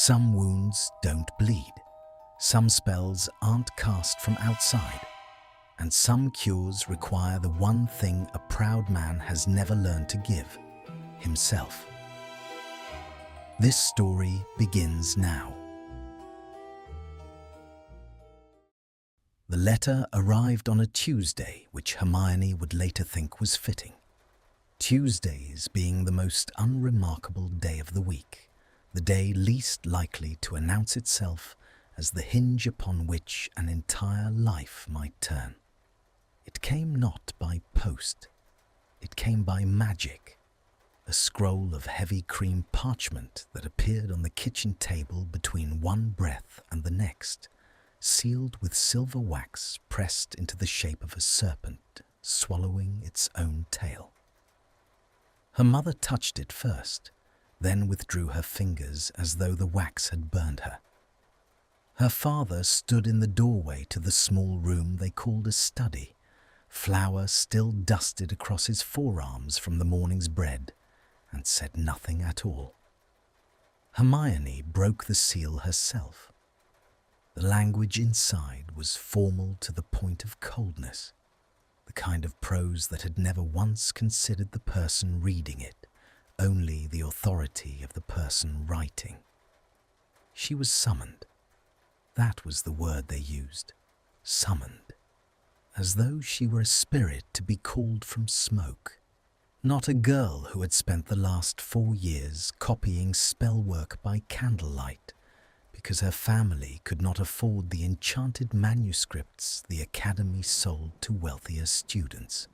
Some wounds don't bleed, some spells aren't cast from outside, and some cures require the one thing a proud man has never learned to give, himself. This story begins now. The letter arrived on a Tuesday, which Hermione would later think was fitting. Tuesdays being the most unremarkable day of the week, the day least likely to announce itself as the hinge upon which an entire life might turn. It came not by post, it came by magic, a scroll of heavy cream parchment that appeared on the kitchen table between one breath and the next, sealed with silver wax pressed into the shape of a serpent, swallowing its own tail. Her mother touched it first, then withdrew her fingers as though the wax had burned her. Her father stood in the doorway to the small room they called a study, flour still dusted across his forearms from the morning's bread, and said nothing at all. Hermione broke the seal herself. The language inside was formal to the point of coldness, the kind of prose that had never once considered the person reading it, only the authority of the person writing. She was summoned. That was the word they used, summoned, as though she were a spirit to be called from smoke, not a girl who had spent the last 4 years copying spellwork by candlelight, because her family could not afford the enchanted manuscripts the Academy sold to wealthier students.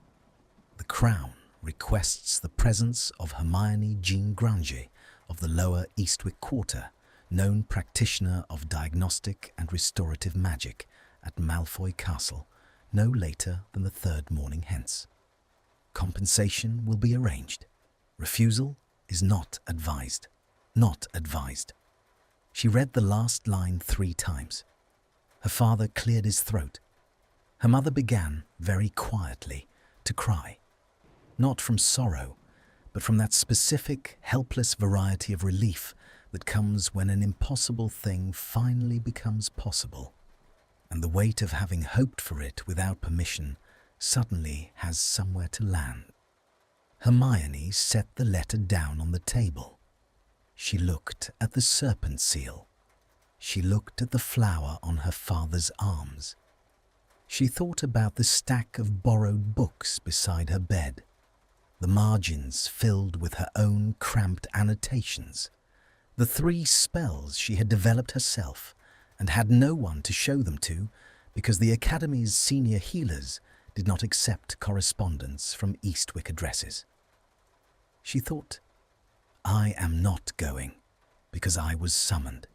The Crown requests the presence of Hermione Granger of the Lower Eastwick Quarter, known practitioner of diagnostic and restorative magic at Malfoy Castle, no later than the 3rd morning hence. Compensation will be arranged. Refusal is not advised. Not advised. She read the last line 3 times. Her father cleared his throat. Her mother began, very quietly, to cry. Not from sorrow, but from that specific, helpless variety of relief that comes when an impossible thing finally becomes possible, and the weight of having hoped for it without permission suddenly has somewhere to land. Hermione set the letter down on the table. She looked at the serpent seal. She looked at the flower on her father's arms. She thought about the stack of borrowed books beside her bed, the margins filled with her own cramped annotations, the 3 spells she had developed herself and had no one to show them to because the Academy's senior healers did not accept correspondence from Eastwick addresses. She thought, I am not going because I was summoned.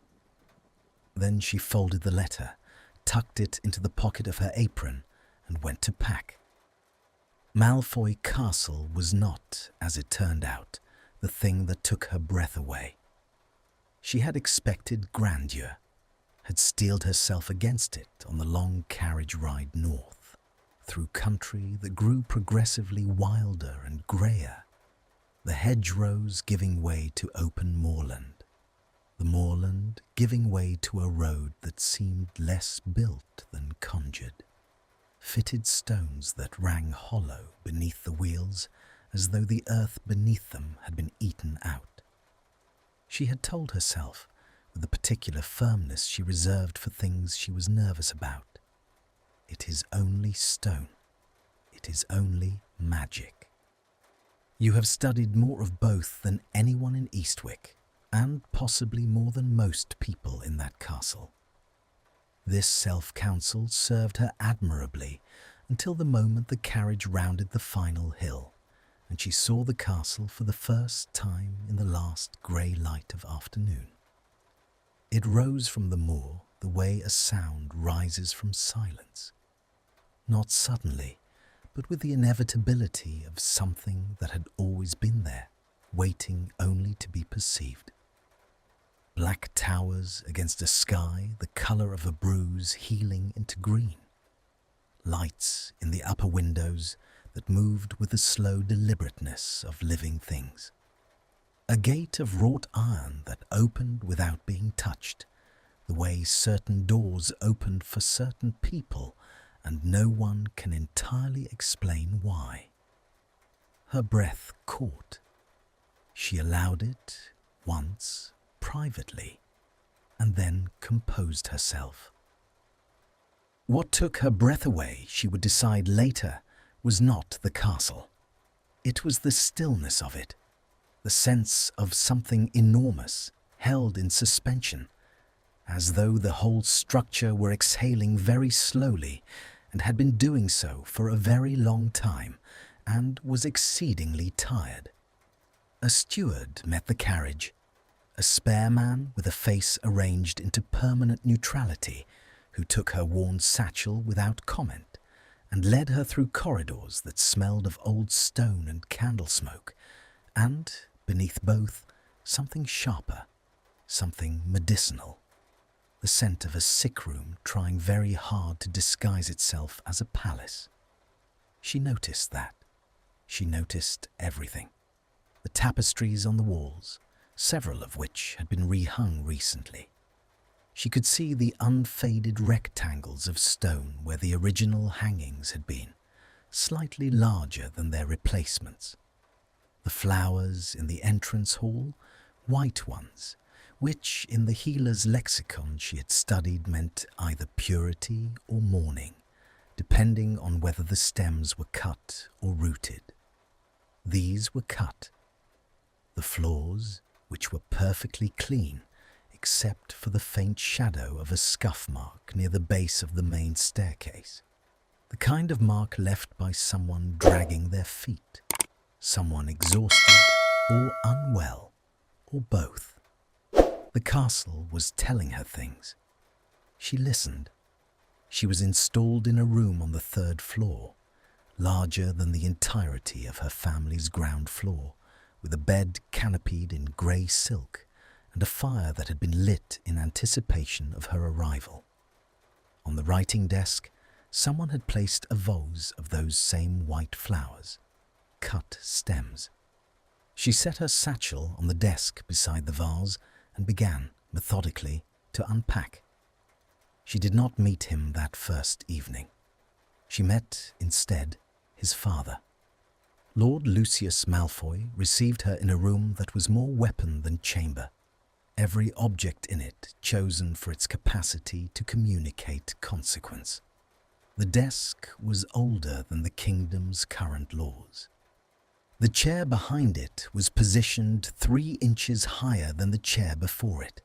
Then she folded the letter, tucked it into the pocket of her apron, and went to pack. Malfoy Castle was not, as it turned out, the thing that took her breath away. She had expected grandeur, had steeled herself against it on the long carriage ride north, through country that grew progressively wilder and greyer, the hedgerows giving way to open moorland, the moorland giving way to a road that seemed less built than conjured, fitted stones that rang hollow beneath the wheels as though the earth beneath them had been eaten out. She had told herself, with the particular firmness she reserved for things she was nervous about, it is only stone, it is only magic. You have studied more of both than anyone in Eastwick, and possibly more than most people in that castle. This self-counsel served her admirably until the moment the carriage rounded the final hill, and she saw the castle for the first time in the last grey light of afternoon. It rose from the moor the way a sound rises from silence, not suddenly, but with the inevitability of something that had always been there, waiting only to be perceived. Black towers against a sky the colour of a bruise healing into green. Lights in the upper windows that moved with the slow deliberateness of living things. A gate of wrought iron that opened without being touched, the way certain doors opened for certain people, and no one can entirely explain why. Her breath caught. She allowed it once, privately, and then composed herself. What took her breath away, she would decide later, was not the castle. It was the stillness of it, the sense of something enormous, held in suspension, as though the whole structure were exhaling very slowly and had been doing so for a very long time and was exceedingly tired. A steward met the carriage, a spare man with a face arranged into permanent neutrality, who took her worn satchel without comment and led her through corridors that smelled of old stone and candle smoke, and, beneath both, something sharper, something medicinal, the scent of a sick room trying very hard to disguise itself as a palace. She noticed that. She noticed everything. The tapestries on the walls, several of which had been rehung recently. She could see the unfaded rectangles of stone where the original hangings had been, slightly larger than their replacements. The flowers in the entrance hall, white ones, which in the healer's lexicon she had studied meant either purity or mourning, depending on whether the stems were cut or rooted. These were cut. The floors, which were perfectly clean, except for the faint shadow of a scuff mark near the base of the main staircase, the kind of mark left by someone dragging their feet, someone exhausted or unwell, or both. The castle was telling her things. She listened. She was installed in a room on the 3rd floor, larger than the entirety of her family's ground floor, with a bed canopied in grey silk and a fire that had been lit in anticipation of her arrival. On the writing desk, someone had placed a vase of those same white flowers, cut stems. She set her satchel on the desk beside the vase and began, methodically, to unpack. She did not meet him that first evening. She met, instead, his father. Lord Lucius Malfoy received her in a room that was more weapon than chamber, every object in it chosen for its capacity to communicate consequence. The desk was older than the kingdom's current laws. The chair behind it was positioned 3 inches higher than the chair before it.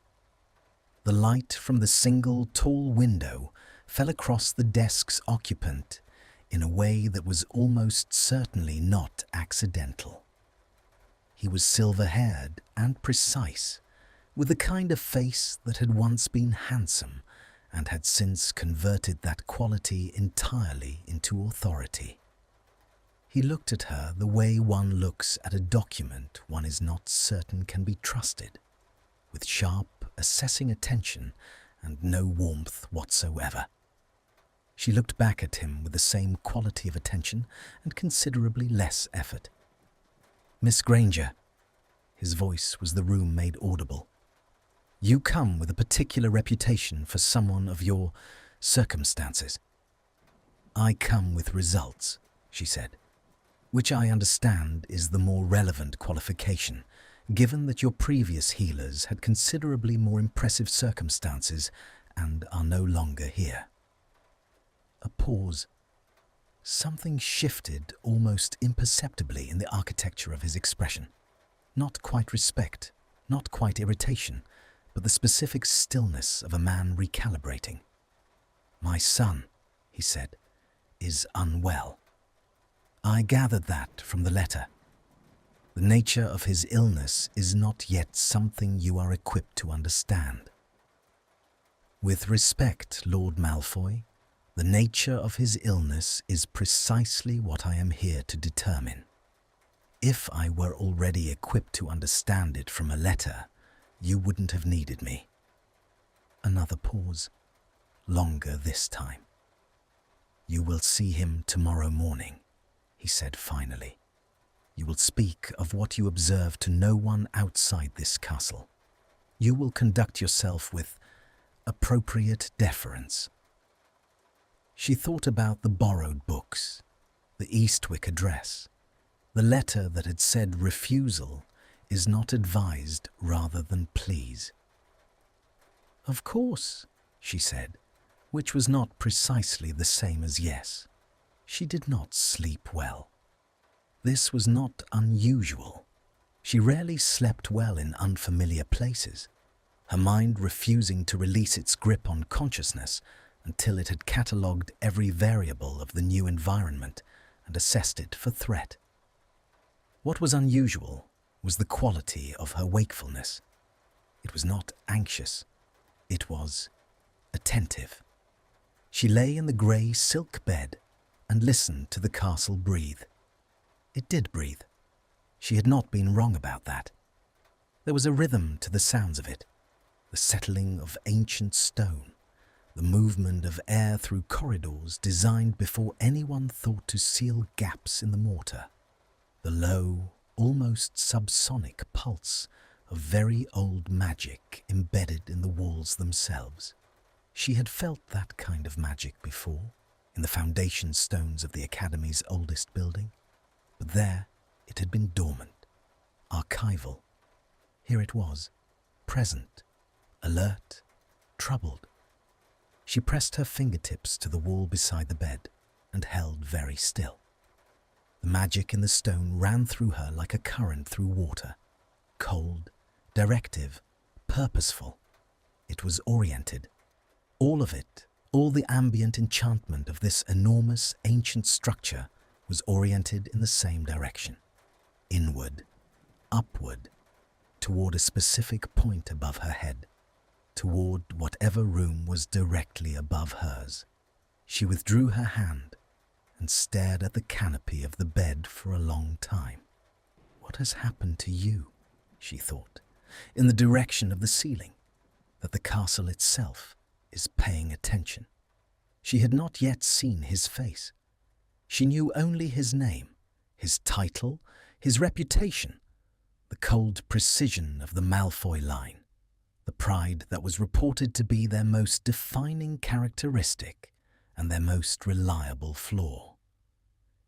The light from the single tall window fell across the desk's occupant in a way that was almost certainly not accidental. He was silver-haired and precise, with the kind of face that had once been handsome and had since converted that quality entirely into authority. He looked at her the way one looks at a document one is not certain can be trusted, with sharp, assessing attention and no warmth whatsoever. She looked back at him with the same quality of attention and considerably less effort. "Miss Granger," his voice was the room made audible, "you come with a particular reputation for someone of your circumstances." "I come with results," she said, "which I understand is the more relevant qualification, given that your previous healers had considerably more impressive circumstances and are no longer here." A pause. Something shifted almost imperceptibly in the architecture of his expression. Not quite respect, not quite irritation, but the specific stillness of a man recalibrating. "My son," he said, "is unwell. I gathered that from the letter. The nature of his illness is not yet something you are equipped to understand. With respect, Lord Malfoy, the nature of his illness is precisely what I am here to determine. If I were already equipped to understand it from a letter, you wouldn't have needed me." Another pause, longer this time. "You will see him tomorrow morning," he said finally. You will speak of what you observe to no one outside this castle. You will conduct yourself with appropriate deference. She thought about the borrowed books, the Eastwick address, the letter that had said refusal is not advised rather than please. Of course, she said, which was not precisely the same as yes. She did not sleep well. This was not unusual. She rarely slept well in unfamiliar places, her mind refusing to release its grip on consciousness until it had catalogued every variable of the new environment and assessed it for threat. What was unusual was the quality of her wakefulness. It was not anxious. It was attentive. She lay in the grey silk bed and listened to the castle breathe. It did breathe. She had not been wrong about that. There was a rhythm to the sounds of it, the settling of ancient stone, the movement of air through corridors designed before anyone thought to seal gaps in the mortar, the low, almost subsonic pulse of very old magic embedded in the walls themselves. She had felt that kind of magic before, in the foundation stones of the Academy's oldest building, but there it had been dormant, archival. Here it was, present, alert, troubled. She pressed her fingertips to the wall beside the bed and held very still. The magic in the stone ran through her like a current through water, cold, directive, purposeful. It was oriented. All of it, all the ambient enchantment of this enormous ancient structure was oriented in the same direction, inward, upward, toward a specific point above her head, toward whatever room was directly above hers. She withdrew her hand and stared at the canopy of the bed for a long time. What has happened to you, she thought, in the direction of the ceiling, that the castle itself is paying attention? She had not yet seen his face. She knew only his name, his title, his reputation, the cold precision of the Malfoy line, the pride that was reported to be their most defining characteristic and their most reliable flaw.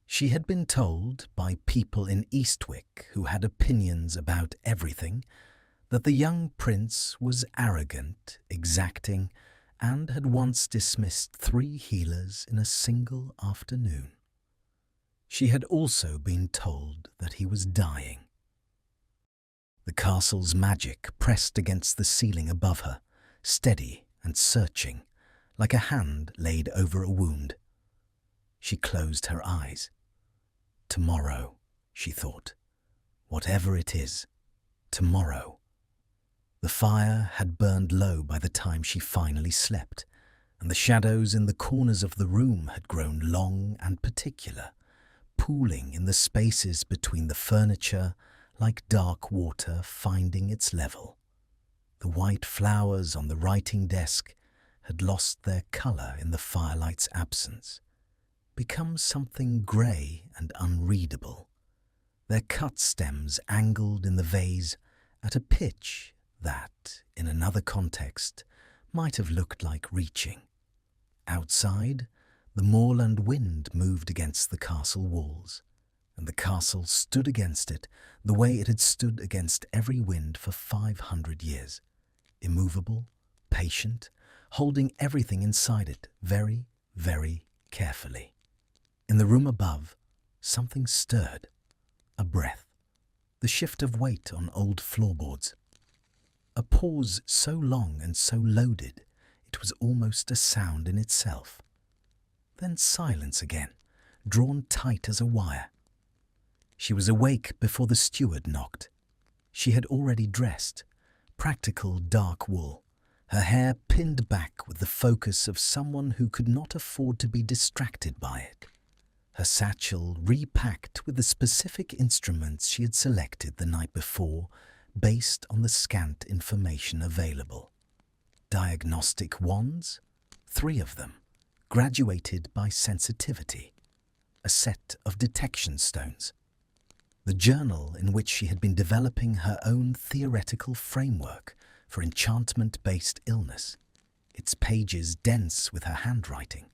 She had been told by people in Eastwick who had opinions about everything that the young prince was arrogant, exacting, and had once dismissed 3 healers in a single afternoon. She had also been told that he was dying. The castle's magic pressed against the ceiling above her, steady and searching, like a hand laid over a wound. She closed her eyes. Tomorrow, she thought. Whatever it is, tomorrow. The fire had burned low by the time she finally slept, and the shadows in the corners of the room had grown long and particular, pooling in the spaces between the furniture like dark water finding its level. The white flowers on the writing desk had lost their colour in the firelight's absence, become something grey and unreadable, their cut stems angled in the vase at a pitch that, in another context, might have looked like reaching. Outside, the moorland wind moved against the castle walls, and the castle stood against it the way it had stood against every wind for 500 years, immovable, patient, holding everything inside it very, very carefully. In the room above, something stirred, a breath, the shift of weight on old floorboards. A pause so long and so loaded it was almost a sound in itself. Then silence again, drawn tight as a wire. She was awake before the steward knocked. She had already dressed, practical dark wool, her hair pinned back with the focus of someone who could not afford to be distracted by it, her satchel repacked with the specific instruments she had selected the night before based on the scant information available. Diagnostic wands, 3 of them, graduated by sensitivity, a set of detection stones. the journal in which she had been developing her own theoretical framework for enchantment-based illness, its pages dense with her handwriting,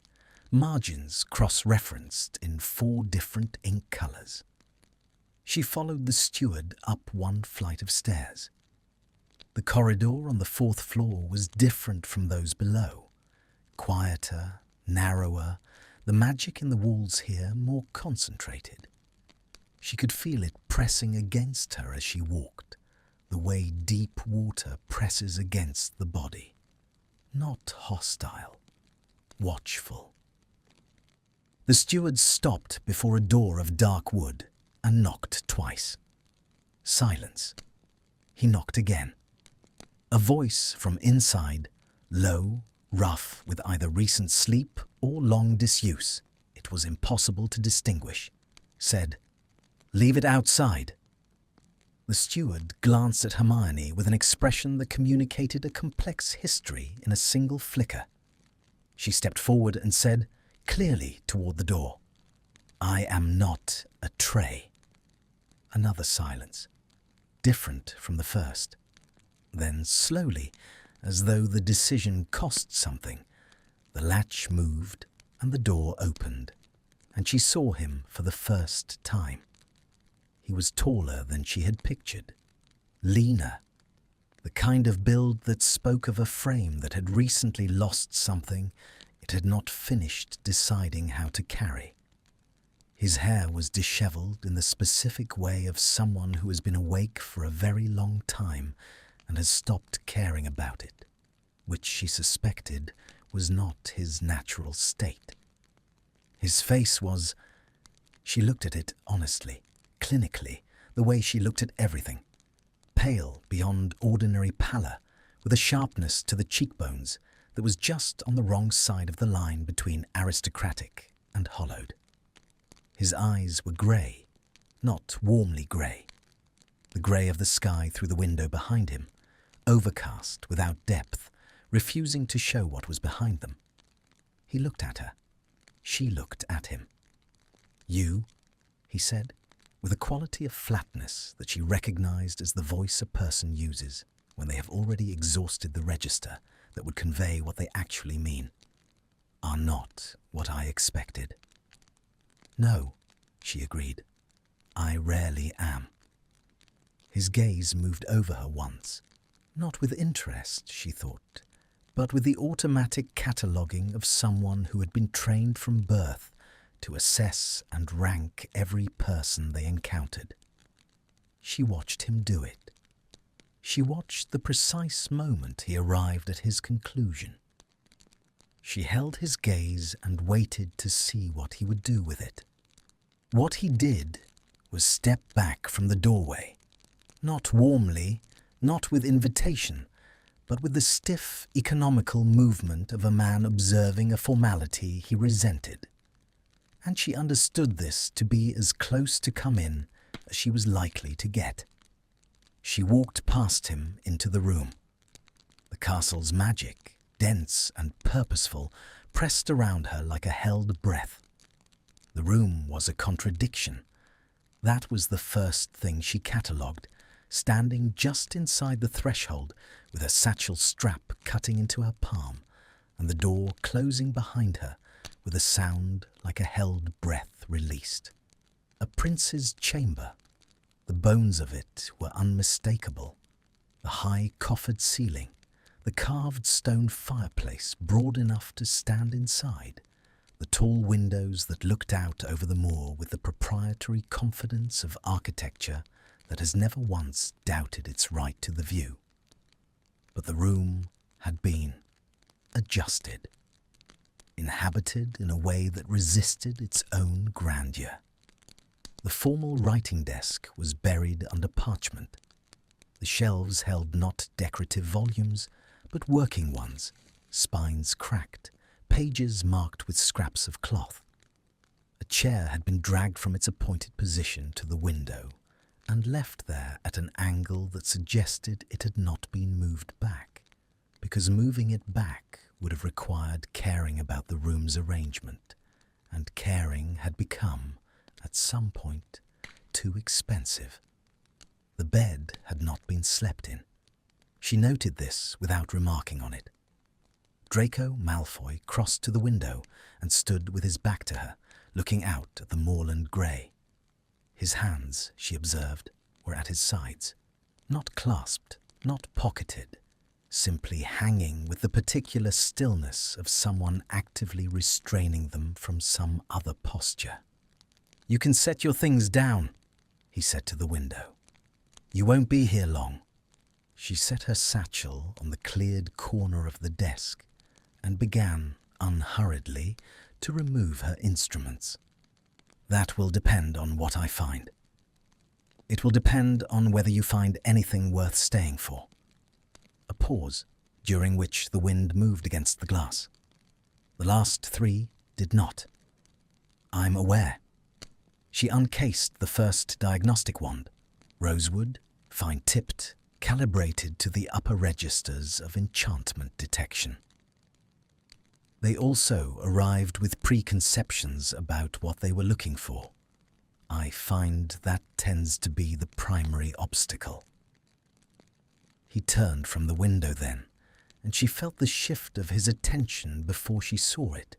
margins cross-referenced in 4 different ink colours. She followed the steward up 1 flight of stairs. The corridor on the 4th floor was different from those below, quieter, narrower, the magic in the walls here more concentrated. She could feel it pressing against her as she walked, the way deep water presses against the body. Not hostile, watchful. The steward stopped before a door of dark wood and knocked twice. Silence. He knocked again. A voice from inside, low, rough, with either recent sleep or long disuse, it was impossible to distinguish, said, "Leave it outside." The steward glanced at Hermione with an expression that communicated a complex history in a single flicker. She stepped forward and said, clearly toward the door, "I am not a tray." Another silence, different from the first. Then slowly, as though the decision cost something, the latch moved and the door opened, and she saw him for the first time. He was taller than she had pictured, leaner, the kind of build that spoke of a frame that had recently lost something it had not finished deciding how to carry. His hair was dishevelled in the specific way of someone who has been awake for a very long time and has stopped caring about it, which she suspected was not his natural state. His face was... She looked at it honestly, clinically, the way she looked at everything. Pale beyond ordinary pallor, with a sharpness to the cheekbones that was just on the wrong side of the line between aristocratic and hollowed. His eyes were grey, not warmly grey. The grey of the sky through the window behind him, overcast without depth, refusing to show what was behind them. He looked at her. She looked at him. "You?" he said, with a quality of flatness that she recognized as the voice a person uses when they have already exhausted the register that would convey what they actually mean, "are not what I expected." "No," she agreed. "I rarely am." His gaze moved over her once, not with interest, she thought, but with the automatic cataloguing of someone who had been trained from birth to assess and rank every person they encountered. She watched him do it. She watched the precise moment he arrived at his conclusion. She held his gaze and waited to see what he would do with it. What he did was step back from the doorway, not warmly, not with invitation, but with the stiff, economical movement of a man observing a formality he resented. And she understood this to be as close to come in as she was likely to get. She walked past him into the room. The castle's magic, dense and purposeful, pressed around her like a held breath. The room was a contradiction. That was the first thing she catalogued, standing just inside the threshold with her satchel strap cutting into her palm and the door closing behind her with a sound like a held breath released. A prince's chamber. The bones of it were unmistakable. The high coffered ceiling, the carved stone fireplace broad enough to stand inside, the tall windows that looked out over the moor with the proprietary confidence of architecture that has never once doubted its right to the view. But the room had been adjusted, inhabited in a way that resisted its own grandeur. The formal writing desk was buried under parchment. The shelves held not decorative volumes, but working ones, spines cracked, pages marked with scraps of cloth. A chair had been dragged from its appointed position to the window and left there at an angle that suggested it had not been moved back, because moving it back would have required caring about the room's arrangement, and caring had become, at some point, too expensive. The bed had not been slept in. She noted this without remarking on it. Draco Malfoy crossed to the window and stood with his back to her, looking out at the moorland grey. His hands, she observed, were at his sides, not clasped, not pocketed, simply hanging with the particular stillness of someone actively restraining them from some other posture. "You can set your things down," he said to the window. "You won't be here long." She set her satchel on the cleared corner of the desk and began, unhurriedly, to remove her instruments. "That will depend on what I find. It will depend on whether you find anything worth staying for." A pause, during which the wind moved against the glass. The last three did not. "I'm aware." She uncased the first diagnostic wand, rosewood, fine-tipped, calibrated to the upper registers of enchantment detection. They also arrived with preconceptions about what they were looking for. I find that tends to be the primary obstacle. He turned from the window then, and she felt the shift of his attention before she saw it.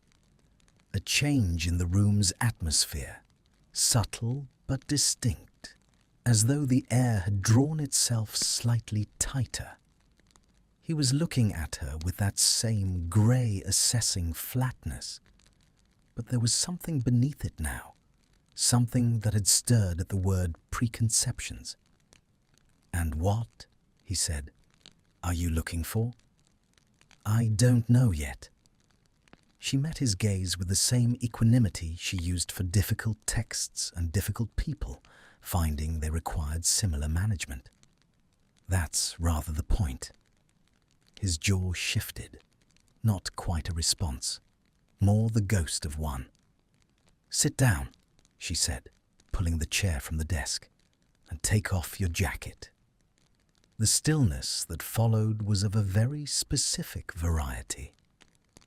A change in the room's atmosphere, subtle but distinct, as though the air had drawn itself slightly tighter. He was looking at her with that same grey assessing flatness, but there was something beneath it now, something that had stirred at the word preconceptions. "And what," he said, "are you looking for?" "I don't know yet." She met his gaze with the same equanimity she used for difficult texts and difficult people, finding they required similar management. "That's rather the point." His jaw shifted, not quite a response, more the ghost of one. "Sit down," she said, pulling the chair from the desk, "and take off your jacket." The stillness that followed was of a very specific variety.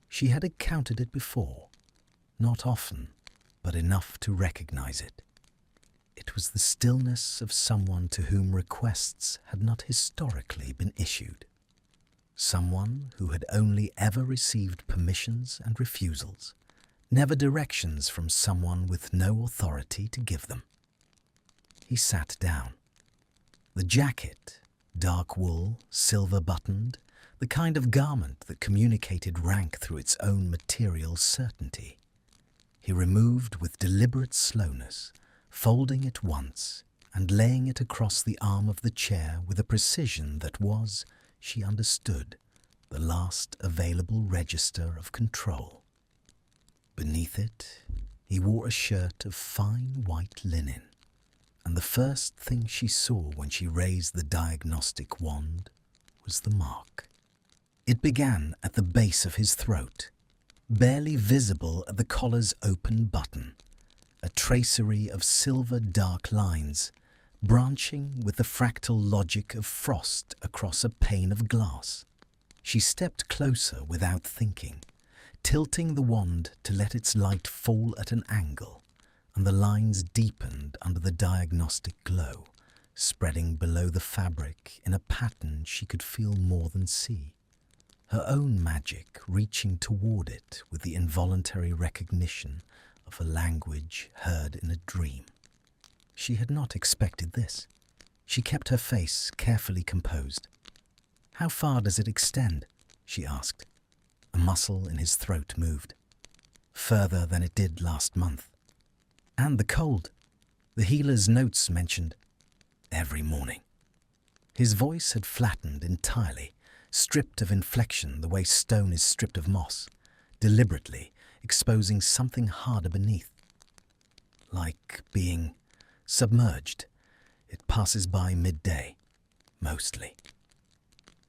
She had encountered it before, not often, but enough to recognize it. It was the stillness of someone to whom requests had not historically been issued. Someone who had only ever received permissions and refusals, never directions from someone with no authority to give them. He sat down. The jacket, dark wool, silver-buttoned, the kind of garment that communicated rank through its own material certainty. He removed with deliberate slowness, folding it once and laying it across the arm of the chair with a precision that was, she understood, the last available register of control. Beneath it, he wore a shirt of fine white linen, and the first thing she saw when she raised the diagnostic wand was the mark. It began at the base of his throat, barely visible at the collar's open button, a tracery of silver dark lines, branching with the fractal logic of frost across a pane of glass. She stepped closer without thinking, tilting the wand to let its light fall at an angle, and the lines deepened under the diagnostic glow, spreading below the fabric in a pattern she could feel more than see, her own magic reaching toward it with the involuntary recognition of a language heard in a dream. She had not expected this. She kept her face carefully composed. "How far does it extend?" she asked. A muscle in his throat moved. "Further than it did last month." "And the cold?" The healer's notes mentioned every morning. His voice had flattened entirely, stripped of inflection the way stone is stripped of moss, deliberately exposing something harder beneath. Like being submerged, it passes by midday, mostly.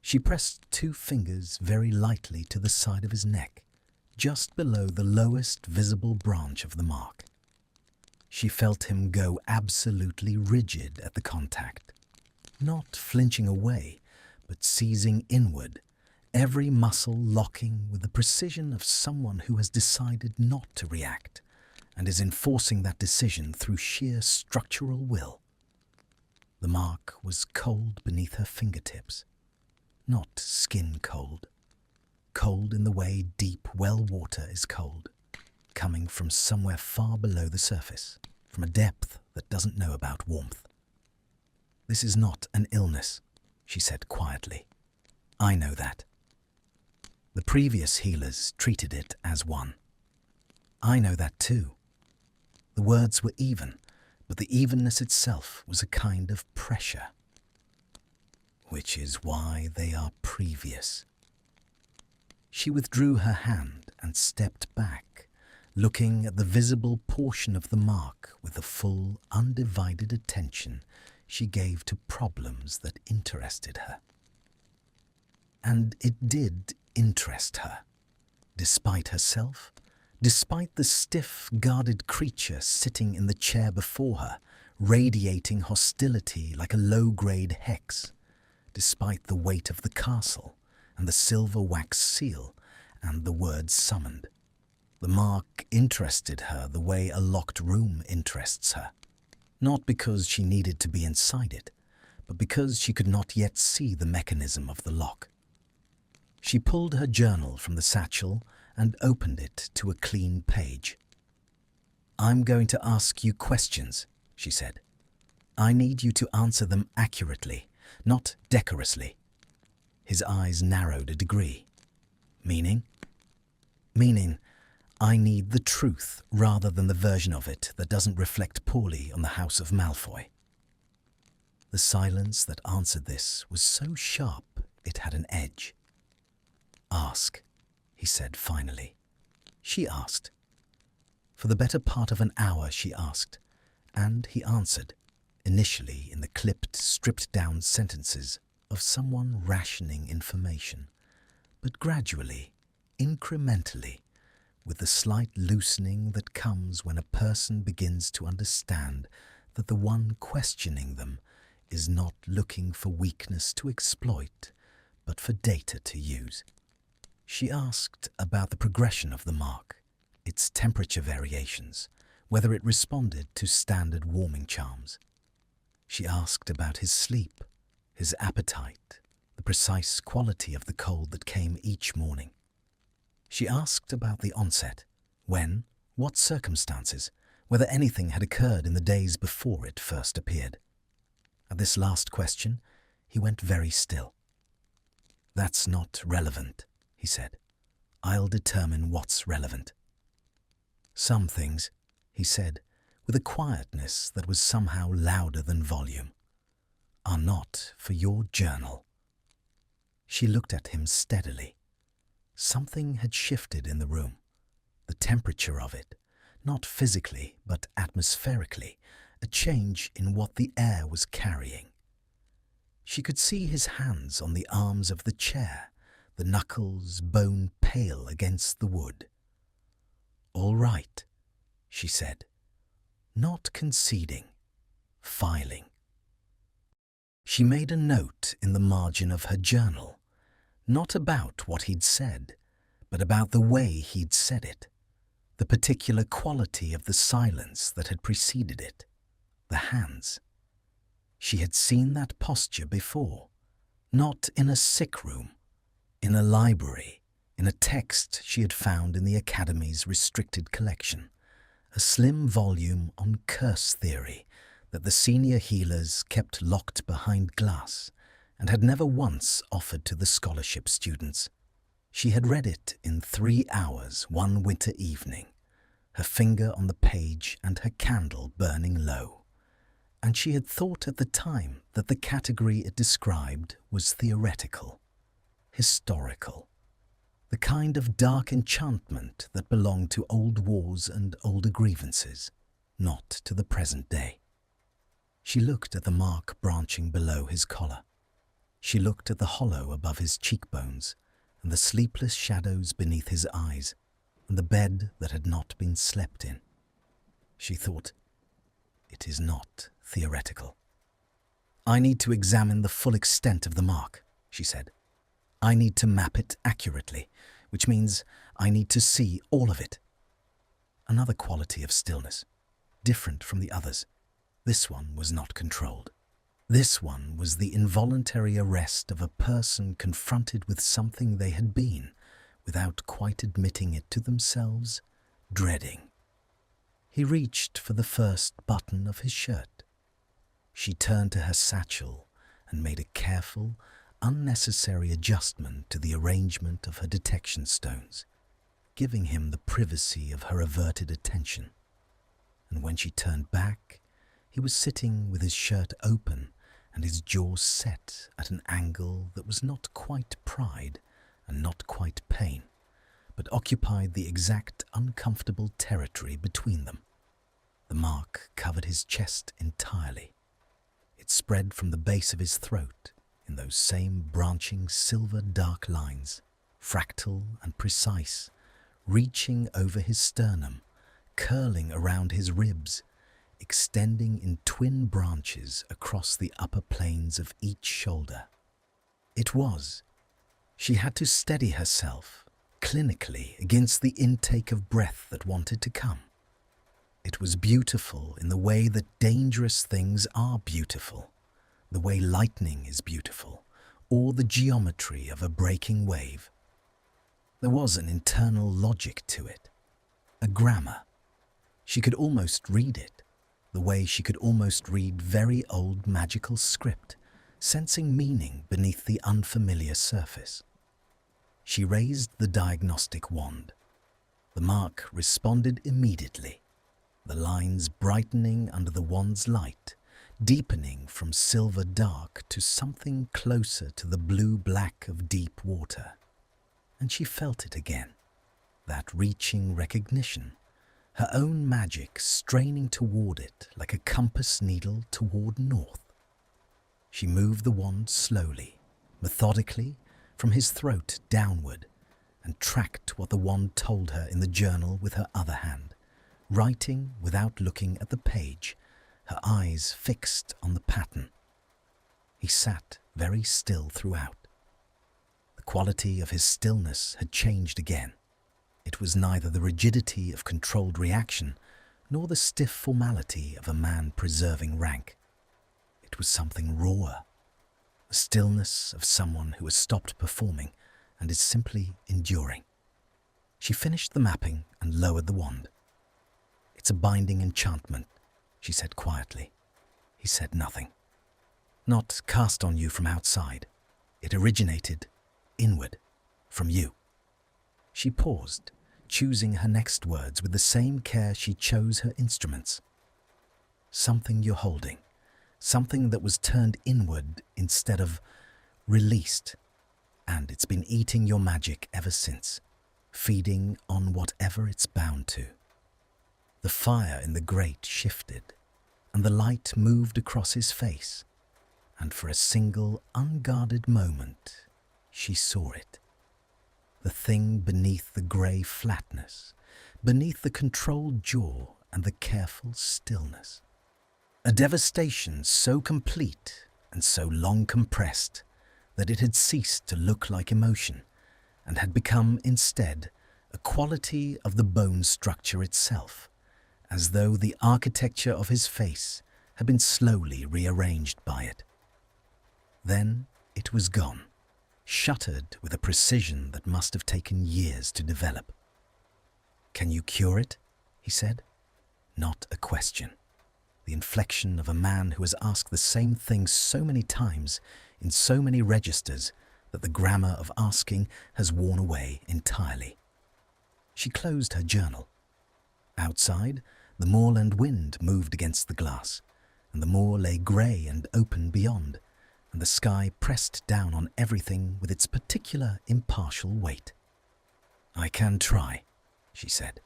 She pressed 2 fingers very lightly to the side of his neck, just below the lowest visible branch of the mark. She felt him go absolutely rigid at the contact, not flinching away, but seizing inward, every muscle locking with the precision of someone who has decided not to react, and is enforcing that decision through sheer structural will. The mark was cold beneath her fingertips, not skin cold. Cold in the way deep well water is cold, coming from somewhere far below the surface, from a depth that doesn't know about warmth. "This is not an illness," she said quietly. "I know that. The previous healers treated it as one. I know that too." The words were even, but the evenness itself was a kind of pressure. "Which is why they are previous." She withdrew her hand and stepped back, looking at the visible portion of the mark with the full, undivided attention she gave to problems that interested her. And it did interest her, despite herself, despite the stiff, guarded creature sitting in the chair before her, radiating hostility like a low-grade hex, despite the weight of the castle and the silver wax seal and the word summoned. The mark interested her the way a locked room interests her, not because she needed to be inside it, but because she could not yet see the mechanism of the lock. She pulled her journal from the satchel and opened it to a clean page. "I'm going to ask you questions," she said. "I need you to answer them accurately, not decorously." His eyes narrowed a degree. "Meaning?" "Meaning, I need the truth rather than the version of it that doesn't reflect poorly on the House of Malfoy." The silence that answered this was so sharp it had an edge. "Ask," he said finally. She asked. For the better part of an hour she asked, and he answered, initially in the clipped, stripped-down sentences of someone rationing information, but gradually, incrementally, with the slight loosening that comes when a person begins to understand that the one questioning them is not looking for weakness to exploit, but for data to use. She asked about the progression of the mark, its temperature variations, whether it responded to standard warming charms. She asked about his sleep, his appetite, the precise quality of the cold that came each morning. She asked about the onset, when, what circumstances, whether anything had occurred in the days before it first appeared. At this last question, he went very still. "That's not relevant," he said. "I'll determine what's relevant." "Some things," he said, with a quietness that was somehow louder than volume, "are not for your journal." She looked at him steadily. Something had shifted in the room, the temperature of it, not physically but atmospherically, a change in what the air was carrying. She could see his hands on the arms of the chair, the knuckles bone pale against the wood. "All right," she said, not conceding, filing. She made a note in the margin of her journal, not about what he'd said, but about the way he'd said it, the particular quality of the silence that had preceded it, the hands. She had seen that posture before, not in a sick room, in a library, in a text she had found in the Academy's restricted collection, a slim volume on curse theory that the senior healers kept locked behind glass and had never once offered to the scholarship students. She had read it in 3 hours one winter evening, her finger on the page and her candle burning low. And she had thought at the time that the category it described was theoretical, historical, the kind of dark enchantment that belonged to old wars and older grievances, not to the present day. She looked at the mark branching below his collar. She looked at the hollow above his cheekbones and the sleepless shadows beneath his eyes and the bed that had not been slept in. She thought, it is not theoretical. "I need to examine the full extent of the mark," she said. "I need to map it accurately, which means I need to see all of it." Another quality of stillness, different from the others. This one was not controlled. This one was the involuntary arrest of a person confronted with something they had been, without quite admitting it to themselves, dreading. He reached for the first button of his shirt. She turned to her satchel and made a careful, unnecessary adjustment to the arrangement of her detection stones, giving him the privacy of her averted attention. And when she turned back, he was sitting with his shirt open and his jaws set at an angle that was not quite pride and not quite pain, but occupied the exact uncomfortable territory between them. The mark covered his chest entirely. It spread from the base of his throat in those same branching silver dark lines, fractal and precise, reaching over his sternum, curling around his ribs, extending in twin branches across the upper planes of each shoulder. She had to steady herself, clinically, against the intake of breath that wanted to come. It was beautiful in the way that dangerous things are beautiful, the way lightning is beautiful, or the geometry of a breaking wave. There was an internal logic to it, a grammar. She could almost read it, the way she could almost read very old magical script, sensing meaning beneath the unfamiliar surface. She raised the diagnostic wand. The mark responded immediately, the lines brightening under the wand's light, deepening from silver dark to something closer to the blue-black of deep water. And she felt it again, that reaching recognition, her own magic straining toward it like a compass needle toward north. She moved the wand slowly, methodically, from his throat downward, and tracked what the wand told her in the journal with her other hand, writing without looking at the page, her eyes fixed on the pattern. He sat very still throughout. The quality of his stillness had changed again. It was neither the rigidity of controlled reaction nor the stiff formality of a man preserving rank. It was something rawer, the stillness of someone who has stopped performing and is simply enduring. She finished the mapping and lowered the wand. "It's a binding enchantment," she said quietly. He said nothing. "Not cast on you from outside. It originated inward, from you." She paused, choosing her next words with the same care she chose her instruments. "Something you're holding, something that was turned inward instead of released, and it's been eating your magic ever since, feeding on whatever it's bound to." The fire in the grate shifted, and the light moved across his face, and for a single unguarded moment she saw it. The thing beneath the grey flatness, beneath the controlled jaw and the careful stillness. A devastation so complete and so long compressed that it had ceased to look like emotion and had become instead a quality of the bone structure itself, as though the architecture of his face had been slowly rearranged by it. Then it was gone, shuttered with a precision that must have taken years to develop. "Can you cure it?" he said. Not a question. The inflection of a man who has asked the same thing so many times in so many registers that the grammar of asking has worn away entirely. She closed her journal. Outside, the moorland wind moved against the glass, and the moor lay grey and open beyond, and the sky pressed down on everything with its particular impartial weight. "I can try," she said.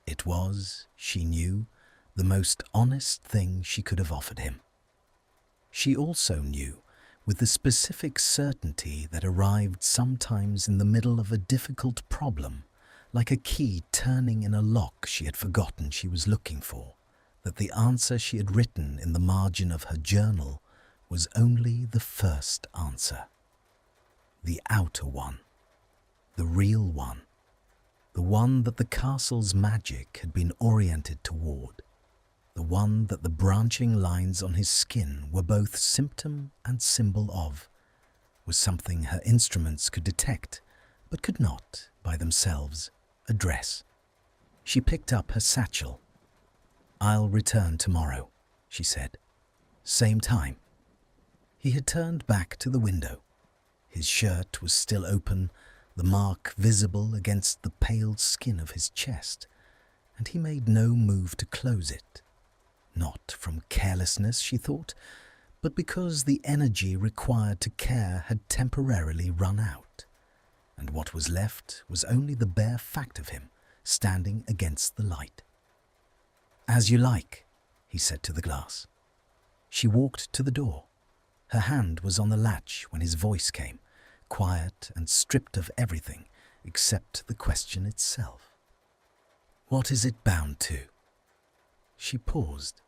It was, she knew, the most honest thing she could have offered him. She also knew, with the specific certainty that arrived sometimes in the middle of a difficult problem, like a key turning in a lock she had forgotten she was looking for, that the answer she had written in the margin of her journal was only the first answer. The outer one. The real one. the one that the castle's magic had been oriented toward, the one that the branching lines on his skin were both symptom and symbol of, was something her instruments could detect, but could not, by themselves, address. She picked up her satchel. "I'll return tomorrow," she said. "Same time." He had turned back to the window. His shirt was still open, the mark visible against the pale skin of his chest, and he made no move to close it. Not from carelessness, she thought, but because the energy required to care had temporarily run out, and what was left was only the bare fact of him standing against the light. "As you like," he said to the glass. She walked to the door. Her hand was on the latch when his voice came, quiet and stripped of everything except the question itself. "What is it bound to?" She paused.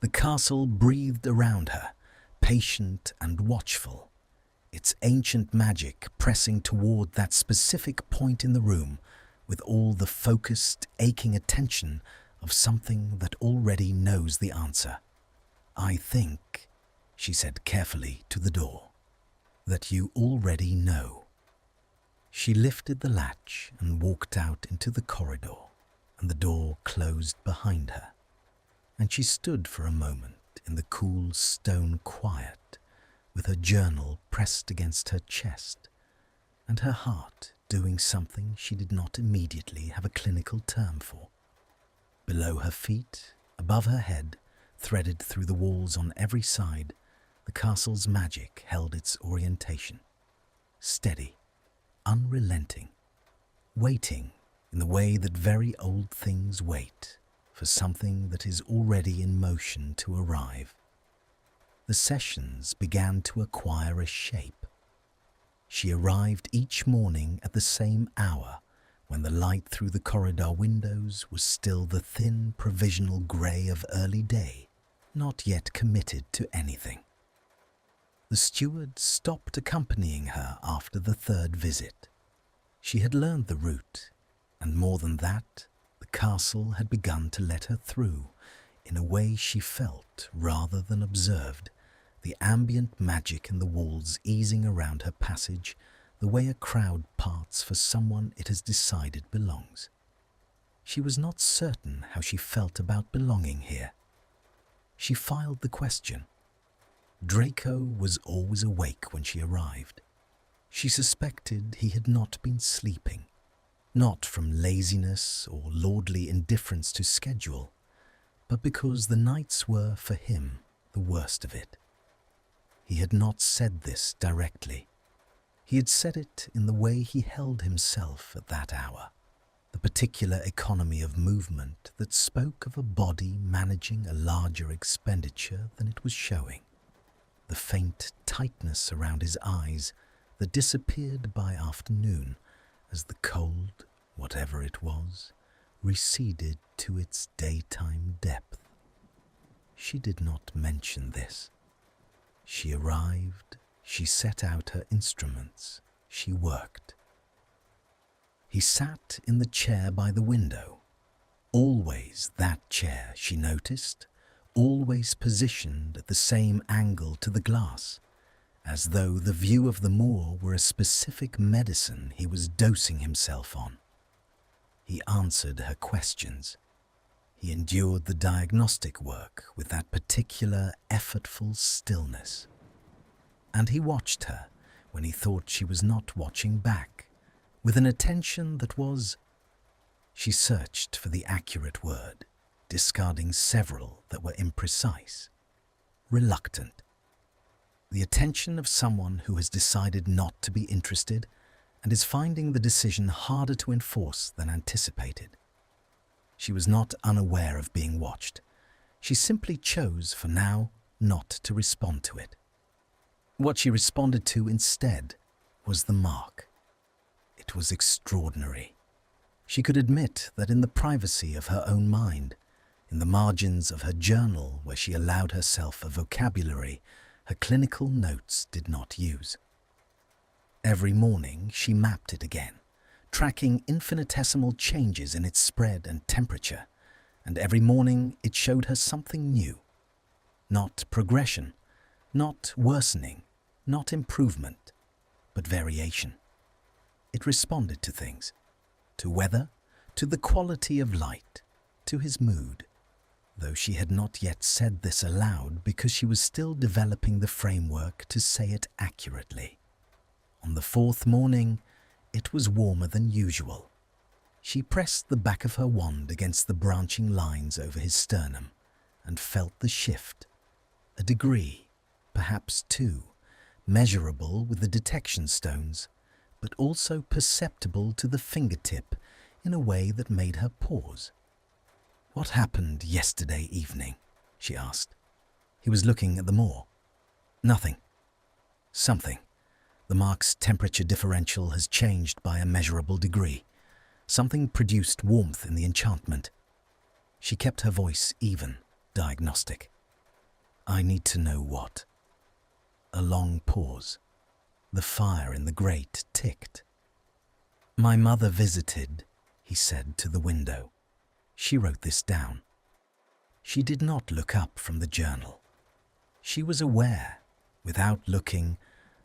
The castle breathed around her, patient and watchful, its ancient magic pressing toward that specific point in the room with all the focused, aching attention of something that already knows the answer. "I think," she said carefully to the door, "that you already know." She lifted the latch and walked out into the corridor, and the door closed behind her, and she stood for a moment in the cool stone quiet, with her journal pressed against her chest, and her heart doing something she did not immediately have a clinical term for. Below her feet, above her head, threaded through the walls on every side, the castle's magic held its orientation. Steady, unrelenting, waiting in the way that very old things wait for something that is already in motion to arrive. The sessions began to acquire a shape. She arrived each morning at the same hour, when the light through the corridor windows was still the thin provisional grey of early day, not yet committed to anything. The steward stopped accompanying her after the third visit. She had learned the route, and more than that, the castle had begun to let her through in a way she felt rather than observed, the ambient magic in the walls easing around her passage the way a crowd parts for someone it has decided belongs. She was not certain how she felt about belonging here. She filed the question. Draco was always awake when she arrived. She suspected he had not been sleeping, not from laziness or lordly indifference to schedule, but because the nights were, for him, the worst of it. He had not said this directly. He had said it in the way he held himself at that hour, the particular economy of movement that spoke of a body managing a larger expenditure than it was showing, the faint tightness around his eyes that disappeared by afternoon as the cold, whatever it was, receded to its daytime depth. She did not mention this. She arrived, she set out her instruments, she worked. He sat in the chair by the window, always that chair, she noticed, always positioned at the same angle to the glass, as though the view of the moor were a specific medicine he was dosing himself on. He answered her questions. He endured the diagnostic work with that particular effortful stillness. And he watched her when he thought she was not watching back, with an attention that was... She searched for the accurate word, discarding several that were imprecise. Reluctant. The attention of someone who has decided not to be interested and is finding the decision harder to enforce than anticipated. She was not unaware of being watched. She simply chose, for now, not to respond to it. What she responded to instead was the mark. It was extraordinary. She could admit that in the privacy of her own mind, in the margins of her journal where she allowed herself a vocabulary her clinical notes did not use. Every morning she mapped it again, tracking infinitesimal changes in its spread and temperature, and every morning it showed her something new. Not progression, not worsening, not improvement, but variation. It responded to things, to weather, to the quality of light, to his mood, though she had not yet said this aloud because she was still developing the framework to say it accurately. On the fourth morning, it was warmer than usual. She pressed the back of her wand against the branching lines over his sternum and felt the shift. A degree, perhaps two, measurable with the detection stones, but also perceptible to the fingertip in a way that made her pause. "What happened yesterday evening?" she asked. He was looking at the moor. "Nothing. Something. The mark's temperature differential has changed by a measurable degree. Something produced warmth in the enchantment." She kept her voice even, diagnostic. "I need to know what." A long pause. The fire in the grate ticked. "My mother visited," he said to the window. She wrote this down. She did not look up from the journal. She was aware, without looking,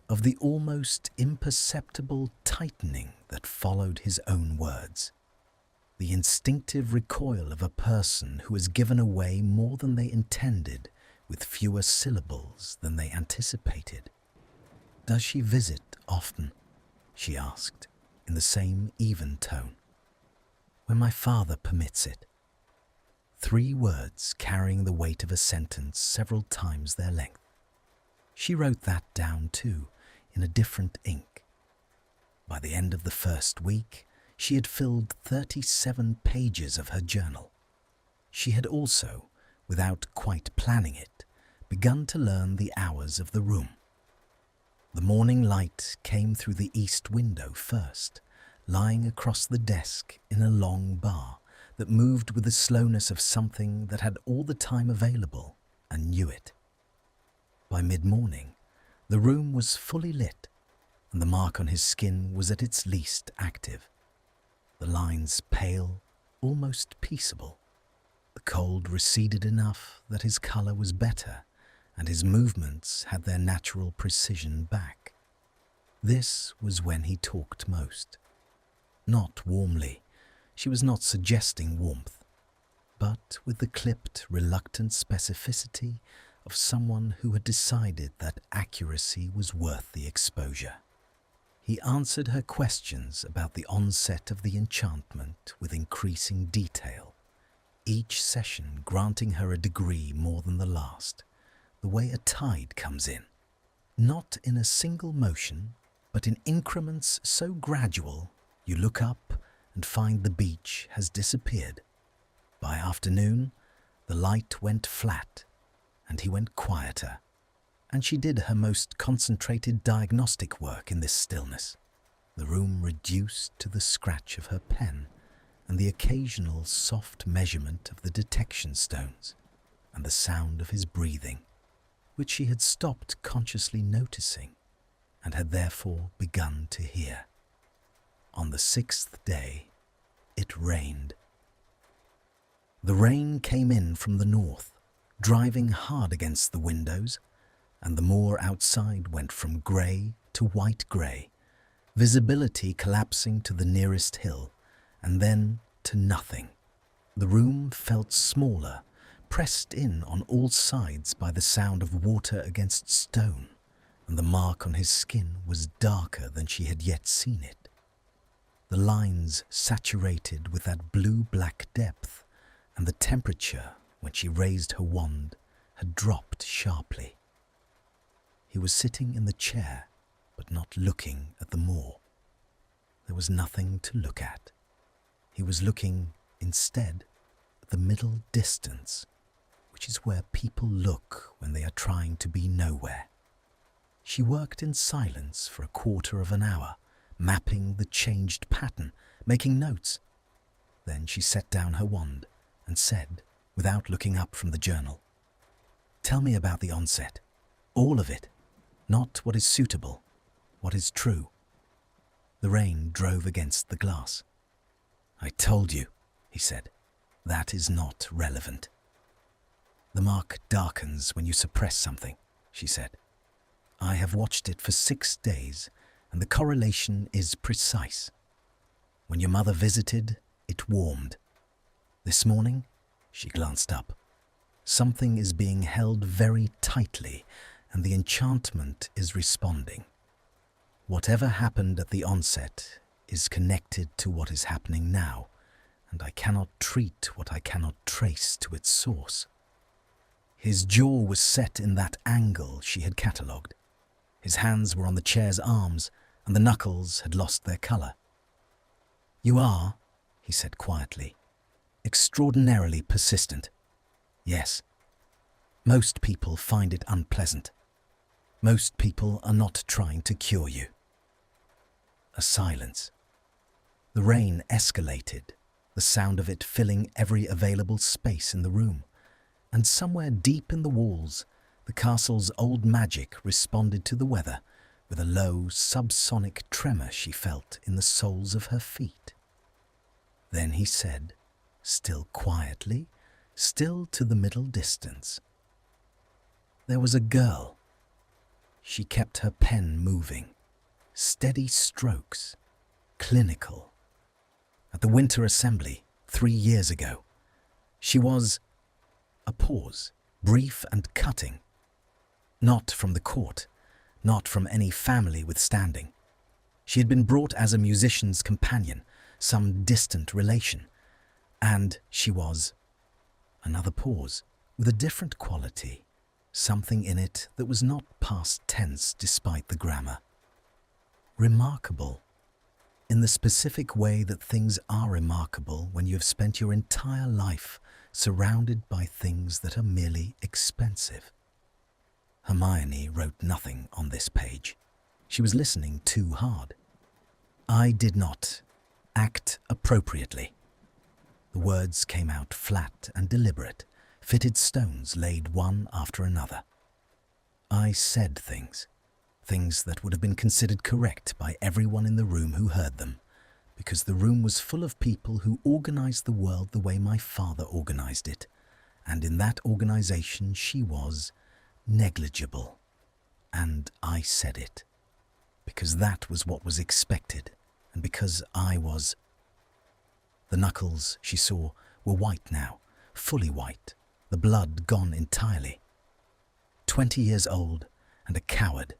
of the almost imperceptible tightening that followed his own words. The instinctive recoil of a person who has given away more than they intended with fewer syllables than they anticipated. "Does she visit often?" she asked, in the same even tone. "When my father permits it." 3 words carrying the weight of a sentence several times their length. She wrote that down too, in a different ink. By the end of the first week, she had filled 37 pages of her journal. She had also, without quite planning it, begun to learn the hours of the room. The morning light came through the east window first, lying across the desk in a long bar that moved with the slowness of something that had all the time available and knew it. By mid-morning, the room was fully lit, and the mark on his skin was at its least active. The lines pale, almost peaceable. The cold receded enough that his colour was better, and his movements had their natural precision back. This was when he talked most. Not warmly, she was not suggesting warmth, but with the clipped, reluctant specificity of someone who had decided that accuracy was worth the exposure. He answered her questions about the onset of the enchantment with increasing detail, each session granting her a degree more than the last, the way a tide comes in, not in a single motion, but in increments so gradual you look up and find the beach has disappeared. By afternoon, the light went flat, and he went quieter, and she did her most concentrated diagnostic work in this stillness. The room reduced to the scratch of her pen and the occasional soft measurement of the detection stones and the sound of his breathing, which she had stopped consciously noticing and had therefore begun to hear. On the 6th day, it rained. The rain came in from the north, driving hard against the windows, and the moor outside went from grey to white-grey, visibility collapsing to the nearest hill, and then to nothing. The room felt smaller, pressed in on all sides by the sound of water against stone, and the mark on his skin was darker than she had yet seen it. The lines saturated with that blue-black depth, and the temperature, when she raised her wand, had dropped sharply. He was sitting in the chair, but not looking at the moor. There was nothing to look at. He was looking, instead, at the middle distance, which is where people look when they are trying to be nowhere. She worked in silence for a quarter of an hour, mapping the changed pattern, making notes. Then she set down her wand and said, without looking up from the journal, "Tell me about the onset. All of it. Not what is suitable. What is true." The rain drove against the glass. "I told you," he said. "That is not relevant." "The mark darkens when you suppress something," she said. "I have watched it for 6 days, and the correlation is precise. When your mother visited, it warmed. This morning," she glanced up, "something is being held very tightly, and the enchantment is responding. Whatever happened at the onset is connected to what is happening now, and I cannot treat what I cannot trace to its source." His jaw was set in that angle she had catalogued. His hands were on the chair's arms, and the knuckles had lost their colour. "You are," he said quietly, "extraordinarily persistent. Yes. Most people find it unpleasant. Most people are not trying to cure you." A silence. The rain escalated, the sound of it filling every available space in the room, and somewhere deep in the walls, the castle's old magic responded to the weather with a low, subsonic tremor she felt in the soles of her feet. Then he said, still quietly, still to the middle distance, "There was a girl. She kept her pen moving, steady strokes, clinical. At the Winter Assembly 3 years ago, she was—" A pause, brief and cutting. "Not from the court, not from any family with standing. She had been brought as a musician's companion, some distant relation. And she was—" Another pause, with a different quality, something in it that was not past tense despite the grammar. "Remarkable, in the specific way that things are remarkable when you have spent your entire life surrounded by things that are merely expensive." Hermione wrote nothing on this page. She was listening too hard. "I did not act appropriately." The words came out flat and deliberate, fitted stones laid one after another. "I said things that would have been considered correct by everyone in the room who heard them, because the room was full of people who organized the world the way my father organized it, and in that organization she was negligible. And I said it, because that was what was expected, and because I was—" The knuckles, she saw, were white now, fully white, the blood gone entirely. 20 years old and a coward,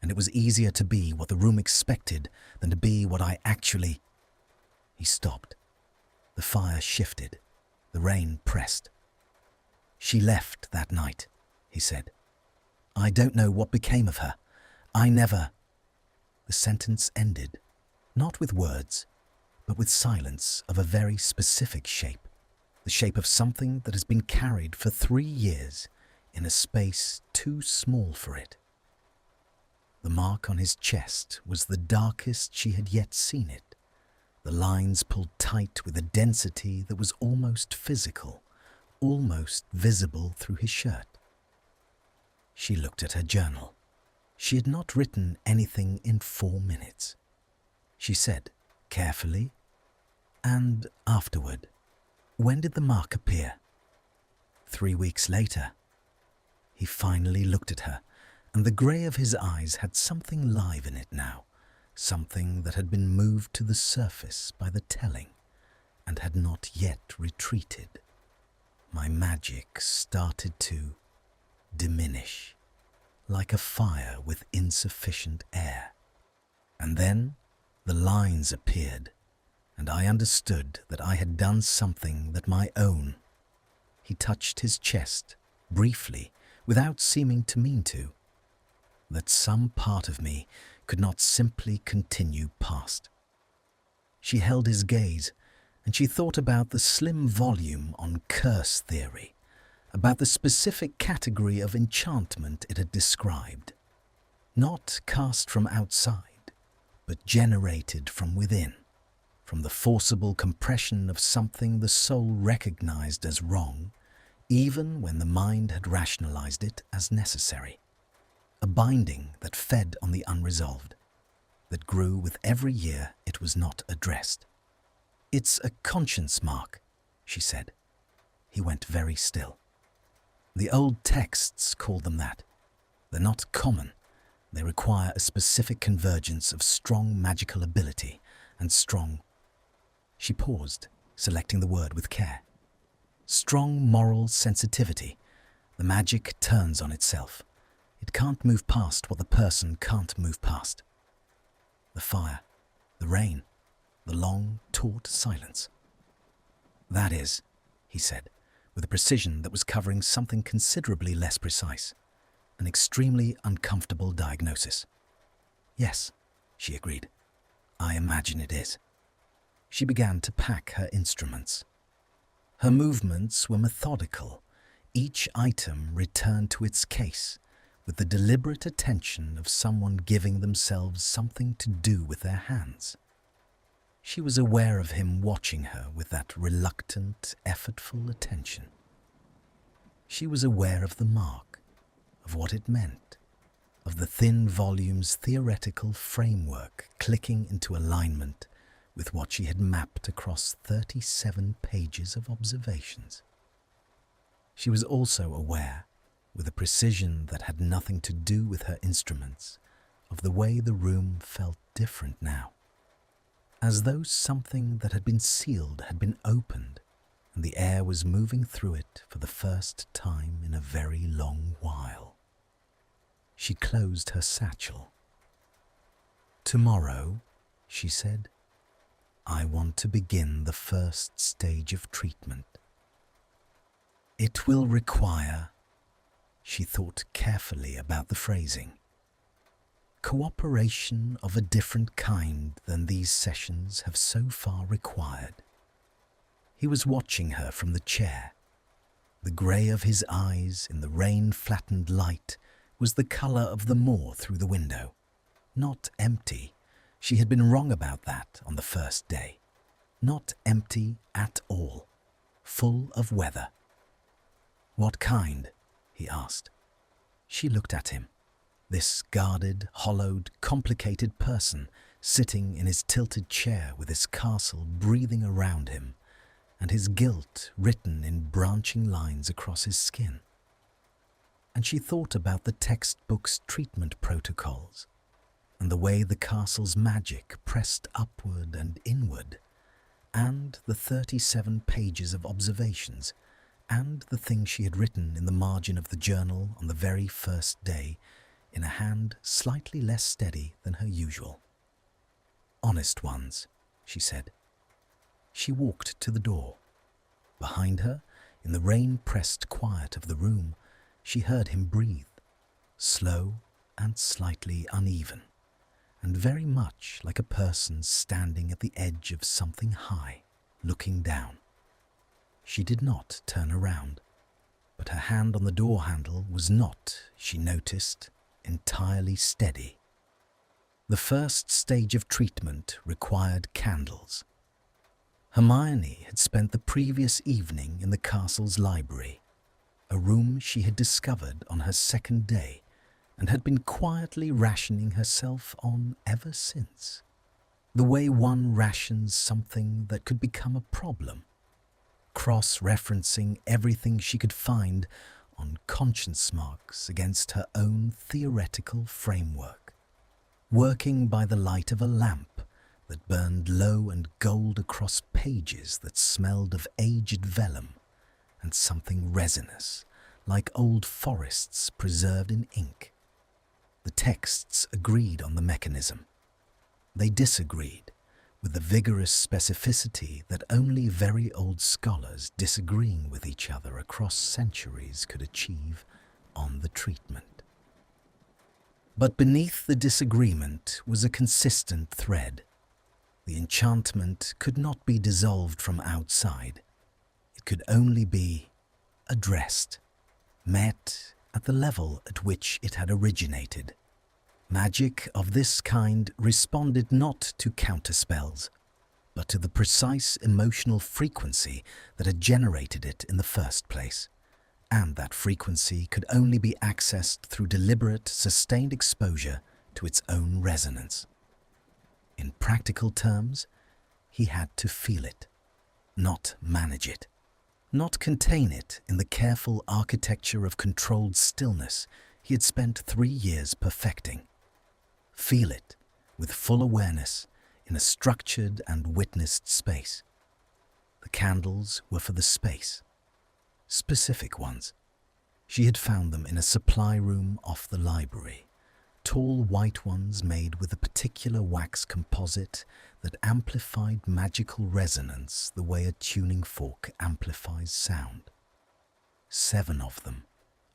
and it was easier to be what the room expected than to be what I actually— He stopped. The fire shifted. The rain pressed. "She left that night," he said. "I don't know what became of her. I never—" The sentence ended, not with words, but with silence of a very specific shape, the shape of something that has been carried for 3 years in a space too small for it. The mark on his chest was the darkest she had yet seen it, the lines pulled tight with a density that was almost physical, almost visible through his shirt. She looked at her journal. She had not written anything in 4 minutes. She said, carefully, "And afterward, when did the mark appear?" 3 weeks later. He finally looked at her, and the grey of his eyes had something live in it now, something that had been moved to the surface by the telling and had not yet retreated. My magic started to diminish, like a fire with insufficient air. And then the lines appeared, and I understood that I had done something that my own— He touched his chest, briefly, without seeming to mean to, that some part of me could not simply continue past. She held his gaze, and she thought about the slim volume on curse theory, about the specific category of enchantment it had described, not cast from outside, but generated from within, from the forcible compression of something the soul recognized as wrong, even when the mind had rationalized it as necessary, a binding that fed on the unresolved. that grew with every year it was not addressed. "It's a conscience mark," she said. He went very still. "The old texts call them that. They're not common. They require a specific convergence of strong magical ability and strong—" She paused, selecting the word with care. "Strong moral sensitivity. The magic turns on itself. It can't move past what the person can't move past." The fire, the rain, the long, taut silence. "That is," he said, with a precision that was covering something considerably less precise, an extremely uncomfortable diagnosis. "Yes," she agreed. "I imagine it is." She began to pack her instruments. Her movements were methodical. Each item returned to its case, with the deliberate attention of someone giving themselves something to do with their hands. She was aware of him watching her with that reluctant, effortful attention. She was aware of the mark, of what it meant, of the thin volume's theoretical framework clicking into alignment with what she had mapped across 37 pages of observations. She was also aware, with a precision that had nothing to do with her instruments, of the way the room felt different now, as though something that had been sealed had been opened and the air was moving through it for the first time in a very long while. She closed her satchel. "Tomorrow," she said, "I want to begin the first stage of treatment. It will require—" She thought carefully about the phrasing. "Cooperation of a different kind than these sessions have so far required." He was watching her from the chair. The grey of his eyes in the rain-flattened light was the colour of the moor through the window. Not empty. She had been wrong about that on the first day. Not empty at all. Full of weather. "What kind?" he asked. She looked at him, this guarded, hollowed, complicated person sitting in his tilted chair with his castle breathing around him and his guilt written in branching lines across his skin. And she thought about the textbook's treatment protocols and the way the castle's magic pressed upward and inward, and the 37 pages of observations, and the thing she had written in the margin of the journal on the very first day in a hand slightly less steady than her usual. "Honest ones," she said. She walked to the door. Behind her, in the rain-pressed quiet of the room, she heard him breathe, slow and slightly uneven, and very much like a person standing at the edge of something high, looking down. She did not turn around, but her hand on the door handle was not, she noticed, entirely steady. The first stage of treatment required candles. Hermione had spent the previous evening in the castle's library, a room she had discovered on her second day and had been quietly rationing herself on ever since. The way one rations something that could become a problem, cross-referencing everything she could find on conscience marks against her own theoretical framework, working by the light of a lamp that burned low and gold across pages that smelled of aged vellum and something resinous, like old forests preserved in ink. The texts agreed on the mechanism. They disagreed, with the vigorous specificity that only very old scholars disagreeing with each other across centuries could achieve on the treatment. But beneath the disagreement was a consistent thread. The enchantment could not be dissolved from outside. It could only be addressed, met at the level at which it had originated. Magic of this kind responded not to counterspells, but to the precise emotional frequency that had generated it in the first place, and that frequency could only be accessed through deliberate, sustained exposure to its own resonance. In practical terms, he had to feel it, not manage it, not contain it in the careful architecture of controlled stillness he had spent 3 years perfecting. Feel it with full awareness in a structured and witnessed space. The candles were for the space, specific ones. She had found them in a supply room off the library, tall white ones made with a particular wax composite that amplified magical resonance the way a tuning fork amplifies sound. 7 of them,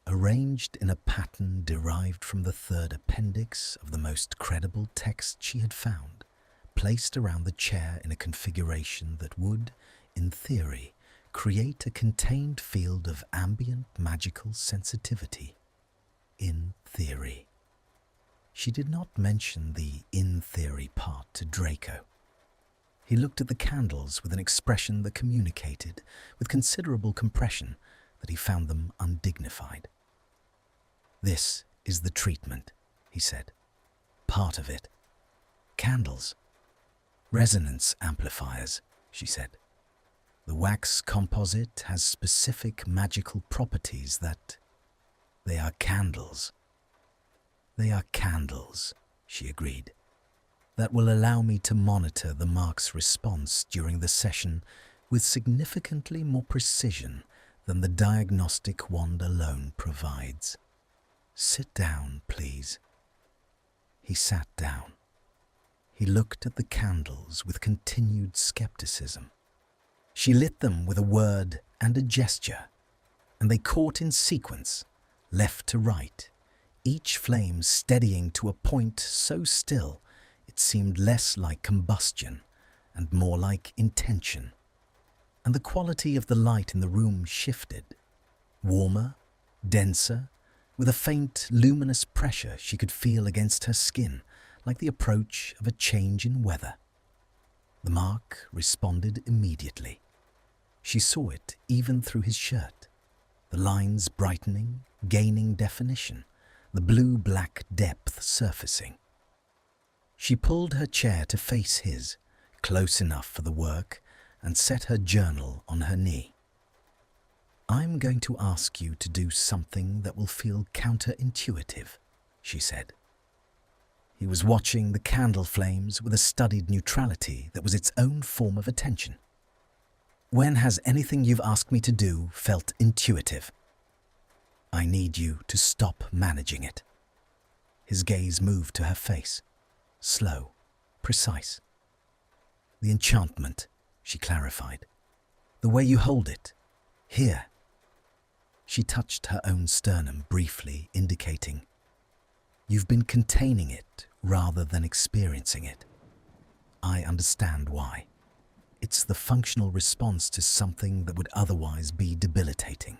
arranged in a pattern derived from the 3rd appendix of the most credible text she had found, placed around the chair in a configuration that would, in theory, create a contained field of ambient magical sensitivity. In theory. She did not mention the in theory part to Draco. He looked at the candles with an expression that communicated, with considerable compression, that he found them undignified. "This is the treatment," he said. "Part of it. Candles. Resonance amplifiers," she said. "The wax composite has specific magical properties that... they are candles." "They are candles," she agreed, "that will allow me to monitor the mark's response during the session with significantly more precision than the diagnostic wand alone provides. Sit down, please." He sat down. He looked at the candles with continued skepticism. She lit them with a word and a gesture, and they caught in sequence, left to right, each flame steadying to a point so still it seemed less like combustion and more like intention. And the quality of the light in the room shifted, warmer, denser, with a faint, luminous pressure she could feel against her skin, like the approach of a change in weather. The mark responded immediately. She saw it even through his shirt, the lines brightening, gaining definition, the blue-black depth surfacing. She pulled her chair to face his, close enough for the work, and set her journal on her knee. "I'm going to ask you to do something that will feel counterintuitive," she said. He was watching the candle flames with a studied neutrality that was its own form of attention. "When has anything you've asked me to do felt intuitive? I need you to stop managing it." His gaze moved to her face, slow, precise. "The enchantment," she clarified. "The way you hold it. Here." She touched her own sternum briefly, indicating, "You've been containing it rather than experiencing it. I understand why. It's the functional response to something that would otherwise be debilitating.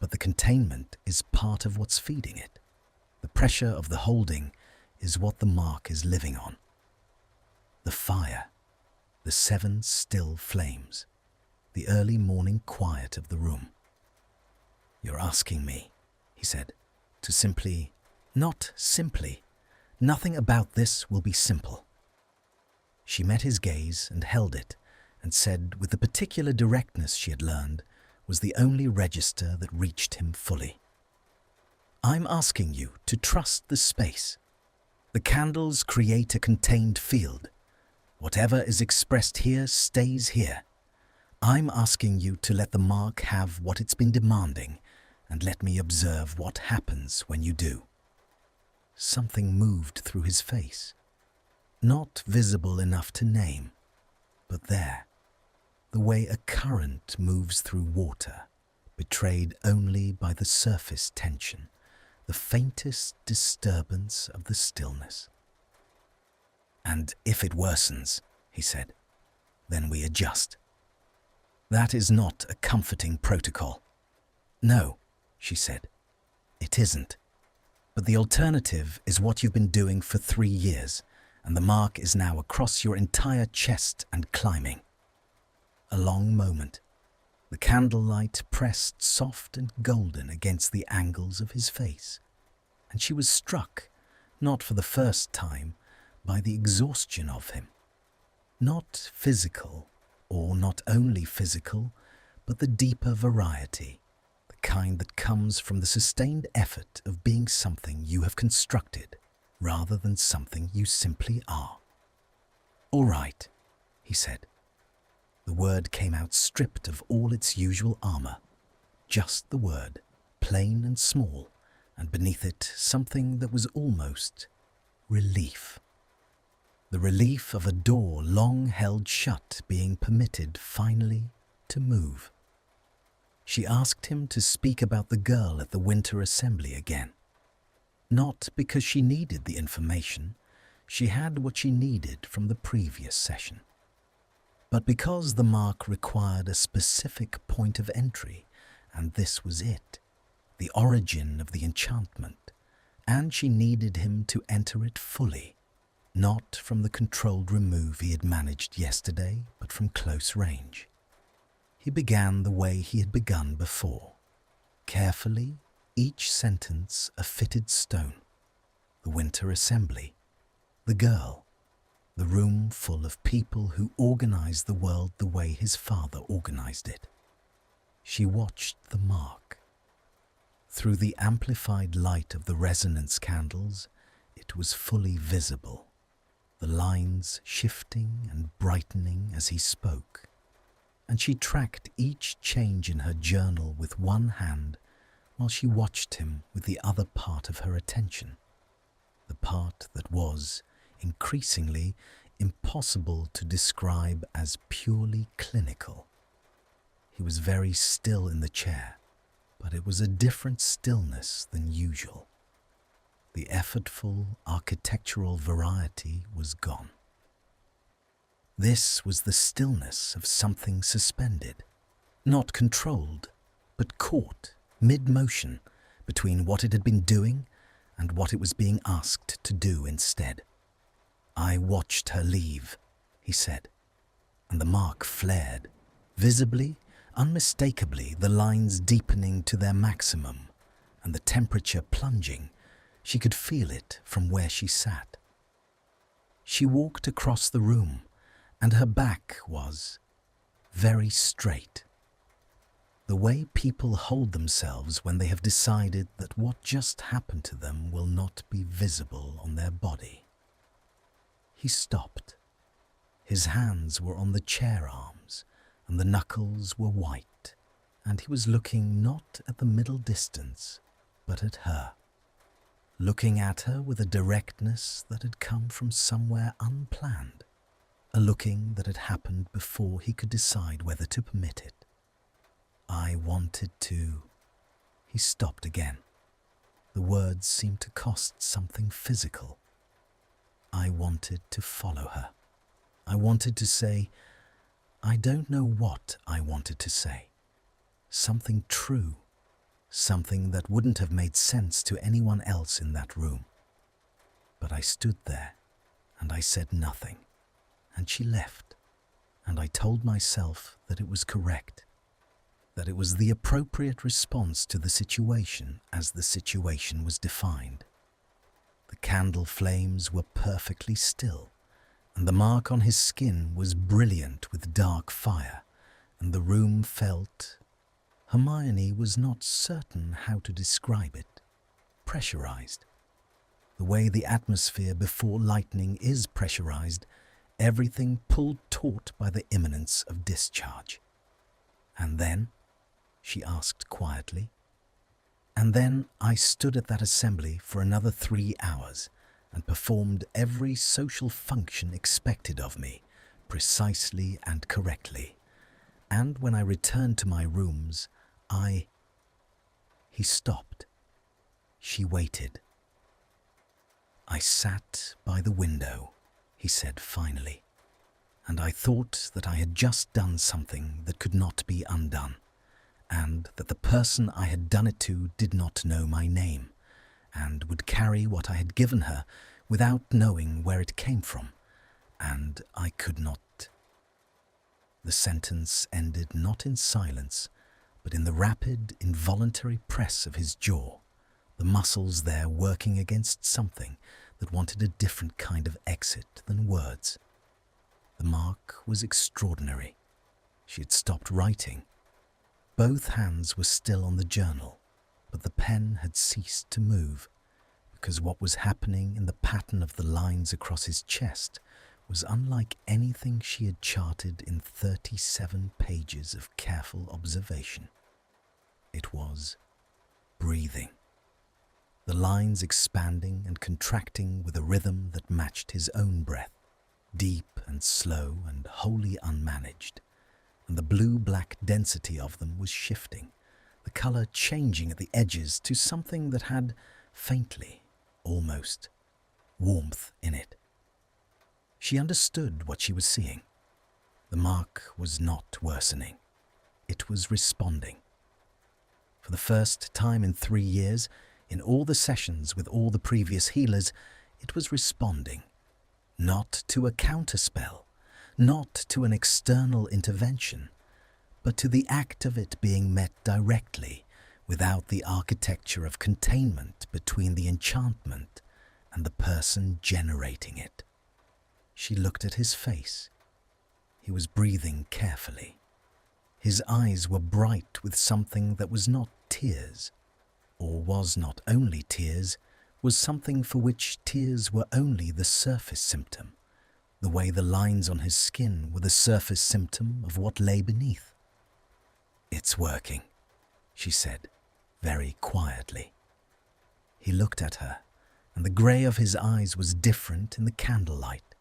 But the containment is part of what's feeding it. The pressure of the holding is what the mark is living on. The fire, the 7 still flames, the early morning quiet of the room. You're asking me," he said, "to simply... Not simply. Nothing about this will be simple." She met his gaze and held it, and said with the particular directness she had learned was the only register that reached him fully. "I'm asking you to trust the space. The candles create a contained field. Whatever is expressed here stays here. I'm asking you to let the mark have what it's been demanding, and let me observe what happens when you do." Something moved through his face, not visible enough to name, but there, the way a current moves through water, betrayed only by the surface tension, the faintest disturbance of the stillness. "And if it worsens," he said, "then we adjust. That is not a comforting protocol." "No," she said, "it isn't. But the alternative is what you've been doing for 3 years, and the mark is now across your entire chest and climbing." A long moment. The candlelight pressed soft and golden against the angles of his face, and she was struck, not for the first time, by the exhaustion of him. Not physical, or not only physical, but the deeper variety, the kind that comes from the sustained effort of being something you have constructed, rather than something you simply are. "All right," he said. The word came out stripped of all its usual armor. Just the word, plain and small, and beneath it something that was almost relief. The relief of a door long held shut being permitted finally to move. She asked him to speak about the girl at the winter assembly again. Not because she needed the information, she had what she needed from the previous session, but because the mark required a specific point of entry, and this was it, the origin of the enchantment, and she needed him to enter it fully, not from the controlled remove he had managed yesterday, but from close range. He began the way he had begun before, carefully, each sentence a fitted stone. The winter assembly, the girl, the room full of people who organized the world the way his father organized it. She watched the mark. Through the amplified light of the resonance candles, it was fully visible, the lines shifting and brightening as he spoke, and she tracked each change in her journal with one hand while she watched him with the other part of her attention, the part that was, increasingly, impossible to describe as purely clinical. He was very still in the chair, but it was a different stillness than usual. The effortful, architectural variety was gone. This was the stillness of something suspended, not controlled, but caught mid-motion between what it had been doing and what it was being asked to do instead. "I watched her leave," he said, and the mark flared, visibly, unmistakably, the lines deepening to their maximum and the temperature plunging. She could feel it from where she sat. She walked across the room, and her back was very straight. The way people hold themselves when they have decided that what just happened to them will not be visible on their body. He stopped. His hands were on the chair arms, and the knuckles were white, and he was looking not at the middle distance, but at her. Looking at her with a directness that had come from somewhere unplanned, a looking that had happened before he could decide whether to permit it. "I wanted to..." He stopped again. The words seemed to cost something physical. "I wanted to follow her. I wanted to say, I don't know what I wanted to say. Something true, something that wouldn't have made sense to anyone else in that room. But I stood there, and I said nothing, and she left, and I told myself that it was correct, that it was the appropriate response to the situation as the situation was defined. The candle flames were perfectly still, and the mark on his skin was brilliant with dark fire, and the room felt... Hermione was not certain how to describe it. Pressurized. The way the atmosphere before lightning is pressurized, everything pulled taut by the imminence of discharge. "And then?" she asked quietly. "And then I stood at that assembly for another 3 hours and performed every social function expected of me, precisely and correctly. And when I returned to my rooms, He stopped. She waited. "I sat by the window," he said finally, "and I thought that I had just done something that could not be undone, and that the person I had done it to did not know my name, and would carry what I had given her without knowing where it came from, and I could not..." The sentence ended not in silence, but in the rapid, involuntary press of his jaw, the muscles there working against something that wanted a different kind of exit than words. The mark was extraordinary. She had stopped writing. Both hands were still on the journal, but the pen had ceased to move, because what was happening in the pattern of the lines across his chest was unlike anything she had charted in 37 pages of careful observation. It was breathing. The lines expanding and contracting with a rhythm that matched his own breath, deep and slow and wholly unmanaged, and the blue-black density of them was shifting, the colour changing at the edges to something that had, faintly, almost, warmth in it. She understood what she was seeing. The mark was not worsening. It was responding. For the first time in 3 years, in all the sessions with all the previous healers, it was responding, not to a counterspell, not to an external intervention, but to the act of it being met directly, without the architecture of containment between the enchantment and the person generating it. She looked at his face. He was breathing carefully. His eyes were bright with something that was not tears, or was not only tears, was something for which tears were only the surface symptom, the way the lines on his skin were the surface symptom of what lay beneath. "It's working," she said, very quietly. He looked at her, and the grey of his eyes was different in the candlelight,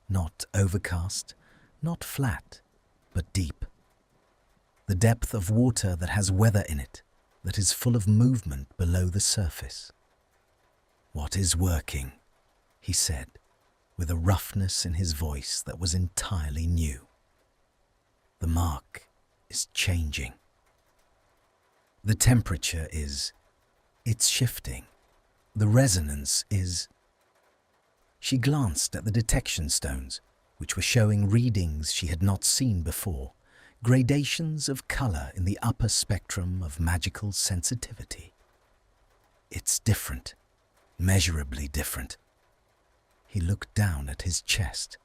not overcast, not flat, but deep. The depth of water that has weather in it, that is full of movement below the surface. "What is working?" he said, with a roughness in his voice that was entirely new. "The mark is changing. The temperature is, it's shifting. The resonance is..." She glanced at the detection stones, which were showing readings she had not seen before, gradations of colour in the upper spectrum of magical sensitivity. "It's different, measurably different." He looked down at his chest.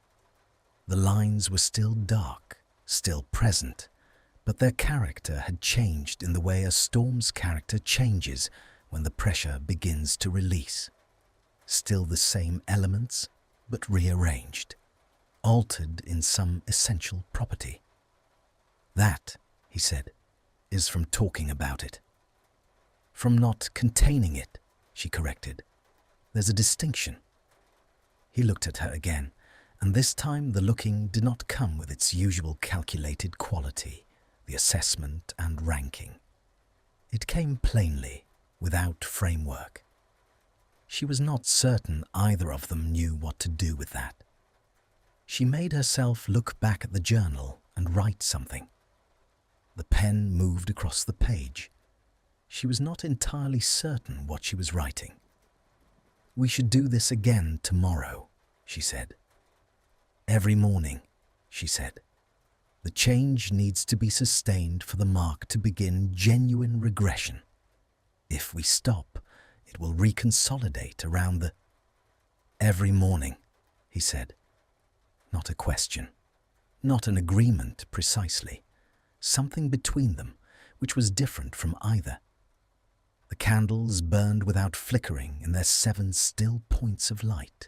The lines were still dark, still present, but their character had changed in the way a storm's character changes when the pressure begins to release. Still the same elements, but rearranged, altered in some essential property. "That," he said, "is from talking about it." "From not containing it," she corrected. "There's a distinction." He looked at her again, and this time the looking did not come with its usual calculated quality, the assessment and ranking. It came plainly, without framework. She was not certain either of them knew what to do with that. She made herself look back at the journal and write something. The pen moved across the page. She was not entirely certain what she was writing. "We should do this again tomorrow," she said. "Every morning," she said. "The change needs to be sustained for the mark to begin genuine regression. If we stop, it will reconsolidate around the..." "Every morning," he said. Not a question, not an agreement precisely. Something between them, which was different from either. The candles burned without flickering in their 7 still points of light.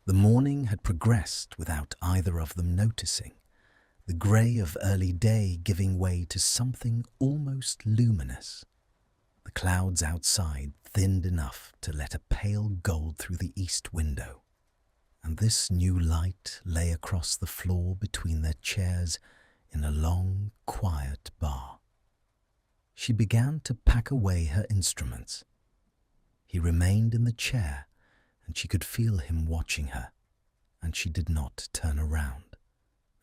The morning had progressed without either of them noticing, the grey of early day giving way to something almost luminous. The clouds outside thinned enough to let a pale gold through the east window, and this new light lay across the floor between their chairs in a long, quiet bar. She began to pack away her instruments. He remained in the chair, and she could feel him watching her, and she did not turn around,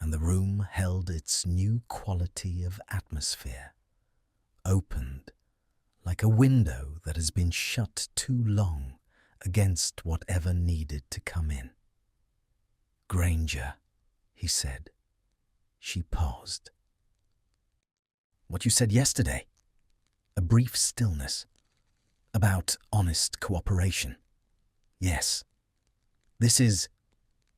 and the room held its new quality of atmosphere, opened, like a window that has been shut too long against whatever needed to come in. "Granger," he said. She paused. "What you said yesterday?" A brief stillness. "About honest cooperation." "Yes," This is...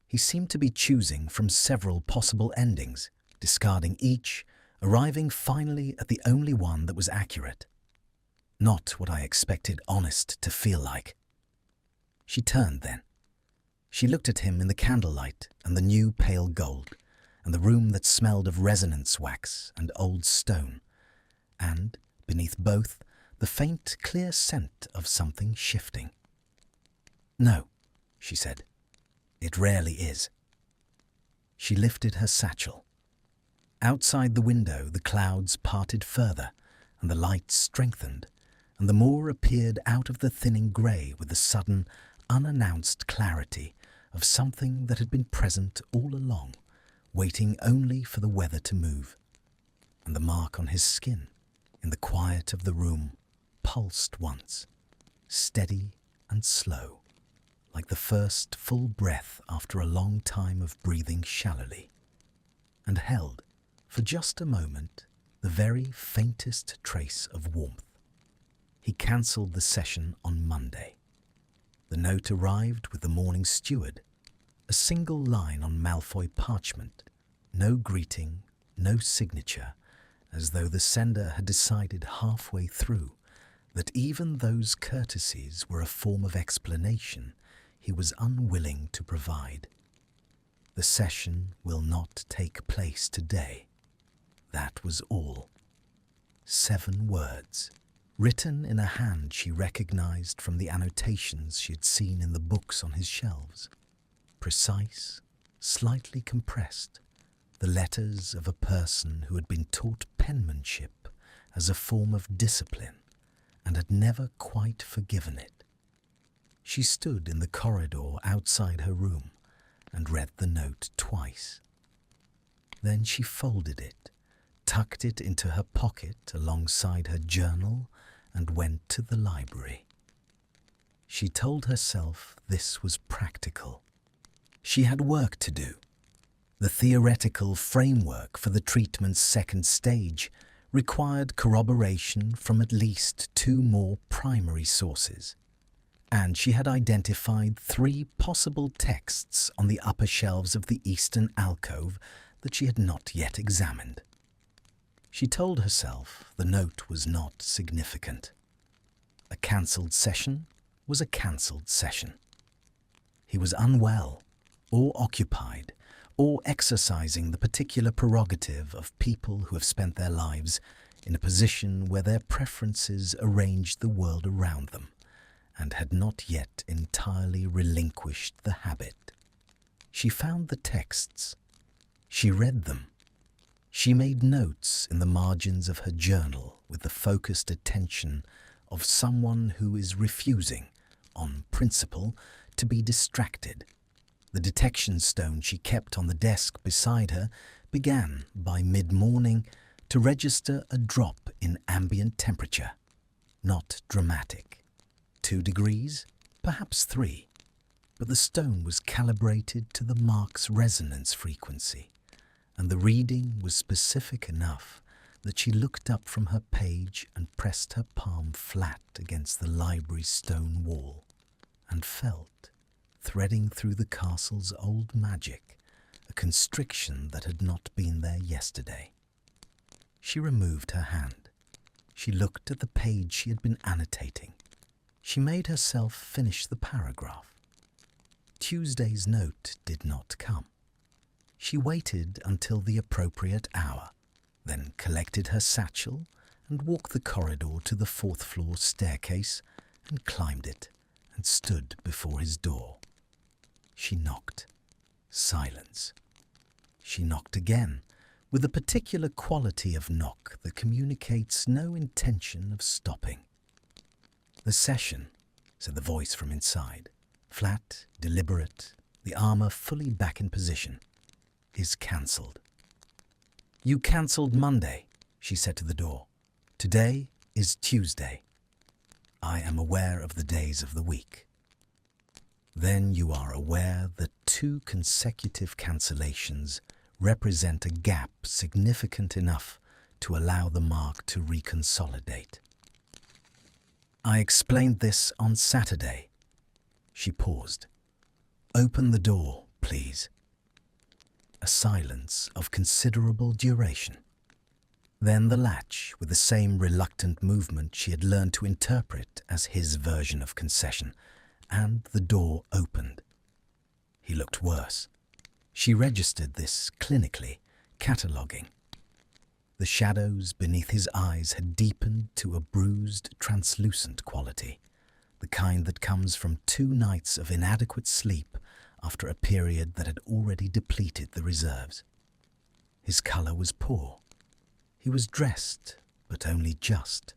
He seemed to be choosing from several possible endings, discarding each, arriving finally at the only one that was accurate. Not what I expected honest to feel like. She turned then. She looked at him in the candlelight and the new pale gold, and the room that smelled of resonance wax and old stone, and, beneath both, the faint, clear scent of something shifting. "No," she said. "It rarely is." She lifted her satchel. Outside the window the clouds parted further, and the light strengthened, and the moor appeared out of the thinning grey with the sudden, unannounced clarity of something that had been present all along, waiting only for the weather to move. And the mark on his skin, in the quiet of the room, pulsed once, steady and slow, like the first full breath after a long time of breathing shallowly, and held, for just a moment, the very faintest trace of warmth. He cancelled the session on Monday. The note arrived with the morning steward, a single line on Malfoy parchment, no greeting, no signature, as though the sender had decided halfway through that even those courtesies were a form of explanation he was unwilling to provide. The session will not take place today. That was all. 7 words, written in a hand she recognized from the annotations she had seen in the books on his shelves. Precise, slightly compressed, the letters of a person who had been taught penmanship as a form of discipline and had never quite forgiven it. She stood in the corridor outside her room and read the note twice. Then she folded it, tucked it into her pocket alongside her journal, and went to the library. She told herself this was practical. She had work to do. The theoretical framework for the treatment's second stage required corroboration from at least 2 more primary sources, and she had identified 3 possible texts on the upper shelves of the eastern alcove that she had not yet examined. She told herself the note was not significant. A cancelled session was a cancelled session. He was unwell, or occupied, or exercising the particular prerogative of people who have spent their lives in a position where their preferences arranged the world around them, and had not yet entirely relinquished the habit. She found the texts. She read them. She made notes in the margins of her journal with the focused attention of someone who is refusing, on principle, to be distracted. The detection stone she kept on the desk beside her began, by mid-morning, to register a drop in ambient temperature. Not dramatic. 2 degrees, perhaps 3. But the stone was calibrated to the mark's resonance frequency, and the reading was specific enough that she looked up from her page and pressed her palm flat against the library's stone wall, and felt, threading through the castle's old magic, a constriction that had not been there yesterday. She removed her hand. She looked at the page she had been annotating. She made herself finish the paragraph. Tuesday's note did not come. She waited until the appropriate hour, then collected her satchel and walked the corridor to the 4th floor staircase and climbed it and stood before his door. She knocked. Silence. She knocked again, with a particular quality of knock that communicates no intention of stopping. "The session," said the voice from inside, flat, deliberate, the armour fully back in position, "is cancelled." "You cancelled Monday," she said to the door. "Today is Tuesday. I am aware of the days of the week." "Then you are aware that 2 consecutive cancellations represent a gap significant enough to allow the mark to reconsolidate." "I explained this on Saturday." She paused. Open the door, please." A silence of considerable duration. Then the latch, with the same reluctant movement she had learned to interpret as his version of concession, and the door opened. He looked worse. She registered this clinically, cataloguing. The shadows beneath his eyes had deepened to a bruised, translucent quality, the kind that comes from 2 nights of inadequate sleep after a period that had already depleted the reserves. His colour was poor. He was dressed, but only just,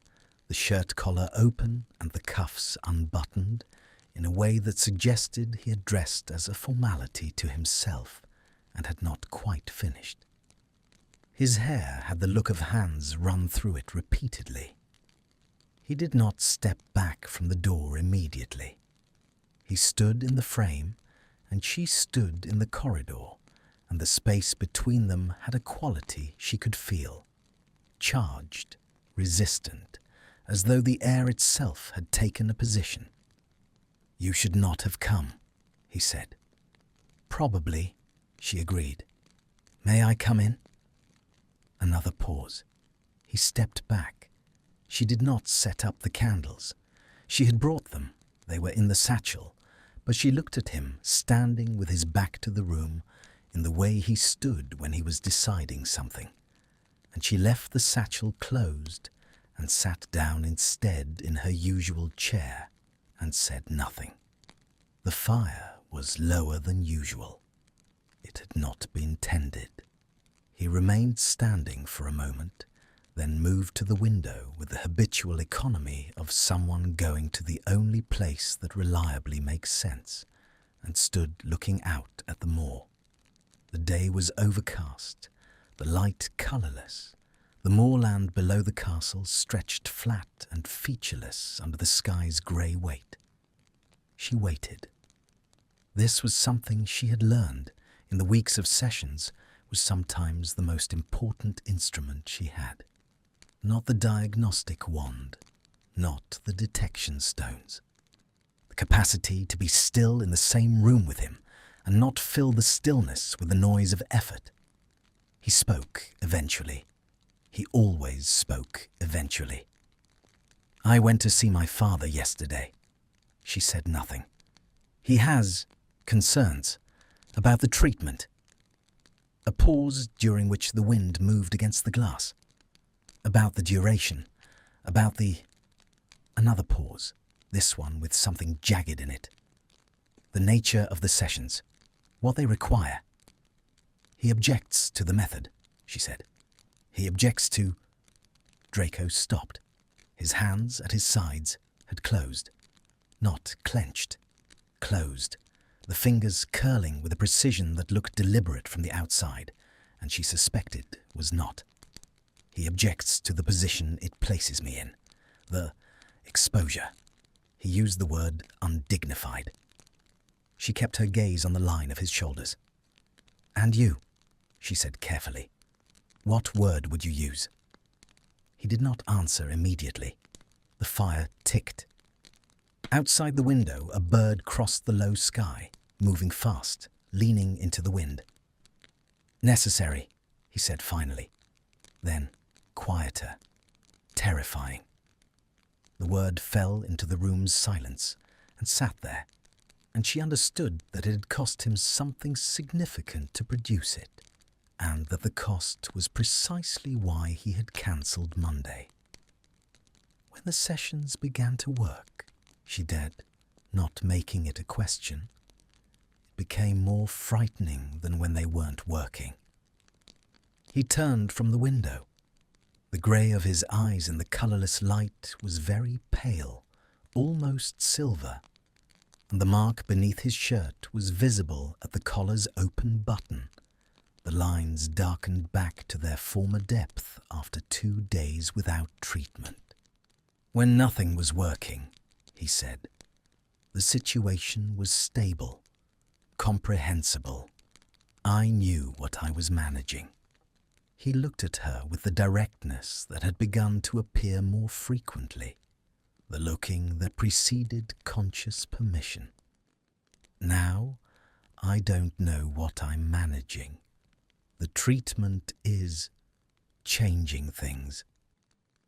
the shirt collar open and the cuffs unbuttoned, in a way that suggested he had dressed as a formality to himself and had not quite finished. His hair had the look of hands run through it repeatedly. He did not step back from the door immediately. He stood in the frame, and she stood in the corridor, and the space between them had a quality she could feel, charged, resistant, as though the air itself had taken a position. "You should not have come," he said. "Probably," she agreed. "May I come in?" Another pause. He stepped back. She did not set up the candles. She had brought them. They were in the satchel, but she looked at him, standing with his back to the room, in the way he stood when he was deciding something, and she left the satchel closed and sat down instead in her usual chair and said nothing. The fire was lower than usual. It had not been tended. He remained standing for a moment, then moved to the window with the habitual economy of someone going to the only place that reliably makes sense, and stood looking out at the moor. The day was overcast, the light colourless. The moorland below the castle stretched flat and featureless under the sky's grey weight. She waited. This was something she had learned in the weeks of sessions was sometimes the most important instrument she had. Not the diagnostic wand, not the detection stones. The capacity to be still in the same room with him and not fill the stillness with the noise of effort. He spoke eventually. He always spoke eventually. "I went to see my father yesterday." She said nothing. "He has concerns about the treatment." A pause during which the wind moved against the glass. "About the duration, about the..." Another pause, this one with something jagged in it. "The nature of the sessions, what they require." "He objects to the method," she said. "He objects to..." Draco stopped. His hands at his sides had closed. Not clenched. Closed. The fingers curling with a precision that looked deliberate from the outside, and she suspected was not. "He objects to the position it places me in. The exposure." He used the word undignified. She kept her gaze on the line of his shoulders. "And you," she said carefully. "What word would you use?" He did not answer immediately. The fire ticked. Outside the window, a bird crossed the low sky, moving fast, leaning into the wind. "Necessary," he said finally. Then, quieter, terrifying. The word fell into the room's silence and sat there, and she understood that it had cost him something significant to produce it, and that the cost was precisely why he had cancelled Monday. When the sessions began to work, she said, not making it a question, it became more frightening than when they weren't working. He turned from the window. The grey of his eyes in the colourless light was very pale, almost silver, and the mark beneath his shirt was visible at the collar's open button. The lines darkened back to their former depth after 2 days without treatment. "When nothing was working," he said, "the situation was stable, comprehensible. I knew what I was managing." He looked at her with the directness that had begun to appear more frequently, the looking that preceded conscious permission. Now, I don't know what I'm managing. The treatment is changing things.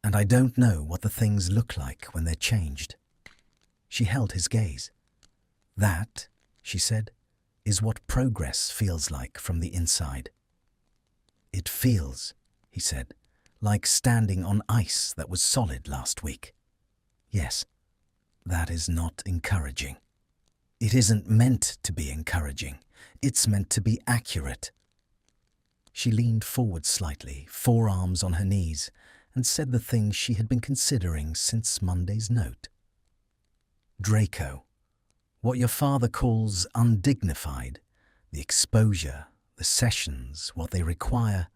And I don't know what the things look like when they're changed. She held his gaze. That, she said, is what progress feels like from the inside. It feels, he said, like standing on ice that was solid last week. Yes, that is not encouraging. It isn't meant to be encouraging. It's meant to be accurate. She leaned forward slightly, forearms on her knees, and said the thing she had been considering since Monday's note. Draco, what your father calls undignified, the exposure, the sessions, what they require,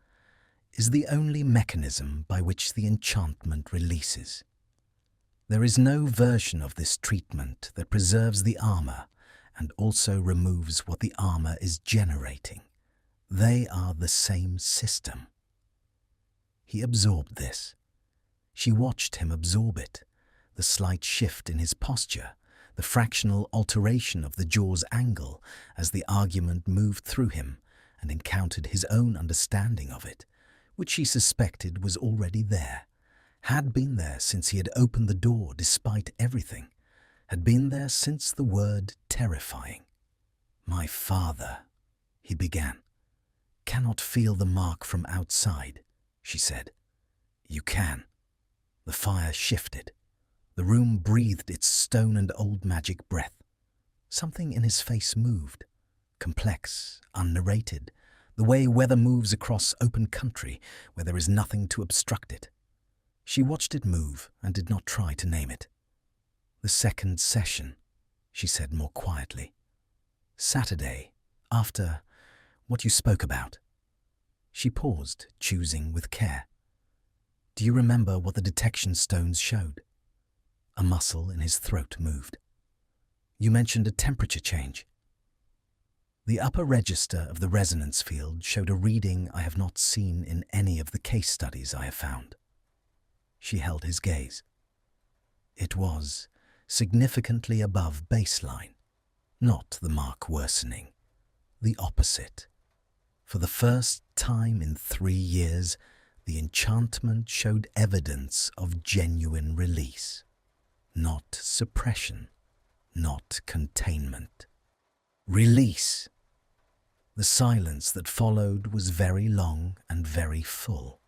is the only mechanism by which the enchantment releases. There is no version of this treatment that preserves the armor and also removes what the armor is generating. They are the same system. He absorbed this. She watched him absorb it, the slight shift in his posture, the fractional alteration of the jaw's angle as the argument moved through him and encountered his own understanding of it, which she suspected was already there, had been there since he had opened the door despite everything, had been there since the word terrifying. My father, he began, cannot feel the mark from outside, she said. You can. The fire shifted. The room breathed its stone and old magic breath. Something in his face moved, complex, unnarrated, the way weather moves across open country where there is nothing to obstruct it. She watched it move and did not try to name it. The second session, she said more quietly. Saturday, after what you spoke about. She paused, choosing with care. Do you remember what the detection stones showed? A muscle in his throat moved. You mentioned a temperature change. The upper register of the resonance field showed a reading I have not seen in any of the case studies I have found. She held his gaze. It was significantly above baseline, not the mark worsening, the opposite. For the first time in 3 years, the enchantment showed evidence of genuine release, not suppression, not containment. Release. The silence that followed was very long and very full.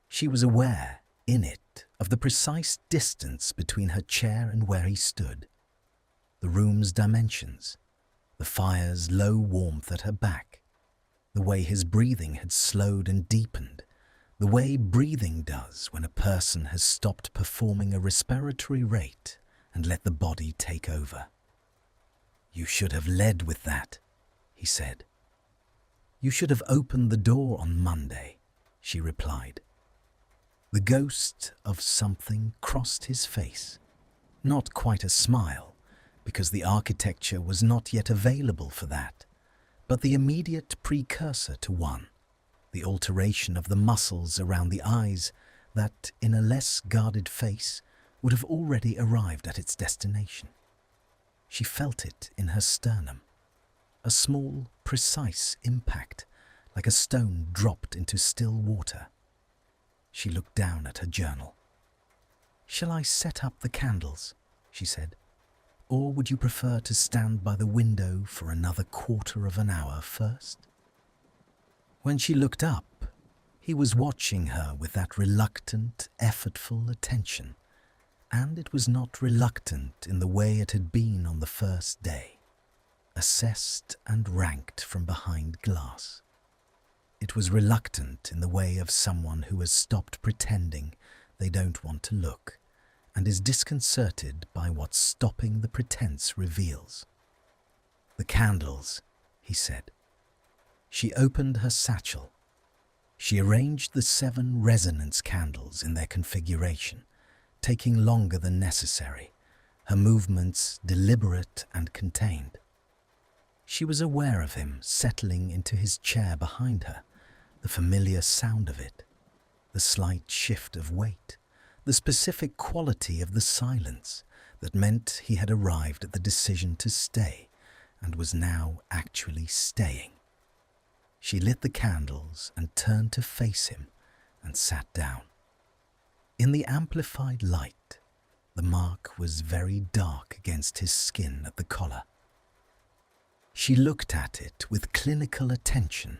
She was aware, in it, of the precise distance between her chair and where he stood, the room's dimensions, the fire's low warmth at her back, the way his breathing had slowed and deepened, the way breathing does when a person has stopped performing a respiratory rate and let the body take over. You should have led with that, he said. You should have opened the door on Monday, she replied. The ghost of something crossed his face. Not quite a smile, because the architecture was not yet available for that, but the immediate precursor to one, the alteration of the muscles around the eyes that, in a less guarded face, would have already arrived at its destination. She felt it in her sternum, a small, precise impact, like a stone dropped into still water. She looked down at her journal. Shall I set up the candles? She said. Or would you prefer to stand by the window for another quarter of an hour first? When she looked up, he was watching her with that reluctant, effortful attention, and it was not reluctant in the way it had been on the first day, assessed and ranked from behind glass. It was reluctant in the way of someone who has stopped pretending they don't want to look and is disconcerted by what stopping the pretense reveals. The candles, he said. She opened her satchel. She arranged the 7 resonance candles in their configuration, taking longer than necessary, her movements deliberate and contained. She was aware of him settling into his chair behind her, the familiar sound of it, the slight shift of weight, the specific quality of the silence that meant he had arrived at the decision to stay and was now actually staying. She lit the candles and turned to face him and sat down. In the amplified light, the mark was very dark against his skin at the collar. She looked at it with clinical attention,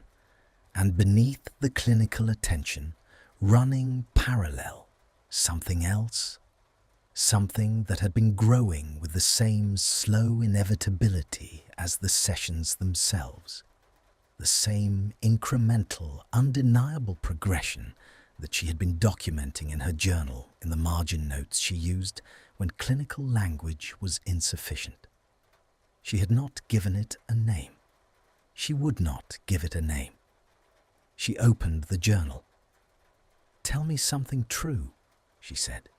and beneath the clinical attention, running parallel, something else, something that had been growing with the same slow inevitability as the sessions themselves, the same incremental, undeniable progression that she had been documenting in her journal in the margin notes she used when clinical language was insufficient. She had not given it a name. She would not give it a name. She opened the journal. "Tell me something true," she said.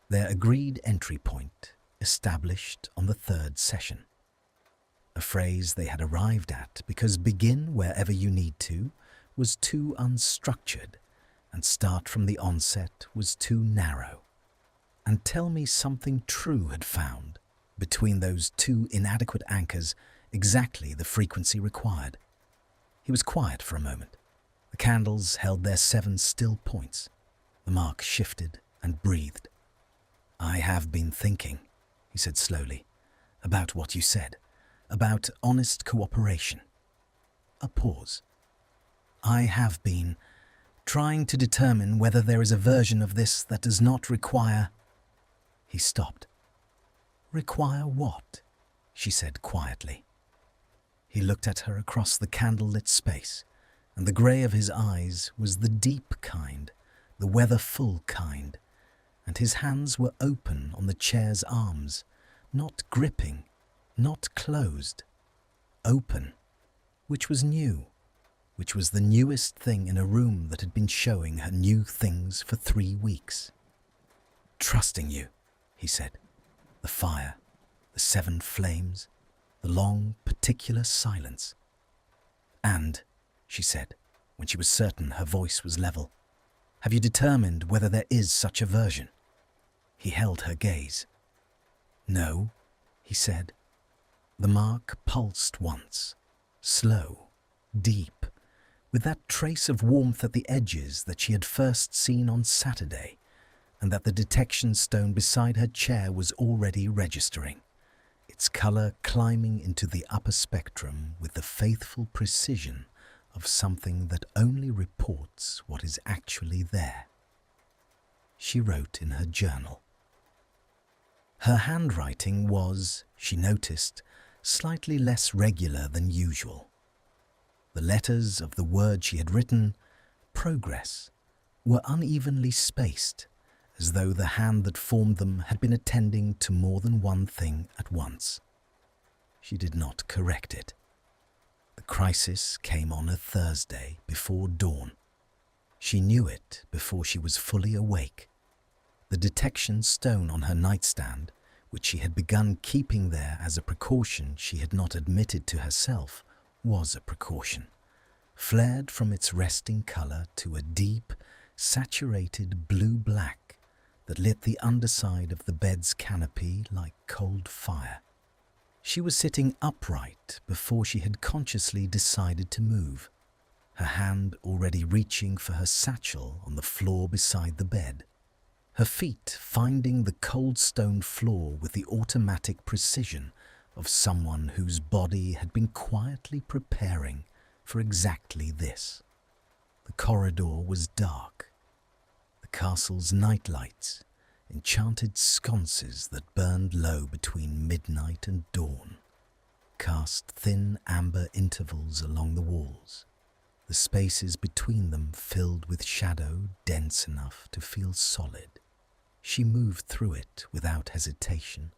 Their agreed entry point, established on the third session. A phrase they had arrived at because begin wherever you need to was too unstructured, and start from the onset was too narrow. And tell me something true had found, between those two inadequate anchors, exactly the frequency required. He was quiet for a moment. The candles held their 7 still points. The mark shifted and breathed. "I have been thinking," he said slowly, "about what you said, about honest cooperation." A pause. "I have been trying to determine whether there is a version of this that does not require—" He stopped. "Require what?" she said quietly. He looked at her across the candlelit space, and the grey of his eyes was the deep kind, the weather-full kind, and his hands were open on the chair's arms, not gripping, not closed, open, which was new, which was the newest thing in a room that had been showing her new things for 3 weeks. "Trusting you," he said. The fire, the 7 flames, the long, particular silence. "And," she said, when she was certain her voice was level, "have you determined whether there is such a version?" He held her gaze. "No," he said. The mark pulsed once, slow, deep, with that trace of warmth at the edges that she had first seen on Saturday, and that the detection stone beside her chair was already registering, its colour climbing into the upper spectrum with the faithful precision of something that only reports what is actually there. She wrote in her journal. Her handwriting was, she noticed, slightly less regular than usual. The letters of the word she had written, progress, were unevenly spaced, as though the hand that formed them had been attending to more than one thing at once. She did not correct it. The crisis came on a Thursday before dawn. She knew it before she was fully awake. The detection stone on her nightstand, which she had begun keeping there as a precaution she had not admitted to herself, was a precaution, flared from its resting colour to a deep, saturated blue-black that lit the underside of the bed's canopy like cold fire. She was sitting upright before she had consciously decided to move, her hand already reaching for her satchel on the floor beside the bed, her feet finding the cold stone floor with the automatic precision of someone whose body had been quietly preparing for exactly this. The corridor was dark. The castle's nightlights, enchanted sconces that burned low between midnight and dawn, cast thin amber intervals along the walls, the spaces between them filled with shadow dense enough to feel solid. She moved through it without hesitation,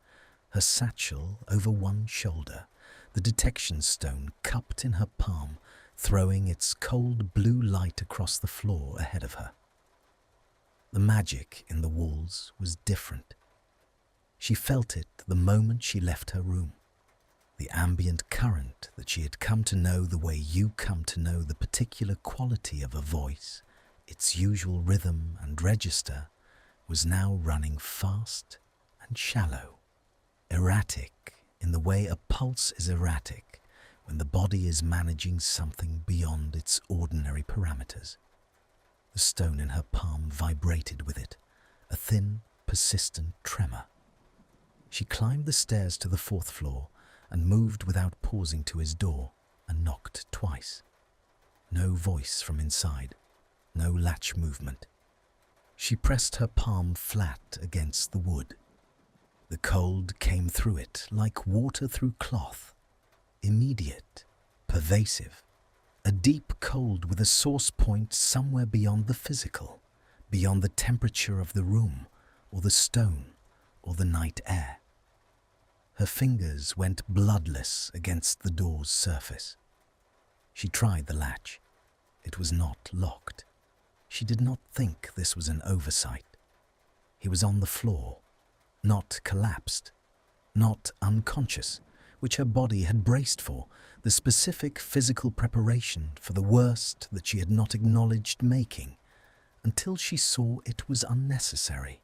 her satchel over one shoulder, the detection stone cupped in her palm, throwing its cold blue light across the floor ahead of her. The magic in the walls was different. She felt it the moment she left her room. The ambient current that she had come to know the way you come to know the particular quality of a voice, its usual rhythm and register, was now running fast and shallow, erratic in the way a pulse is erratic when the body is managing something beyond its ordinary parameters. The stone in her palm vibrated with it, a thin, persistent tremor. She climbed the stairs to the 4th floor and moved without pausing to his door and knocked twice. No voice from inside, no latch movement. She pressed her palm flat against the wood. The cold came through it like water through cloth, immediate, pervasive, a deep cold with a source point somewhere beyond the physical, beyond the temperature of the room or the stone or the night air. Her fingers went bloodless against the door's surface. She tried the latch. It was not locked. She did not think this was an oversight. He was on the floor, not collapsed, not unconscious, which her body had braced for, the specific physical preparation for the worst that she had not acknowledged making, until she saw it was unnecessary.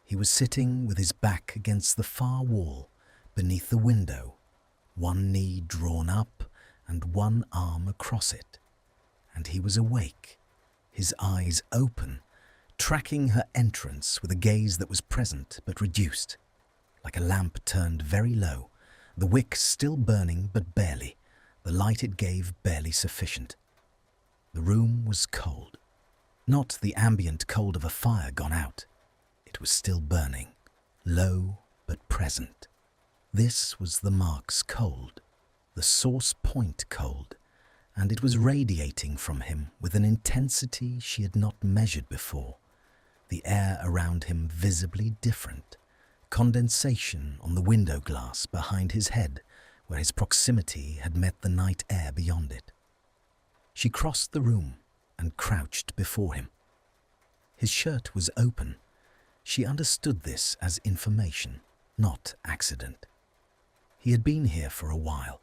He was sitting with his back against the far wall, beneath the window, one knee drawn up and one arm across it. And he was awake, his eyes open, tracking her entrance with a gaze that was present but reduced, like a lamp turned very low, the wick still burning but barely, the light it gave barely sufficient. The room was cold, not the ambient cold of a fire gone out. It was still burning, low but present. This was the mark's cold, the source point cold, and it was radiating from him with an intensity she had not measured before, the air around him visibly different, condensation on the window glass behind his head where his proximity had met the night air beyond it. She crossed the room and crouched before him. His shirt was open. She understood this as information, not accident. He had been here for a while.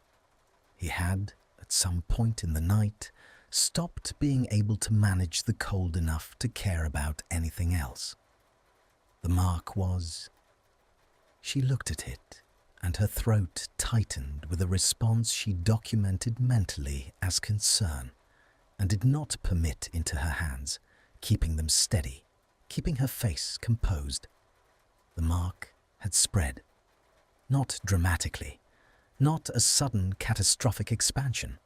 He had, at some point in the night, stopped being able to manage the cold enough to care about anything else. The mark was... She looked at it, and her throat tightened with a response she documented mentally as concern, and did not permit into her hands, keeping them steady, keeping her face composed. The mark had spread. Not dramatically, not a sudden catastrophic expansion,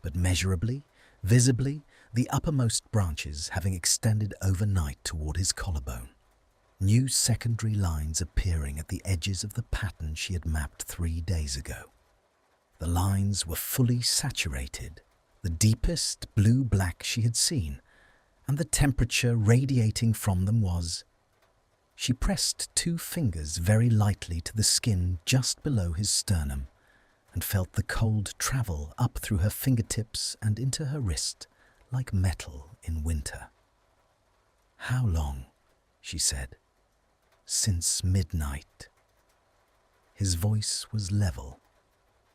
but measurably, visibly, the uppermost branches having extended overnight toward his collarbone. New secondary lines appearing at the edges of the pattern she had mapped 3 days ago. The lines were fully saturated, the deepest blue-black she had seen, and the temperature radiating from them was... She pressed 2 fingers very lightly to the skin just below his sternum, and felt the cold travel up through her fingertips and into her wrist, like metal in winter. "How long?" she said. "Since midnight." His voice was level.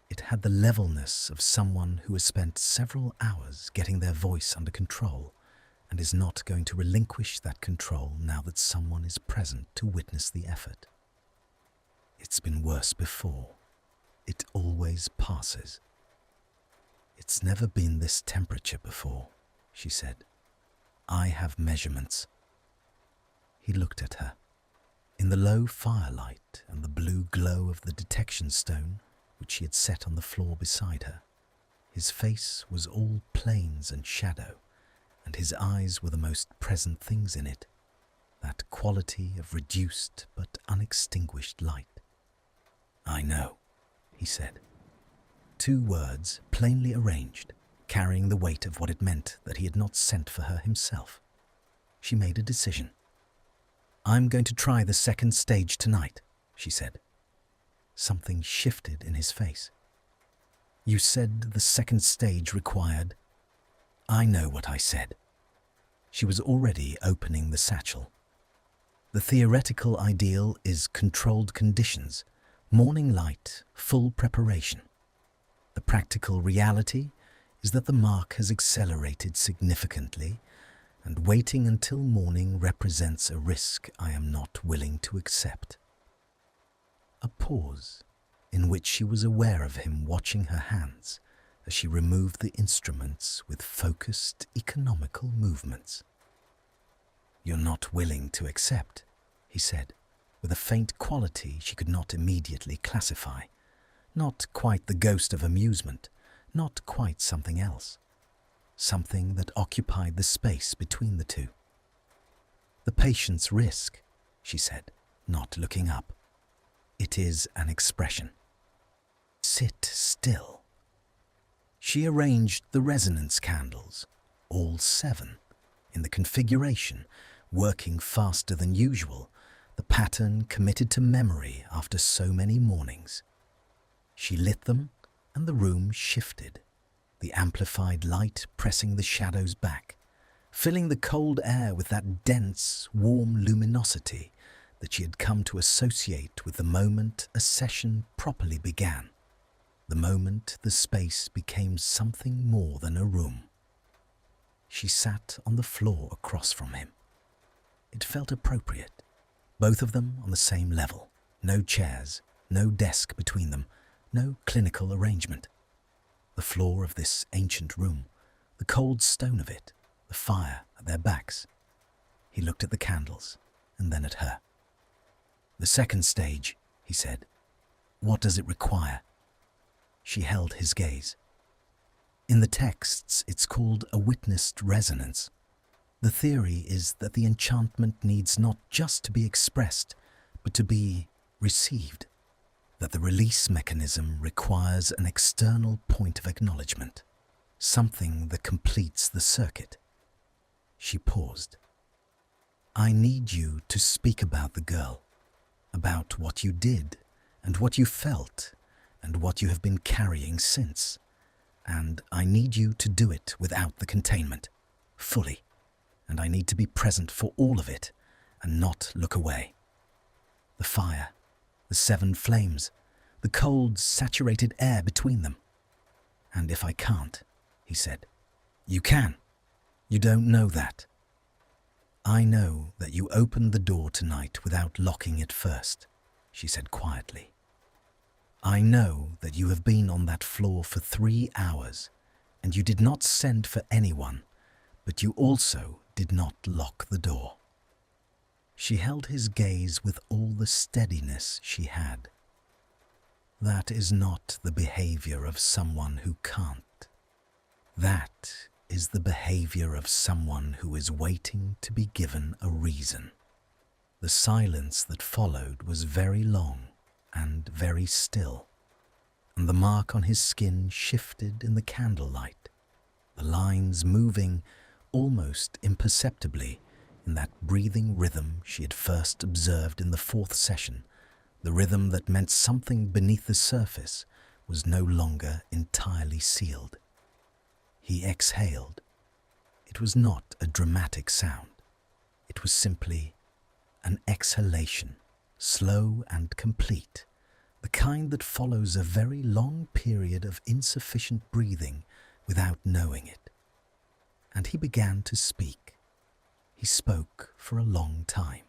It had the levelness of someone who has spent several hours getting their voice under control and is not going to relinquish that control now that someone is present to witness the effort. "It's been worse before. It always passes." "It's never been this temperature before," she said. "I have measurements." He looked at her. In the low firelight and the blue glow of the detection stone, which she had set on the floor beside her, his face was all planes and shadow, and his eyes were the most present things in it, that quality of reduced but unextinguished light. "I know," he said. 2 words plainly arranged, carrying the weight of what it meant that he had not sent for her himself. She made a decision. "I'm going to try the 2nd stage tonight," she said. Something shifted in his face. "You said the 2nd stage required..." "I know what I said." She was already opening the satchel. "The theoretical ideal is controlled conditions, morning light, full preparation. The practical reality is that the mark has accelerated significantly, and waiting until morning represents a risk I am not willing to accept." A pause, in which she was aware of him watching her hands as she removed the instruments with focused, economical movements. "You're not willing to accept," he said, with a faint quality she could not immediately classify. Not quite the ghost of amusement, not quite something else. Something that occupied the space between the two. "The patient's risk," she said, not looking up. "It is an expression. Sit still." She arranged the resonance candles, all 7, in the configuration, working faster than usual, the pattern committed to memory after so many mornings. She lit them, and the room shifted, the amplified light pressing the shadows back, filling the cold air with that dense, warm luminosity that she had come to associate with the moment a session properly began, the moment the space became something more than a room. She sat on the floor across from him. It felt appropriate, both of them on the same level, no chairs, no desk between them, no clinical arrangement. The floor of this ancient room, the cold stone of it, the fire at their backs. He looked at the candles and then at her. "The second stage," he said. "What does it require?" She held his gaze. "In the texts, it's called a witnessed resonance. The theory is that the enchantment needs not just to be expressed, but to be received. That the release mechanism requires an external point of acknowledgement, something that completes the circuit." She paused. "I need you to speak about the girl, about what you did and what you felt and what you have been carrying since. And I need you to do it without the containment, fully. And I need to be present for all of it and not look away. The fire, the 7 flames, the cold, saturated air between them. And if I can't," he said, "you can. You don't know that. I know that you opened the door tonight without locking it first," she said quietly. "I know that you have been on that floor for 3 hours, and you did not send for anyone, but you also did not lock the door." She held his gaze with all the steadiness she had. "That is not the behavior of someone who can't. That is the behavior of someone who is waiting to be given a reason." The silence that followed was very long and very still, and the mark on his skin shifted in the candlelight, the lines moving almost imperceptibly in that breathing rhythm she had first observed in the 4th session, the rhythm that meant something beneath the surface was no longer entirely sealed. He exhaled. It was not a dramatic sound. It was simply an exhalation, slow and complete, the kind that follows a very long period of insufficient breathing without knowing it. And he began to speak. He spoke for a long time.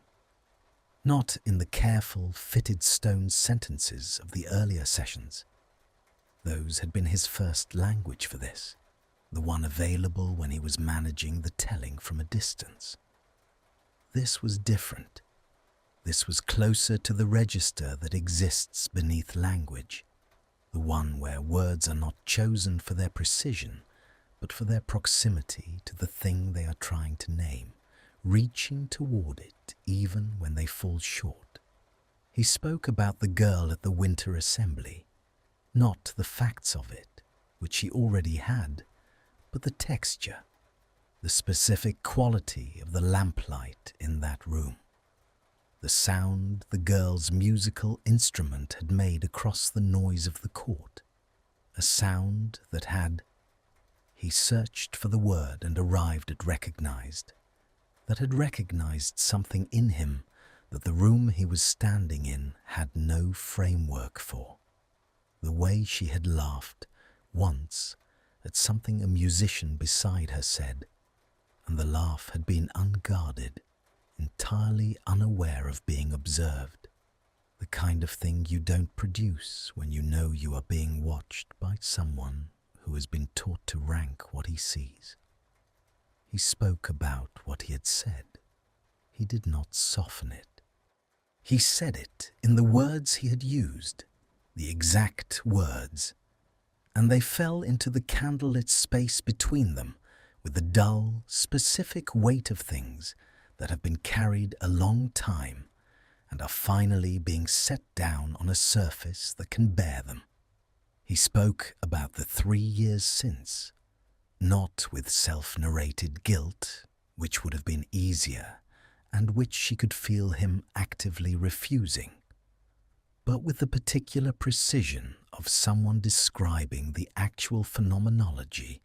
Not in the careful, fitted stone sentences of the earlier sessions. Those had been his first language for this, the one available when he was managing the telling from a distance. This was different. This was closer to the register that exists beneath language, the one where words are not chosen for their precision, but for their proximity to the thing they are trying to name, reaching toward it even when they fall short. He spoke about the girl at the winter assembly, not the facts of it, which he already had, but the texture, the specific quality of the lamplight in that room, the sound the girl's musical instrument had made across the noise of the court, a sound that had, he searched for the word and arrived at recognized, that had recognized something in him that the room he was standing in had no framework for. The way she had laughed once at something a musician beside her said, and the laugh had been unguarded, entirely unaware of being observed. the kind of thing you don't produce when you know you are being watched by someone who has been taught to rank what he sees. He spoke about what he had said. He did not soften it. He said it in the words he had used, the exact words, and they fell into the candlelit space between them with the dull, specific weight of things that have been carried a long time and are finally being set down on a surface that can bear them. He spoke about the 3 years since, not with self-narrated guilt, which would have been easier and which she could feel him actively refusing, but with the particular precision of someone describing the actual phenomenology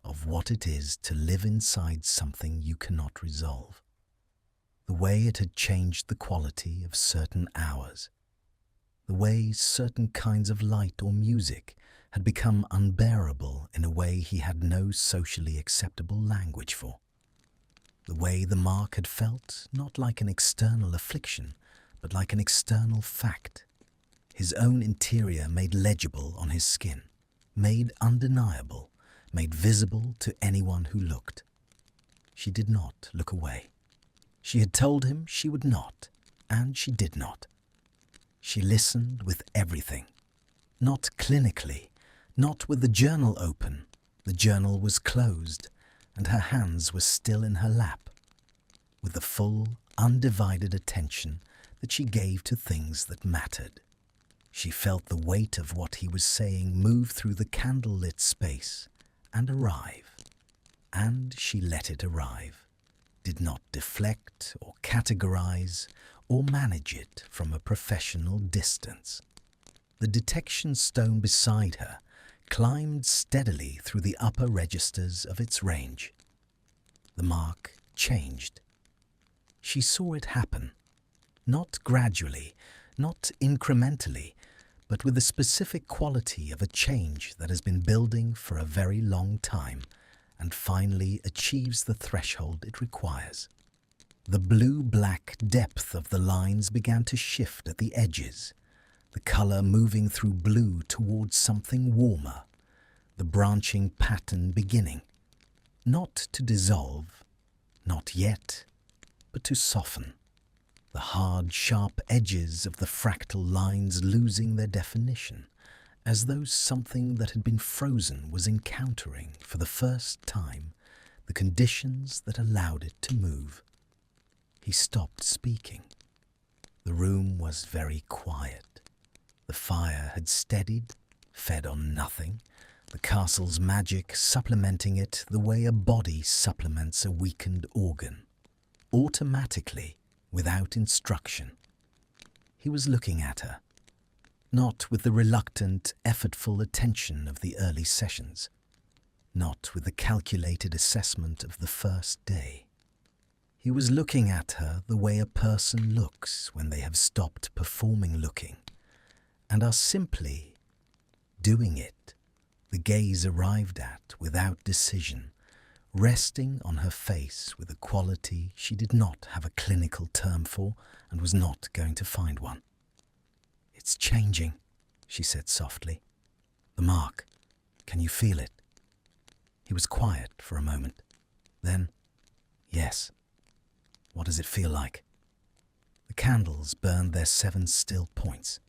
of what it is to live inside something you cannot resolve. The way it had changed the quality of certain hours, the way certain kinds of light or music had become unbearable in a way he had no socially acceptable language for, the way the mark had felt not like an external affliction, but like an external fact, his own interior made legible on his skin, made undeniable, made visible to anyone who looked. She did not look away. She had told him she would not, and she did not. She listened with everything, not clinically, not with the journal open. The journal was closed, and her hands were still in her lap, with the full, undivided attention that she gave to things that mattered. She felt the weight of what he was saying move through the candlelit space and arrive, and she let it arrive, did not deflect or categorize or manage it from a professional distance. The detection stone beside her climbed steadily through the upper registers of its range. The mark changed. She saw it happen, not gradually, not incrementally, but with the specific quality of a change that has been building for a very long time and finally achieves the threshold it requires. The blue-black depth of the lines began to shift at the edges, the color moving through blue towards something warmer, the branching pattern beginning, not to dissolve, not yet, but to soften. The hard, sharp edges of the fractal lines losing their definition, as though something that had been frozen was encountering for the first time the conditions that allowed it to move. He stopped speaking. The room was very quiet. The fire had steadied, fed on nothing, the castle's magic supplementing it the way a body supplements a weakened organ, automatically, without instruction. He was looking at her, not with the reluctant, effortful attention of the early sessions, not with the calculated assessment of the first day. He was looking at her the way a person looks when they have stopped performing looking and are simply doing it, the gaze arrived at without decision, resting on her face with a quality she did not have a clinical term for and was not going to find one. "It's changing," she said softly. "The mark, can you feel it?" He was quiet for a moment. Then, "Yes." "What does it feel like?" The candles burned their 7 still points.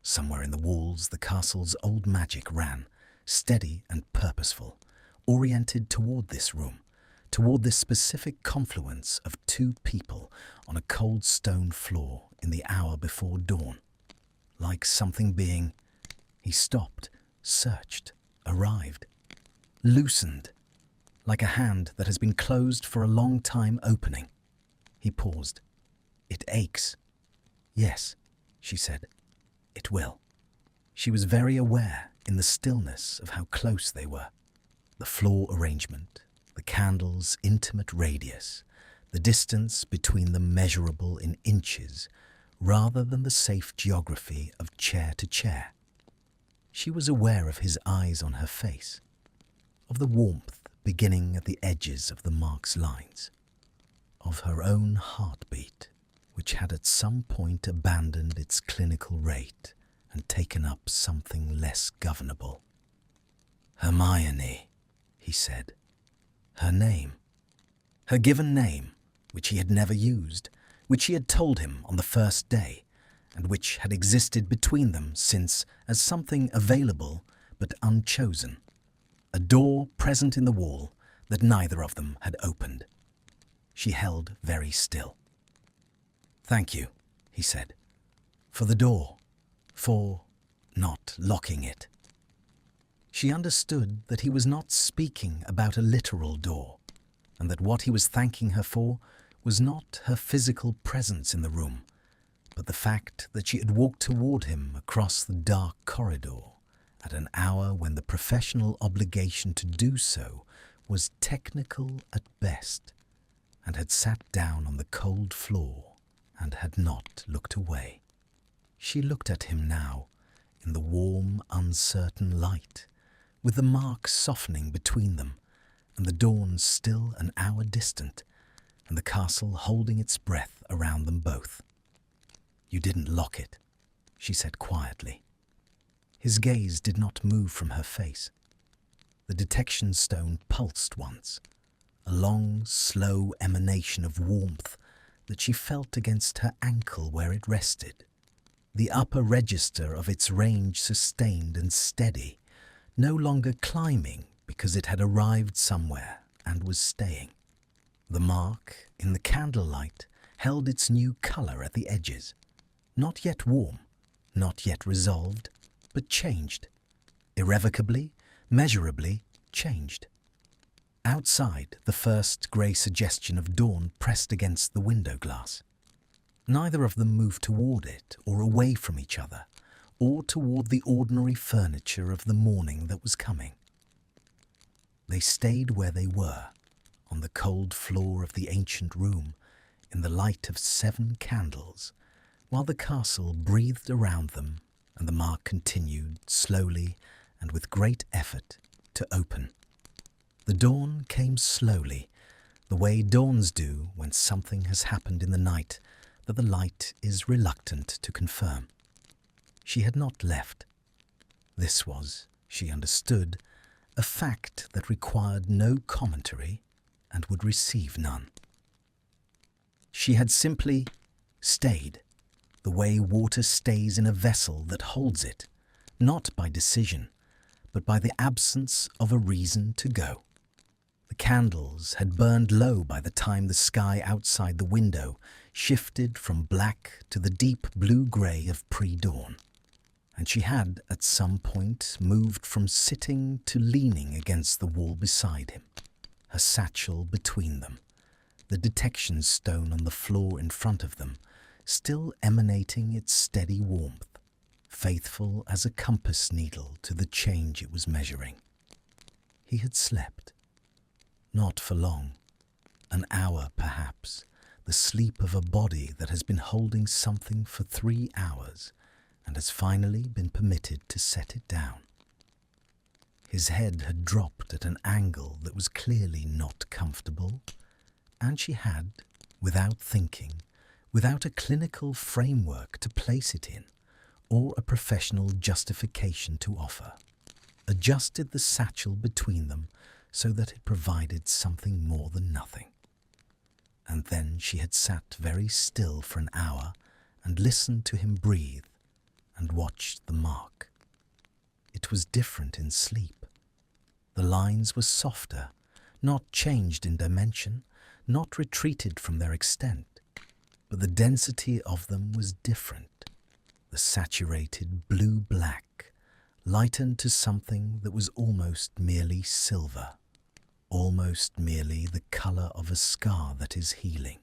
Somewhere in the walls the castle's old magic ran, steady and purposeful, oriented toward this room, toward this specific confluence of 2 people on a cold stone floor in the hour before dawn. Like something being... He stopped, searched, arrived, loosened, like a hand that has been closed for a long time opening. He paused. "It aches." "Yes," she said. "It will." She was very aware in the stillness of how close they were. The floor arrangement, the candle's intimate radius, the distance between them measurable in inches rather than the safe geography of chair to chair. She was aware of his eyes on her face, of the warmth beginning at the edges of the mark's lines, of her own heartbeat, which had at some point abandoned its clinical rate and taken up something less governable. "Hermione," he said. Her name. Her given name, which he had never used, which he had told him on the first day, and which had existed between them since as something available but unchosen, a door present in the wall that neither of them had opened. She held very still. "Thank you," he said, "for the door, for not locking it." She understood that he was not speaking about a literal door, and that what he was thanking her for was not her physical presence in the room, but the fact that she had walked toward him across the dark corridor at an hour when the professional obligation to do so was technical at best, and had sat down on the cold floor and had not looked away. She looked at him now in the warm, uncertain light, with the mark softening between them, and the dawn still an hour distant, and the castle holding its breath around them both. "You didn't lock it," she said quietly. His gaze did not move from her face. The detection stone pulsed once, a long, slow emanation of warmth that she felt against her ankle where it rested, the upper register of its range sustained and steady, no longer climbing because it had arrived somewhere and was staying. The mark, in the candlelight, held its new colour at the edges, not yet warm, not yet resolved, but changed, irrevocably, measurably changed. Outside, the first grey suggestion of dawn pressed against the window glass. Neither of them moved toward it or away from each other, or toward the ordinary furniture of the morning that was coming. They stayed where they were, on the cold floor of the ancient room, in the light of 7 candles, while the castle breathed around them and the mark continued, slowly and with great effort, to open. The dawn came slowly, the way dawns do when something has happened in the night that the light is reluctant to confirm. She had not left. This was, she understood, a fact that required no commentary and would receive none. She had simply stayed, the way water stays in a vessel that holds it, not by decision, but by the absence of a reason to go. The candles had burned low by the time the sky outside the window shifted from black to the deep blue-grey of pre-dawn, and she had at some point moved from sitting to leaning against the wall beside him, her satchel between them, the detection stone on the floor in front of them, still emanating its steady warmth, faithful as a compass needle to the change it was measuring. He had slept. Not for long. An hour, perhaps, the sleep of a body that has been holding something for 3 hours and has finally been permitted to set it down. His head had dropped at an angle that was clearly not comfortable, and she had, without thinking, without a clinical framework to place it in, or a professional justification to offer, adjusted the satchel between them so that it provided something more than nothing. And then she had sat very still for an hour and listened to him breathe and watched the mark. It was different in sleep. The lines were softer, not changed in dimension, not retreated from their extent, but the density of them was different. The saturated blue-black lightened to something that was almost merely silver, almost merely the colour of a scar that is healing.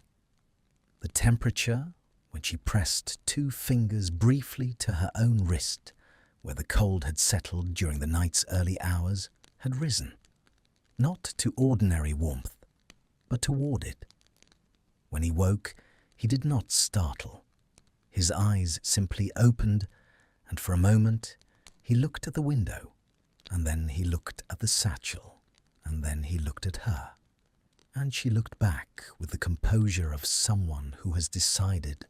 The temperature, when she pressed 2 fingers briefly to her own wrist, where the cold had settled during the night's early hours, had risen, not to ordinary warmth, but toward it. When he woke, he did not startle. His eyes simply opened, and for a moment he looked at the window, and then he looked at the satchel, and then he looked at her. And she looked back with the composure of someone who has decided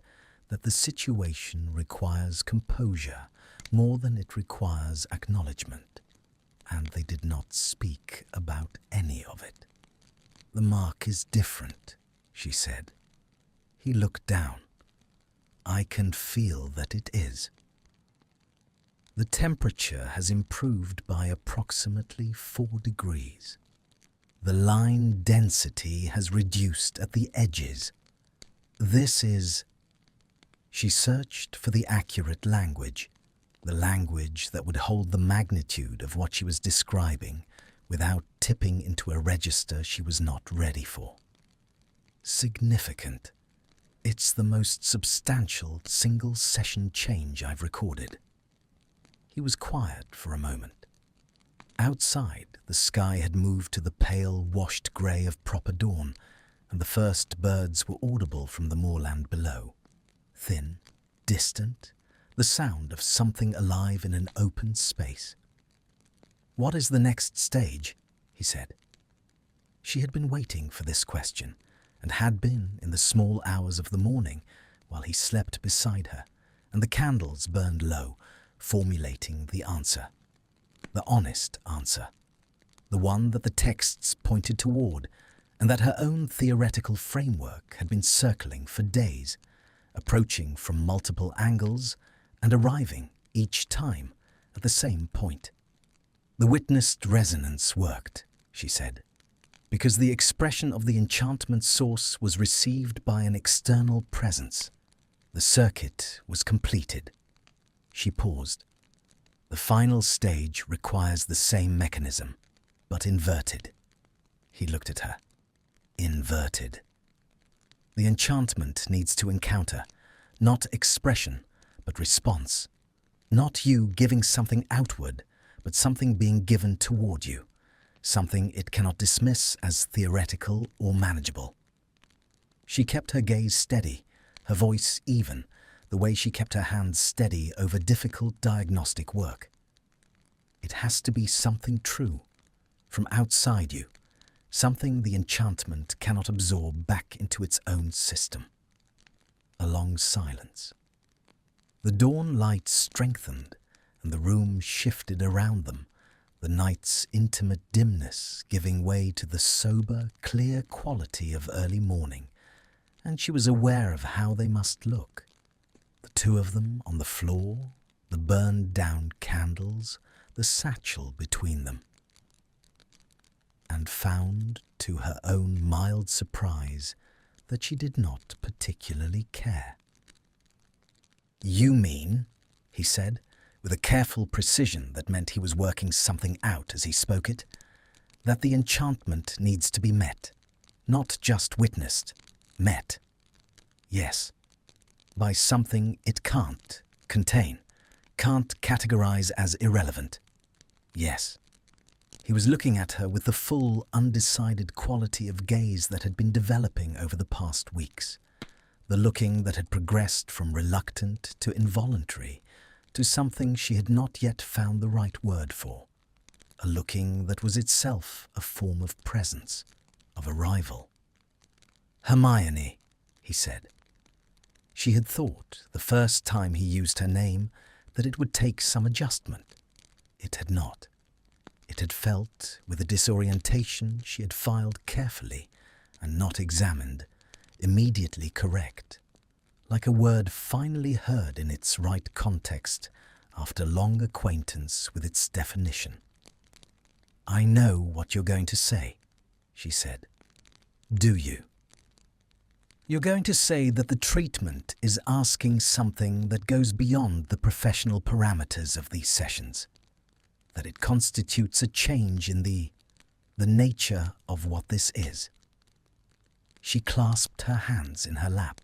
that the situation requires composure more than it requires acknowledgement, and they did not speak about any of it. "The mark is different," she said. He looked down. "I can feel that it is. The temperature has improved by approximately 4 degrees. The line density has reduced at the edges. This is..." She searched for the accurate language, the language that would hold the magnitude of what she was describing without tipping into a register she was not ready for. "Significant. It's the most substantial single-session change I've recorded." He was quiet for a moment. Outside, the sky had moved to the pale, washed grey of proper dawn, and the first birds were audible from the moorland below. Thin, distant, the sound of something alive in an open space. "What is the next stage?" he said. She had been waiting for this question, and had been in the small hours of the morning while he slept beside her, and the candles burned low, formulating the answer. The honest answer, the one that the texts pointed toward, and that her own theoretical framework had been circling for days, approaching from multiple angles and arriving, each time, at the same point. The witnessed resonance worked, she said, because the expression of the enchantment source was received by an external presence. The circuit was completed. She paused. The final stage requires the same mechanism, but inverted. He looked at her. Inverted. The enchantment needs to encounter, not expression, but response. Not you giving something outward, but something being given toward you, something it cannot dismiss as theoretical or manageable. She kept her gaze steady, her voice even, the way she kept her hands steady over difficult diagnostic work. It has to be something true, from outside you, something the enchantment cannot absorb back into its own system. A long silence. The dawn light strengthened, and the room shifted around them, the night's intimate dimness giving way to the sober, clear quality of early morning, and she was aware of how they must look. The two of them on the floor, the burned-down candles, the satchel between them. And found, to her own mild surprise, that she did not particularly care. "You mean," he said, with a careful precision that meant he was working something out as he spoke it, "that the enchantment needs to be met, not just witnessed, met. Yes. By something it can't contain, can't categorize as irrelevant. Yes." He was looking at her with the full, undecided quality of gaze that had been developing over the past weeks, the looking that had progressed from reluctant to involuntary, to something she had not yet found the right word for, a looking that was itself a form of presence, of arrival. "Hermione," he said. She had thought, the first time he used her name, that it would take some adjustment. It had not. It had felt, with a disorientation she had filed carefully and not examined, immediately correct, like a word finally heard in its right context after long acquaintance with its definition. "I know what you're going to say," she said. "Do you? You're going to say that the treatment is asking something that goes beyond the professional parameters of these sessions, that it constitutes a change in the nature of what this is." She clasped her hands in her lap.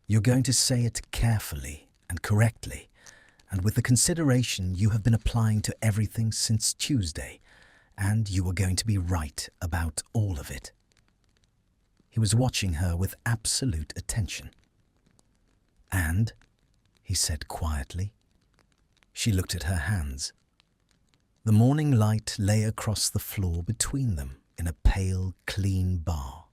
"You're going to say it carefully and correctly, and with the consideration you have been applying to everything since Tuesday, and you are going to be right about all of it." He was watching her with absolute attention. "And?" he said quietly. She looked at her hands. The morning light lay across the floor between them, in a pale, clean bar,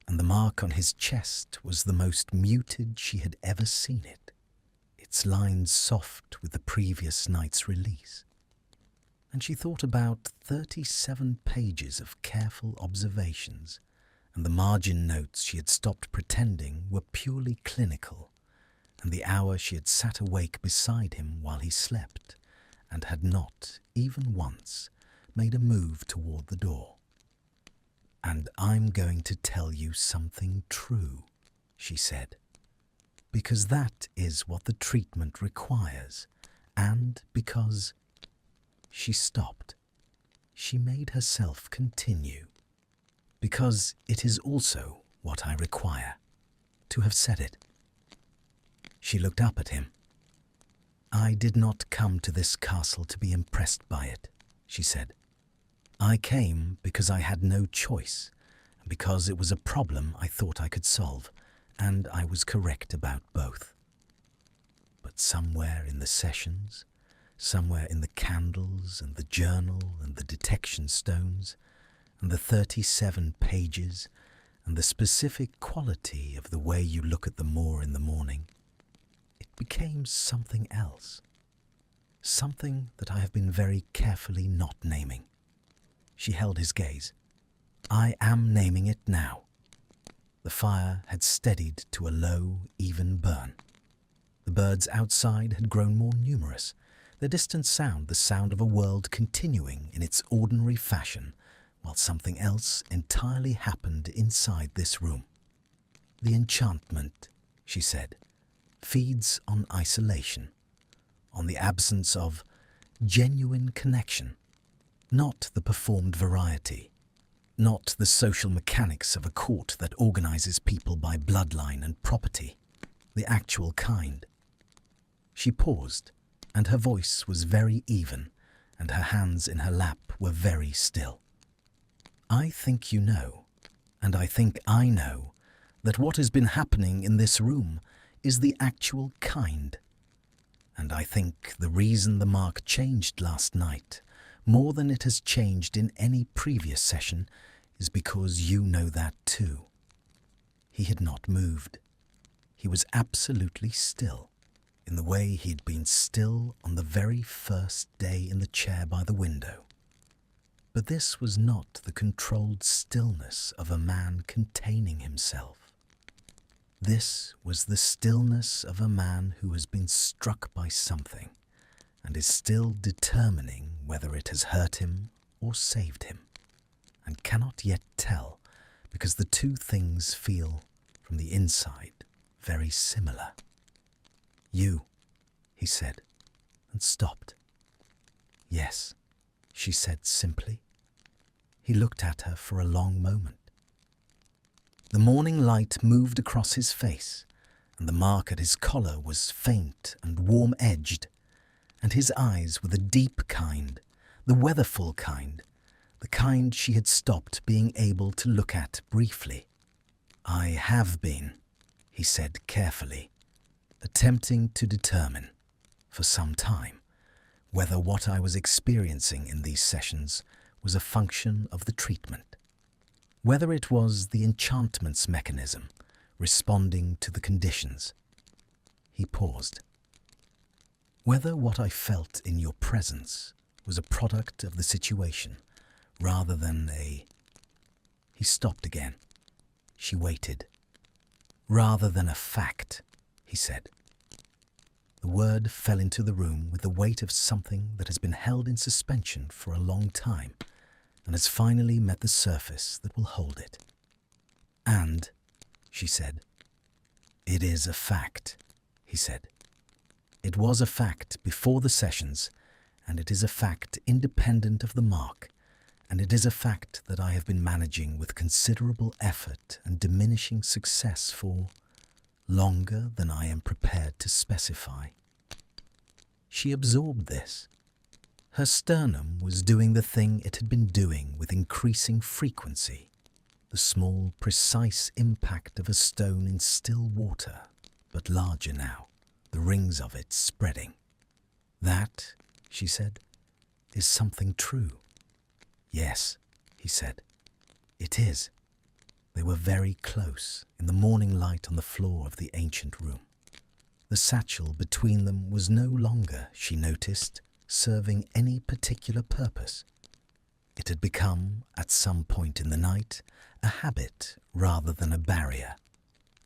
and the mark on his chest was the most muted she had ever seen it, its lines soft with the previous night's release. And she thought about 37 pages of careful observations, and the margin notes she had stopped pretending were purely clinical, and the hour she had sat awake beside him while he slept, and had not, even once, made a move toward the door. "And I'm going to tell you something true," she said, "because that is what the treatment requires, and because—" She stopped. She made herself continue. "Because it is also what I require, to have said it." She looked up at him. "I did not come to this castle to be impressed by it," she said. "I came because I had no choice, and because it was a problem I thought I could solve, and I was correct about both. But somewhere in the sessions, somewhere in the candles and the journal and the detection stones and the 37 pages and the specific quality of the way you look at the moor in the morning, it became something else, something that I have been very carefully not naming." She held his gaze. "I am naming it now." The fire had steadied to a low, even burn. The birds outside had grown more numerous, their distant sound the sound of a world continuing in its ordinary fashion, while something else entirely happened inside this room. "The enchantment," she said, "feeds on isolation, on the absence of genuine connection, not the performed variety, not the social mechanics of a court that organizes people by bloodline and property, the actual kind." She paused, and her voice was very even, and her hands in her lap were very still. "I think you know, and I think I know, that what has been happening in this room is the actual kind. And I think the reason the mark changed last night, more than it has changed in any previous session, is because you know that too." He had not moved. He was absolutely still, in the way he had been still on the very first day in the chair by the window. But this was not the controlled stillness of a man containing himself. This was the stillness of a man who has been struck by something and is still determining whether it has hurt him or saved him, and cannot yet tell because the two things feel, from the inside, very similar. "You," he said, and stopped. "Yes," she said simply. He looked at her for a long moment. The morning light moved across his face, and the mark at his collar was faint and warm-edged, and his eyes were the deep kind, the weatherful kind, the kind she had stopped being able to look at briefly. "I have been," he said carefully, attempting to determine, for some time, whether what I was experiencing in these sessions was a function of the treatment, whether it was the enchantment's mechanism responding to the conditions. He paused. "Whether what I felt in your presence was a product of the situation, rather than a—" He stopped again. She waited. "Rather than a fact," he said. The word fell into the room with the weight of something that has been held in suspension for a long time and has finally met the surface that will hold it. "And," she said. "It is a fact," he said. "It was a fact before the sessions, and it is a fact independent of the mark, and it is a fact that I have been managing with considerable effort and diminishing success for longer than I am prepared to specify." She absorbed this. Her sternum was doing the thing it had been doing with increasing frequency, the small, precise impact of a stone in still water, but larger now, the rings of it spreading. "That," she said, "is something true." "Yes," he said, "It is." They were very close, in the morning light on the floor of the ancient room. The satchel between them was no longer, she noticed, serving any particular purpose. It had become, at some point in the night, a habit rather than a barrier,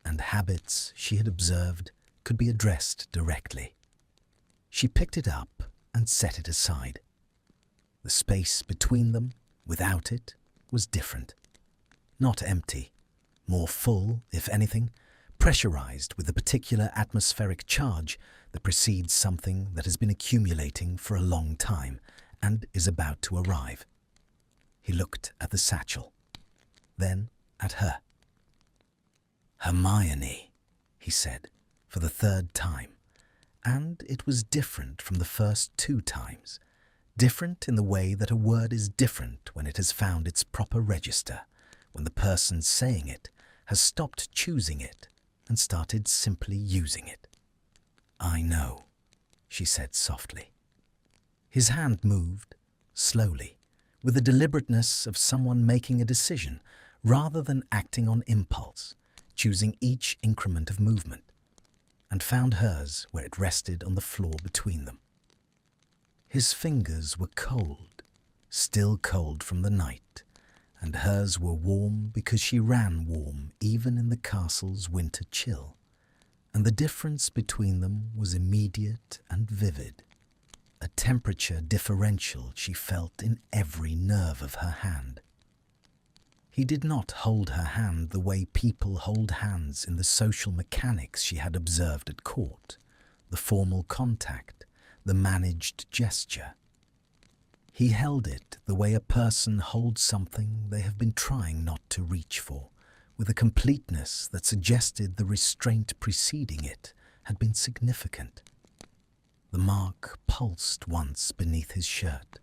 and habits, she had observed, could be addressed directly. She picked it up and set it aside. The space between them, without it, was different. Not empty, more full, if anything, pressurized with the particular atmospheric charge that precedes something that has been accumulating for a long time and is about to arrive. He looked at the satchel, then at her. "Hermione," he said, for the third time, and it was different from the first 2 times, different in the way that a word is different when it has found its proper register, when the person saying it has stopped choosing it and started simply using it. "I know," she said softly. His hand moved, slowly, with the deliberateness of someone making a decision rather than acting on impulse, choosing each increment of movement, and found hers where it rested on the floor between them. His fingers were cold, still cold from the night, and hers were warm because she ran warm even in the castle's winter chill, and the difference between them was immediate and vivid, a temperature differential she felt in every nerve of her hand. He did not hold her hand the way people hold hands in the social mechanics she had observed at court, the formal contact, the managed gesture. He held it the way a person holds something they have been trying not to reach for, with a completeness that suggested the restraint preceding it had been significant. The mark pulsed once beneath his shirt,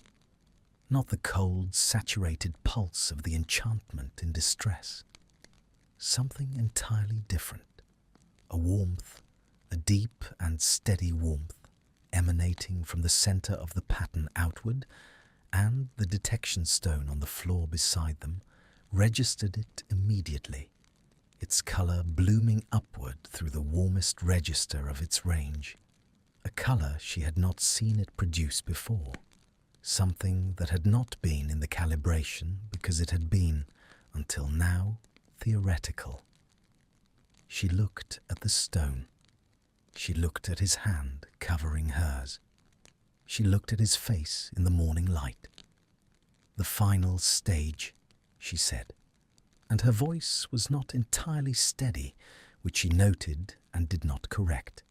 not the cold, saturated pulse of the enchantment in distress. Something entirely different, a warmth, a deep and steady warmth, emanating from the center of the pattern outward, and the detection stone on the floor beside them registered it immediately, its color blooming upward through the warmest register of its range, a color she had not seen it produce before, something that had not been in the calibration because it had been, until now, theoretical. She looked at the stone. She looked at his hand covering hers. She looked at his face in the morning light. "The final stage," she said, and her voice was not entirely steady, which she noted and did not correct.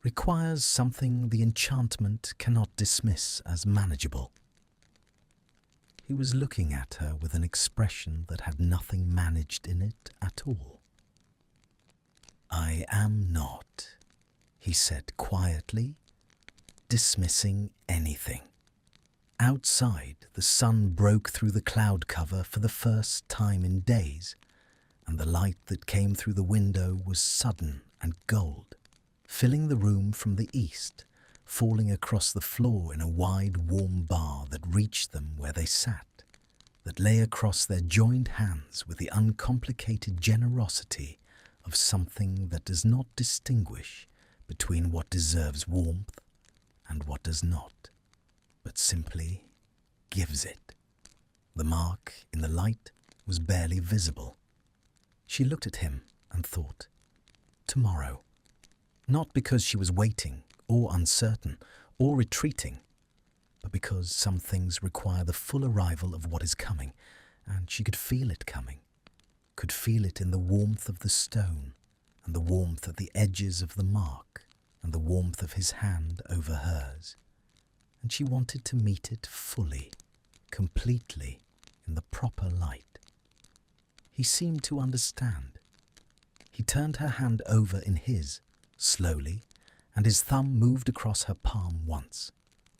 "Requires something the enchantment cannot dismiss as manageable." He was looking at her with an expression that had nothing managed in it at all. "I am not," he said quietly, "dismissing anything." Outside, the sun broke through the cloud cover for the first time in days, and the light that came through the window was sudden and gold, filling the room from the east, falling across the floor in a wide, warm bar that reached them where they sat, that lay across their joined hands with the uncomplicated generosity of something that does not distinguish between what deserves warmth and what does not, but simply gives it. The mark in the light was barely visible. She looked at him and thought, tomorrow. Not because she was waiting or uncertain or retreating, but because some things require the full arrival of what is coming, and she could feel it coming, could feel it in the warmth of the stone and the warmth at the edges of the mark and the warmth of his hand over hers, and she wanted to meet it fully, completely, in the proper light. He seemed to understand. He turned her hand over in his, slowly, and his thumb moved across her palm once,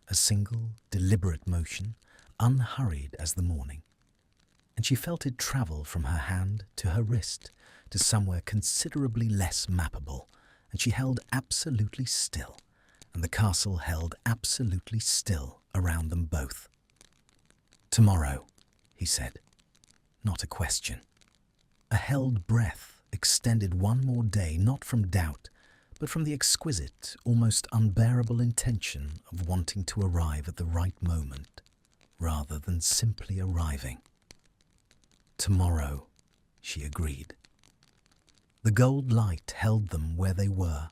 a single, deliberate motion, unhurried as the morning, and she felt it travel from her hand to her wrist, to somewhere considerably less mappable, and she held absolutely still, and the castle held absolutely still around them both. Tomorrow, he said. not a question. A held breath extended one more day not from doubt, but from the exquisite, almost unbearable intention of wanting to arrive at the right moment, rather than simply arriving. Tomorrow, she agreed. The gold light held them where they were,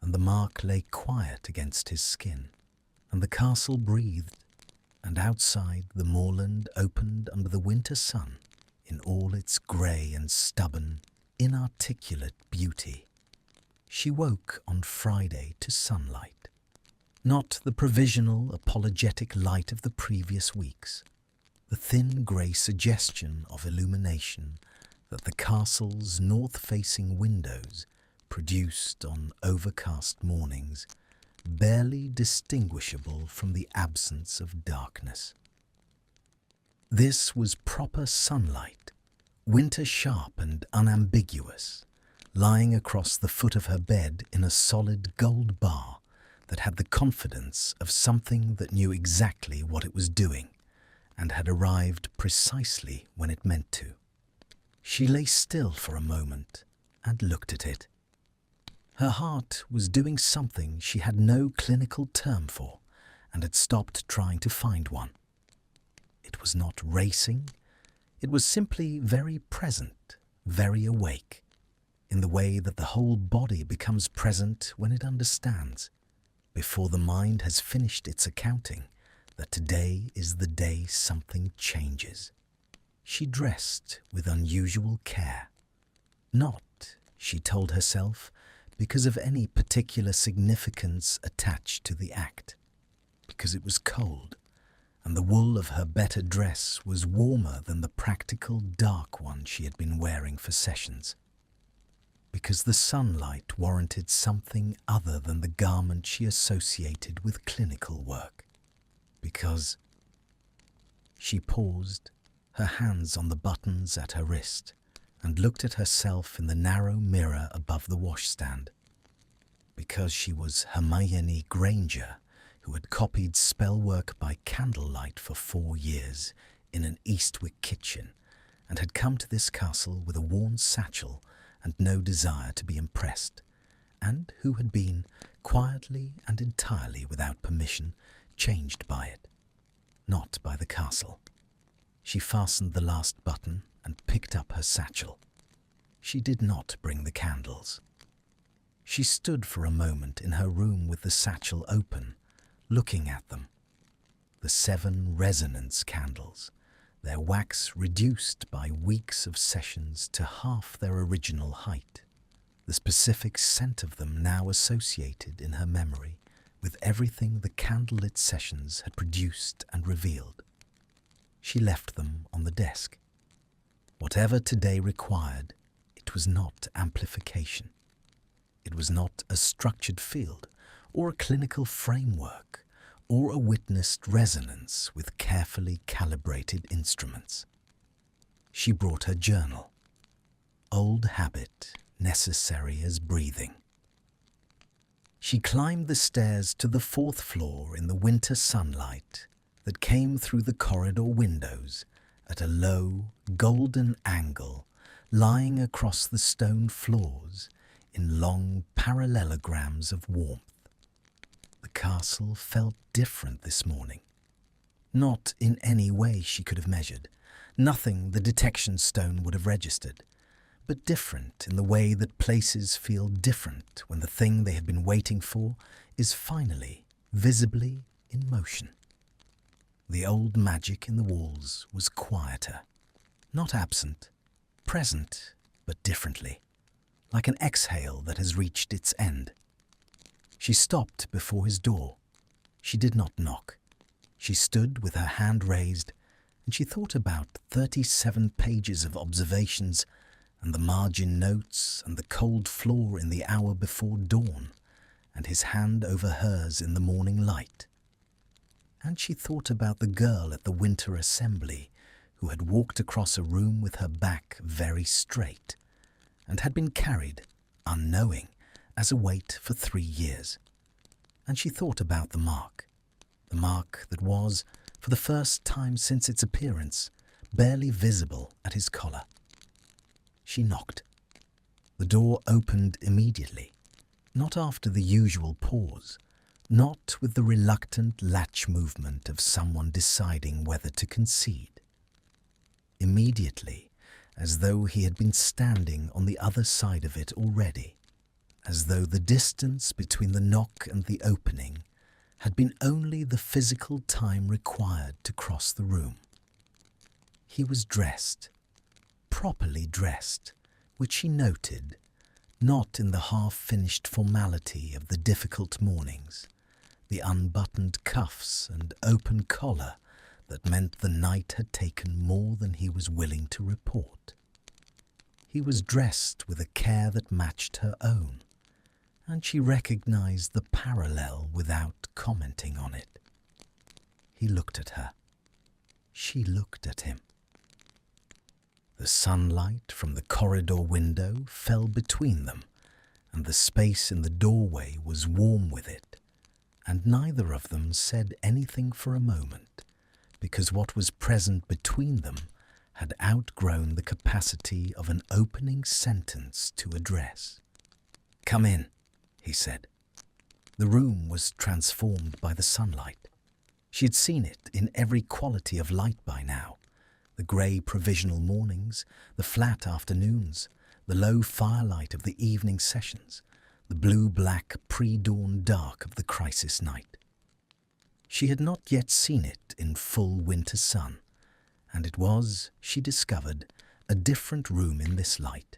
and the mark lay quiet against his skin, and the castle breathed, and outside the moorland opened under the winter sun in all its grey and stubborn, inarticulate beauty. She woke on Friday to sunlight, not the provisional, apologetic light of the previous weeks, the thin grey suggestion of illumination that the castle's north-facing windows produced on overcast mornings, barely distinguishable from the absence of darkness. This was proper sunlight, winter sharp and unambiguous, lying across the foot of her bed in a solid gold bar that had the confidence of something that knew exactly what it was doing and had arrived precisely when it meant to. She lay still for a moment and looked at it. Her heart was doing something she had no clinical term for and had stopped trying to find one. It was not racing, it was simply very present, very awake, in the way that the whole body becomes present when it understands, before the mind has finished its accounting, that today is the day something changes. She dressed with unusual care. Not, she told herself, because of any particular significance attached to the act, because it was cold, and the wool of her better dress was warmer than the practical dark one she had been wearing for sessions, because the sunlight warranted something other than the garment she associated with clinical work, because... She paused, her hands on the buttons at her wrist, and looked at herself in the narrow mirror above the washstand. Because she was Hermione Granger, who had copied spellwork by candlelight for 4 years in an Eastwick kitchen, and had come to this castle with a worn satchel and no desire to be impressed, and who had been, quietly and entirely without permission, changed by it, not by the castle. She fastened the last button and picked up her satchel. She did not bring the candles. She stood for a moment in her room with the satchel open, looking at them. The 7 resonance candles, their wax reduced by weeks of sessions to half their original height, the specific scent of them now associated in her memory with everything the candlelit sessions had produced and revealed. She left them on the desk. Whatever today required, it was not amplification. It was not a structured field, or a clinical framework, or a witnessed resonance with carefully calibrated instruments. She brought her journal. Old habit, necessary as breathing. She climbed the stairs to the 4th floor in the winter sunlight that came through the corridor windows at a low, golden angle, lying across the stone floors in long parallelograms of warmth. The castle felt different this morning. Not in any way she could have measured, nothing the detection stone would have registered, but different in the way that places feel different when the thing they have been waiting for is finally, visibly in motion. The old magic in the walls was quieter, not absent, present, but differently, like an exhale that has reached its end. She stopped before his door. She did not knock. She stood with her hand raised, and she thought about 37 pages of observations and the margin notes and the cold floor in the hour before dawn, and his hand over hers in the morning light. And she thought about the girl at the winter assembly who had walked across a room with her back very straight and had been carried, unknowing, as a weight for 3 years. And she thought about the mark that was, for the first time since its appearance, barely visible at his collar. She knocked. The door opened immediately, not after the usual pause, not with the reluctant latch movement of someone deciding whether to concede. Immediately, as though he had been standing on the other side of it already, as though the distance between the knock and the opening had been only the physical time required to cross the room. He was dressed, properly dressed, which she noted, not in the half-finished formality of the difficult mornings, the unbuttoned cuffs and open collar that meant the night had taken more than he was willing to report. He was dressed with a care that matched her own, and she recognized the parallel without commenting on it. He looked at her. She looked at him. The sunlight from the corridor window fell between them, and the space in the doorway was warm with it, and neither of them said anything for a moment, because what was present between them had outgrown the capacity of an opening sentence to address. "Come in," he said. The room was transformed by the sunlight. She had seen it in every quality of light by now. The grey provisional mornings, the flat afternoons, the low firelight of the evening sessions, the blue-black pre-dawn dark of the crisis night. She had not yet seen it in full winter sun, and it was, she discovered, a different room in this light.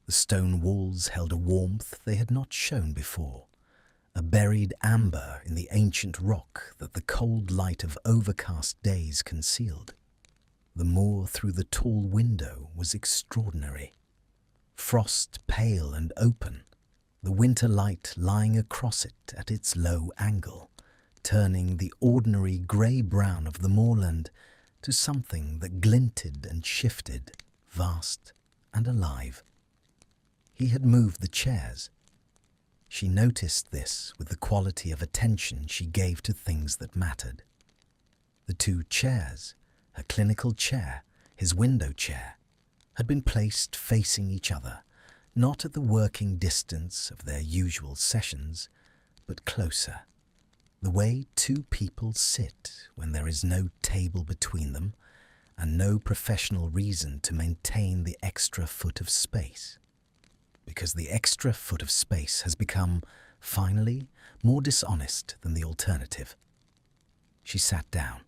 The stone walls held a warmth they had not shown before, a buried amber in the ancient rock that the cold light of overcast days concealed. The moor through the tall window was extraordinary. Frost pale and open, the winter light lying across it at its low angle, turning the ordinary grey-brown of the moorland to something that glinted and shifted, vast and alive. He had moved the chairs. She noticed this with the quality of attention she gave to things that mattered. The two chairs, her clinical chair, his window chair, had been placed facing each other, not at the working distance of their usual sessions, but closer, the way two people sit when there is no table between them and no professional reason to maintain the extra foot of space. Because the extra foot of space has become, finally, more dishonest than the alternative. She sat down.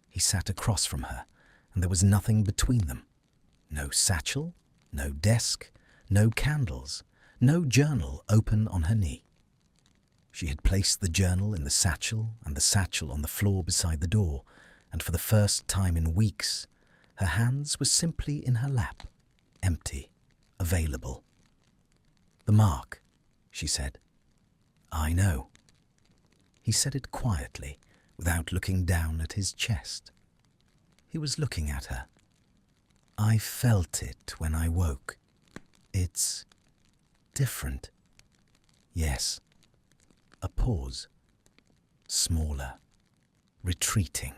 He sat across from her, and there was nothing between them. No satchel, no desk, no candles, no journal open on her knee. She had placed the journal in the satchel and the satchel on the floor beside the door, and for the first time in weeks, her hands were simply in her lap, empty, available. "The mark," she said. "I know." He said it quietly, without looking down at his chest. He was looking at her. "I felt it when I woke. It's different." "Yes." A pause. Smaller. Retreating.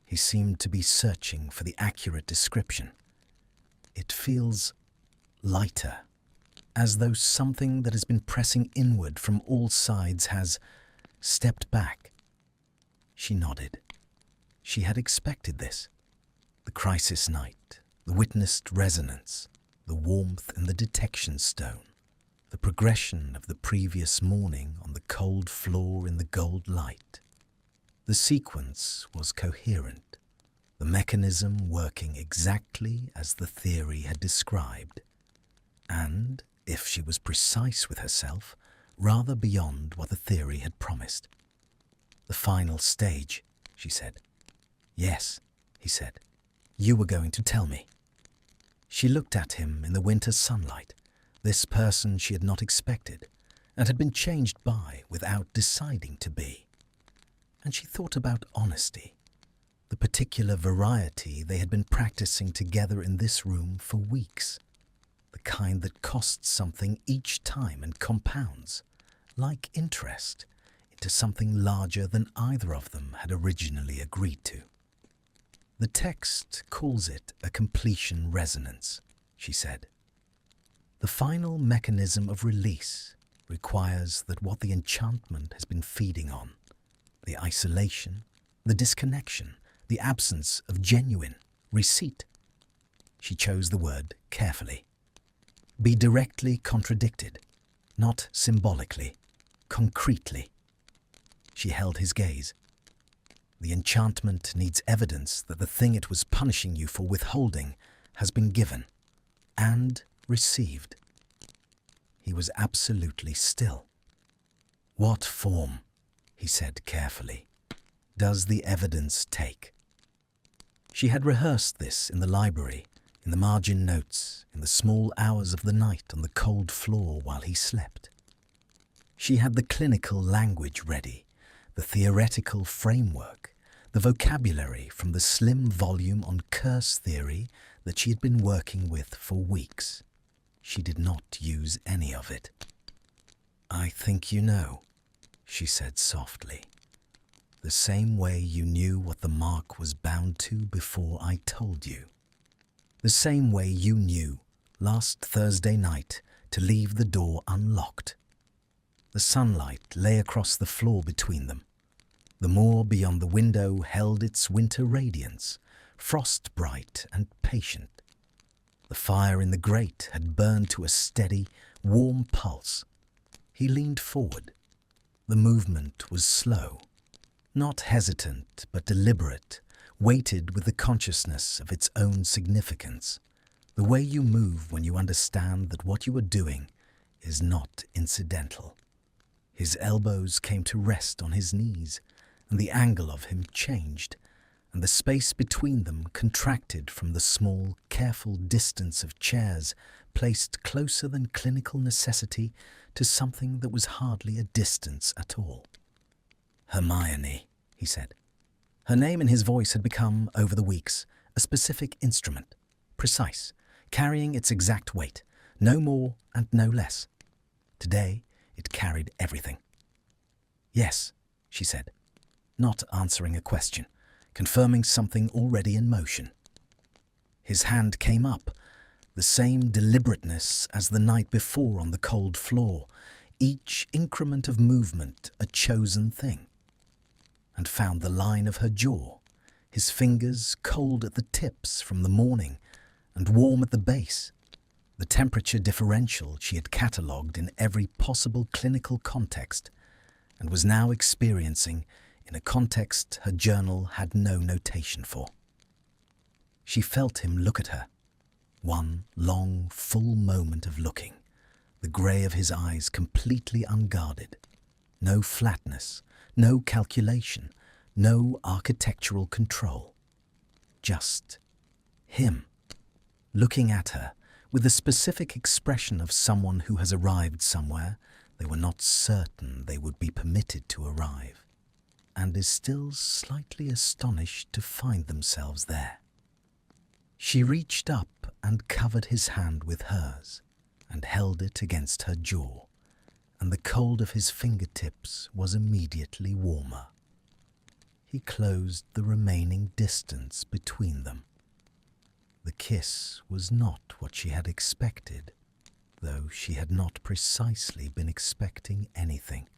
He seemed to be searching for the accurate description. "It feels lighter, as though something that has been pressing inward from all sides has stepped back." She nodded. She had expected this. The crisis night, the witnessed resonance, the warmth in the detection stone, the progression of the previous morning on the cold floor in the gold light. The sequence was coherent, the mechanism working exactly as the theory had described, and, if she was precise with herself, rather beyond what the theory had promised. "The final stage," she said. "Yes," he said. "You were going to tell me." She looked at him in the winter sunlight, this person she had not expected, and had been changed by without deciding to be. And she thought about honesty, the particular variety they had been practicing together in this room for weeks, the kind that costs something each time and compounds, like interest, into something larger than either of them had originally agreed to. The text calls it a completion resonance, she said. The final mechanism of release requires that what the enchantment has been feeding on, the isolation, the disconnection, the absence of genuine receipt, she chose the word carefully, be directly contradicted, not symbolically, concretely. She held his gaze. The enchantment needs evidence that the thing it was punishing you for withholding has been given and received. He was absolutely still. What form, he said carefully, does the evidence take? She had rehearsed this in the library, in the margin notes, in the small hours of the night on the cold floor while he slept. She had the clinical language ready, the theoretical framework, the vocabulary from the slim volume on curse theory that she had been working with for weeks. She did not use any of it. "I think you know," she said softly, "the same way you knew what the mark was bound to before I told you. The same way you knew last Thursday night to leave the door unlocked. The sunlight lay across the floor between them. The moor beyond the window held its winter radiance, frost-bright and patient. The fire in the grate had burned to a steady, warm pulse. He leaned forward. The movement was slow, not hesitant but deliberate, weighted with the consciousness of its own significance, the way you move when you understand that what you are doing is not incidental. His elbows came to rest on his knees, and the angle of him changed, and the space between them contracted from the small, careful distance of chairs placed closer than clinical necessity to something that was hardly a distance at all. "Hermione," he said. Her name in his voice had become, over the weeks, a specific instrument, precise, carrying its exact weight, no more and no less. Today, it carried everything. "Yes," she said, not answering a question, confirming something already in motion. His hand came up, the same deliberateness as the night before on the cold floor, each increment of movement a chosen thing, and found the line of her jaw, his fingers cold at the tips from the morning and warm at the base, the temperature differential she had catalogued in every possible clinical context and was now experiencing in a context her journal had no notation for. She felt him look at her, one long, full moment of looking, the grey of his eyes completely unguarded, no flatness, no calculation, no architectural control. Just him, looking at her with the specific expression of someone who has arrived somewhere they were not certain they would be permitted to arrive, and is still slightly astonished to find themselves there. She reached up and covered his hand with hers, and held it against her jaw, and the cold of his fingertips was immediately warmer. He closed the remaining distance between them. The kiss was not what she had expected, though she had not precisely been expecting anything.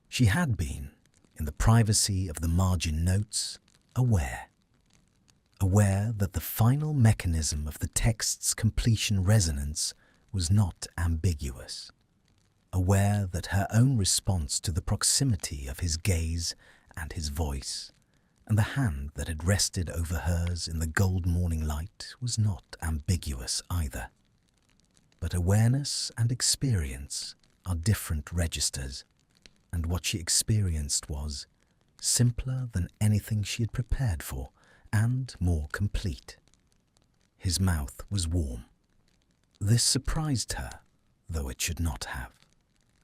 She had been, in the privacy of the margin notes, aware that the final mechanism of the text's completion resonance was not ambiguous, aware that her own response to the proximity of his gaze and his voice, and the hand that had rested over hers in the gold morning light was not ambiguous either. But awareness and experience are different registers, and what she experienced was simpler than anything she had prepared for, and more complete. His mouth was warm. This surprised her, though it should not have,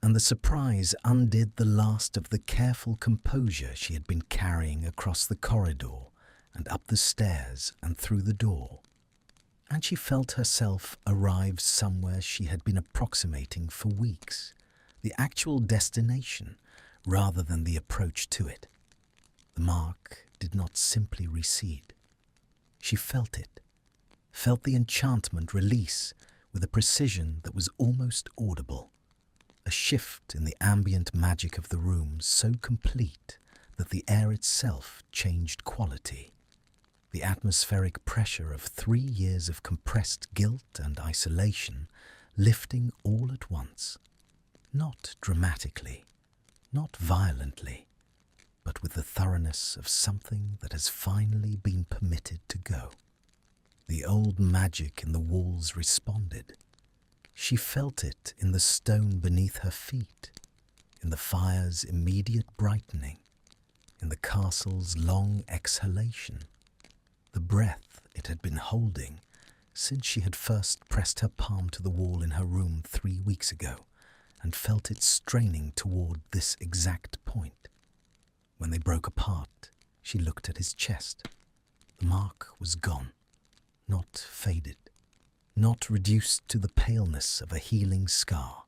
and the surprise undid the last of the careful composure she had been carrying across the corridor and up the stairs and through the door, and she felt herself arrive somewhere she had been approximating for weeks, the actual destination rather than the approach to it. The mark did not simply recede. She felt it, felt the enchantment release with a precision that was almost audible, a shift in the ambient magic of the room so complete that the air itself changed quality, the atmospheric pressure of 3 years of compressed guilt and isolation lifting all at once, not dramatically, not violently, but with the thoroughness of something that has finally been permitted to go. The old magic in the walls responded. She felt it in the stone beneath her feet, in the fire's immediate brightening, in the castle's long exhalation, the breath it had been holding since she had first pressed her palm to the wall in her room 3 weeks ago and felt it straining toward this exact point. When they broke apart, she looked at his chest. The mark was gone, not faded, not reduced to the paleness of a healing scar.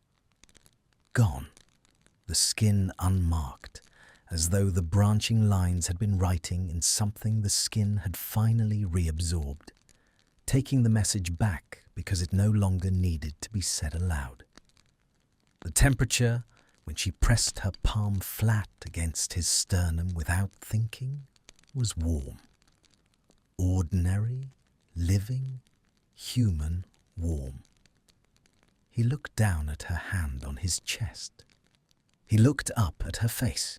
Gone, the skin unmarked, as though the branching lines had been writing in something the skin had finally reabsorbed, taking the message back because it no longer needed to be said aloud. The temperature, when she pressed her palm flat against his sternum without thinking, was warm. Ordinary, living, human warm. He looked down at her hand on his chest. He looked up at her face.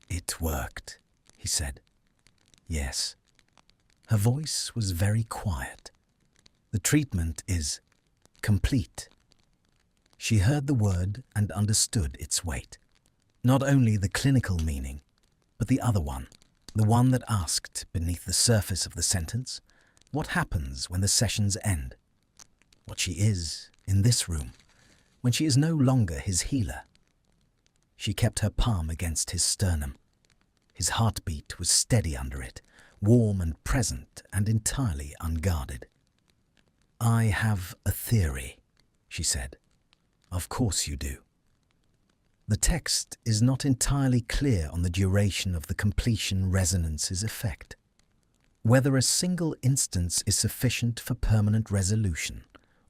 "It worked," he said. "Yes." Her voice was very quiet. "The treatment is complete." She heard the word and understood its weight. Not only the clinical meaning, but the other one, the one that asked beneath the surface of the sentence, what happens when the sessions end? What she is in this room, when she is no longer his healer. She kept her palm against his sternum. His heartbeat was steady under it, warm and present and entirely unguarded. "I have a theory," she said. "Of course you do." The text is not entirely clear on the duration of the completion resonance's effect. Whether a single instance is sufficient for permanent resolution,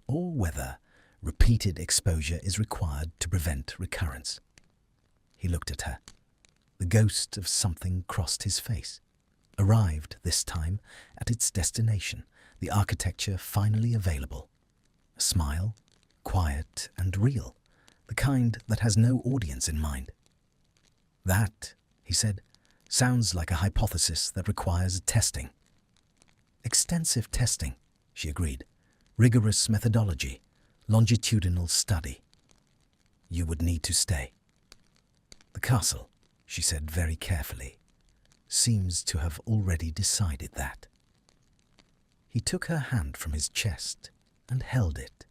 or whether repeated exposure is required to prevent recurrence. He looked at her. The ghost of something crossed his face, arrived this time at its destination, the architecture finally available. A smile, quiet and real, the kind that has no audience in mind. "That," he said, "sounds like a hypothesis that requires testing." "Extensive testing," she agreed. "Rigorous methodology, longitudinal study." "You would need to stay." "The castle," she said very carefully, "seems to have already decided that." He took her hand from his chest and held it,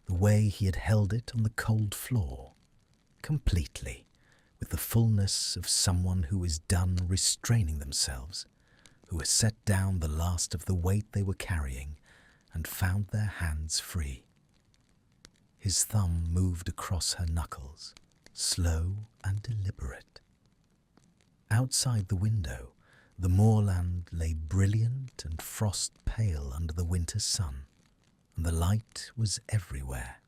the way he had held it on the cold floor, completely, with the fullness of someone who is done restraining themselves, who has set down the last of the weight they were carrying and found their hands free. His thumb moved across her knuckles, slow and deliberate. Outside the window, the moorland lay brilliant and frost-pale under the winter sun, and the light was everywhere,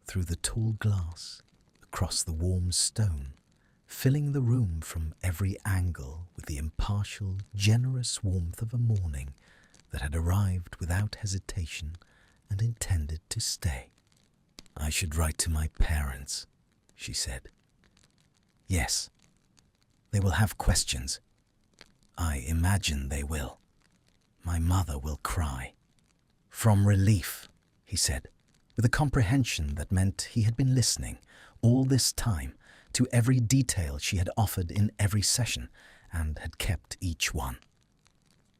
through the tall glass, across the warm stone, filling the room from every angle with the impartial, generous warmth of a morning that had arrived without hesitation and intended to stay. "I should write to my parents," she said. "Yes. They will have questions. I imagine they will. My mother will cry." "From relief," he said, with a comprehension that meant he had been listening all this time to every detail she had offered in every session and had kept each one.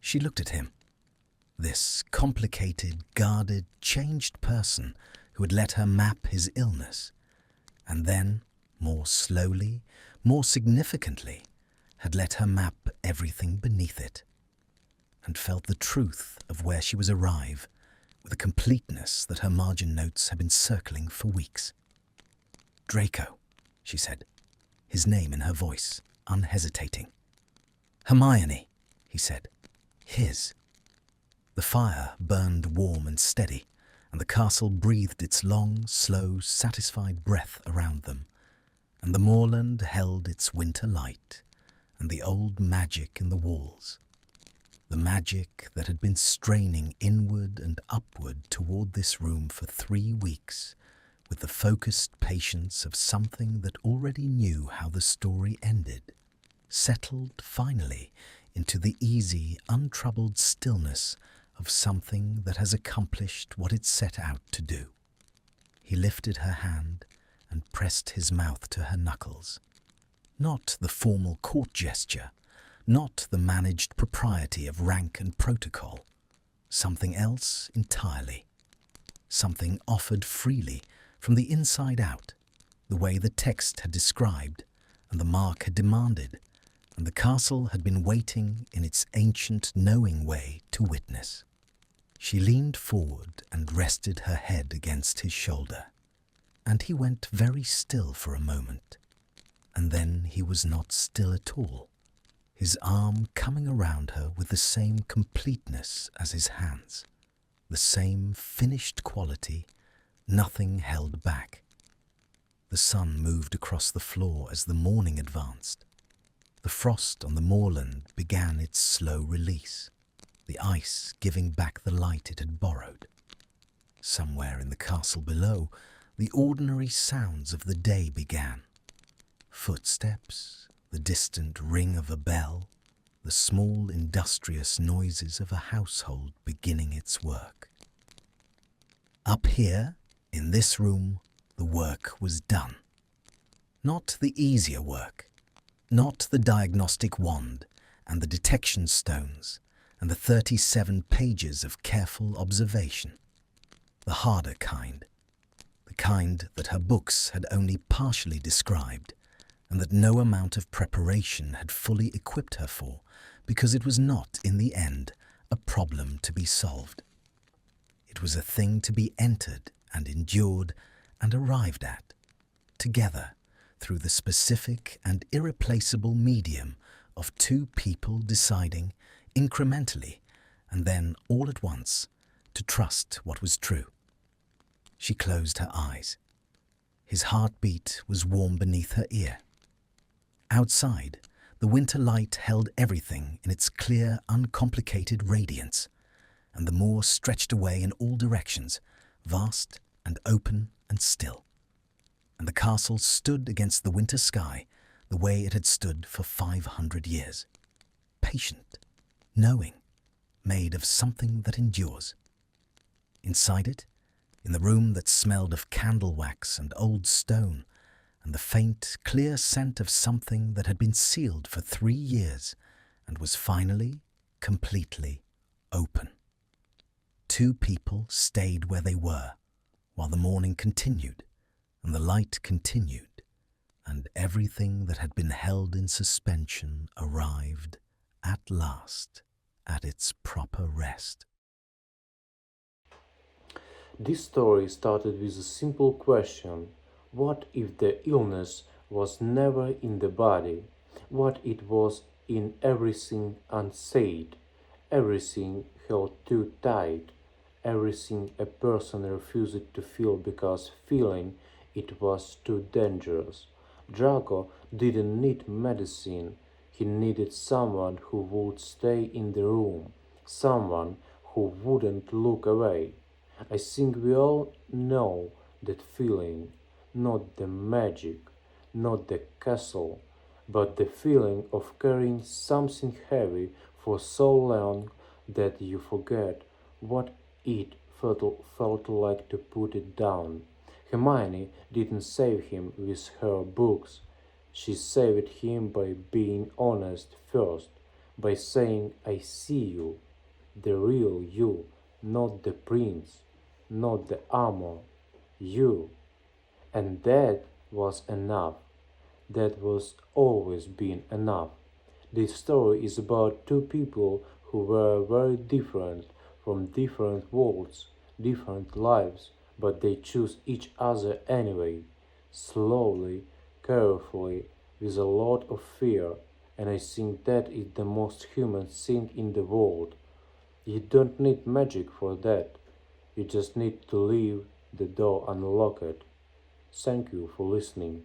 She looked at him, this complicated, guarded, changed person who had let her map his illness, and then, more slowly, more significantly, had let her map everything beneath it, and felt the truth of where she was arrive with a completeness that her margin notes had been circling for weeks. "Draco," she said, his name in her voice, unhesitating. "Hermione," he said. His. The fire burned warm and steady, and the castle breathed its long, slow, satisfied breath around them, and the moorland held its winter light, and the old magic in the walls. The magic that had been straining inward and upward toward this room for 3 weeks, with the focused patience of something that already knew how the story ended, settled finally into the easy, untroubled stillness of something that has accomplished what it set out to do. He lifted her hand and pressed his mouth to her knuckles. Not the formal court gesture, not the managed propriety of rank and protocol. Something else entirely. Something offered freely from the inside out, the way the text had described and the mark had demanded, and the castle had been waiting in its ancient knowing way to witness. She leaned forward and rested her head against his shoulder, and he went very still for a moment, and then he was not still at all, his arm coming around her with the same completeness as his hands, the same finished quality, nothing held back. The sun moved across the floor as the morning advanced. The frost on the moorland began its slow release, the ice giving back the light it had borrowed. Somewhere in the castle below, the ordinary sounds of the day began. Footsteps, the distant ring of a bell, the small industrious noises of a household beginning its work. Up here, in this room, the work was done. Not the easier work, not the diagnostic wand and the detection stones and the 37 pages of careful observation. The harder kind, the kind that her books had only partially described, and that no amount of preparation had fully equipped her for, because it was not, in the end, a problem to be solved. It was a thing to be entered and endured and arrived at, together, through the specific and irreplaceable medium of 2 people deciding, incrementally, and then all at once, to trust what was true. She closed her eyes. His heartbeat was warm beneath her ear. Outside, the winter light held everything in its clear, uncomplicated radiance, and the moor stretched away in all directions, vast and open and still. And the castle stood against the winter sky the way it had stood for 500 years, patient, knowing, made of something that endures. Inside it, in the room that smelled of candle wax and old stone, and the faint, clear scent of something that had been sealed for 3 years and was finally, completely open. 2 people stayed where they were, while the morning continued, and the light continued, and everything that had been held in suspension arrived, at last, at its proper rest. This story started with a simple question. What if the illness was never in the body? What it was in everything unsaid, everything held too tight, everything a person refused to feel because feeling it was too dangerous? Draco didn't need medicine. He needed someone who would stay in the room, someone who wouldn't look away. I think we all know that feeling, not the magic, not the castle, but the feeling of carrying something heavy for so long that you forget what it felt like to put it down. Hermione didn't save him with her books. She saved him by being honest first, by saying, I see you, the real you, not the prince, not the armor, you. And that was enough. That was always been enough. This story is about 2 people who were very different, from different worlds, different lives, but they choose each other anyway, slowly, carefully, with a lot of fear, and I think that is the most human thing in the world. You don't need magic for that. You just need to leave the door unlocked. Thank you for listening.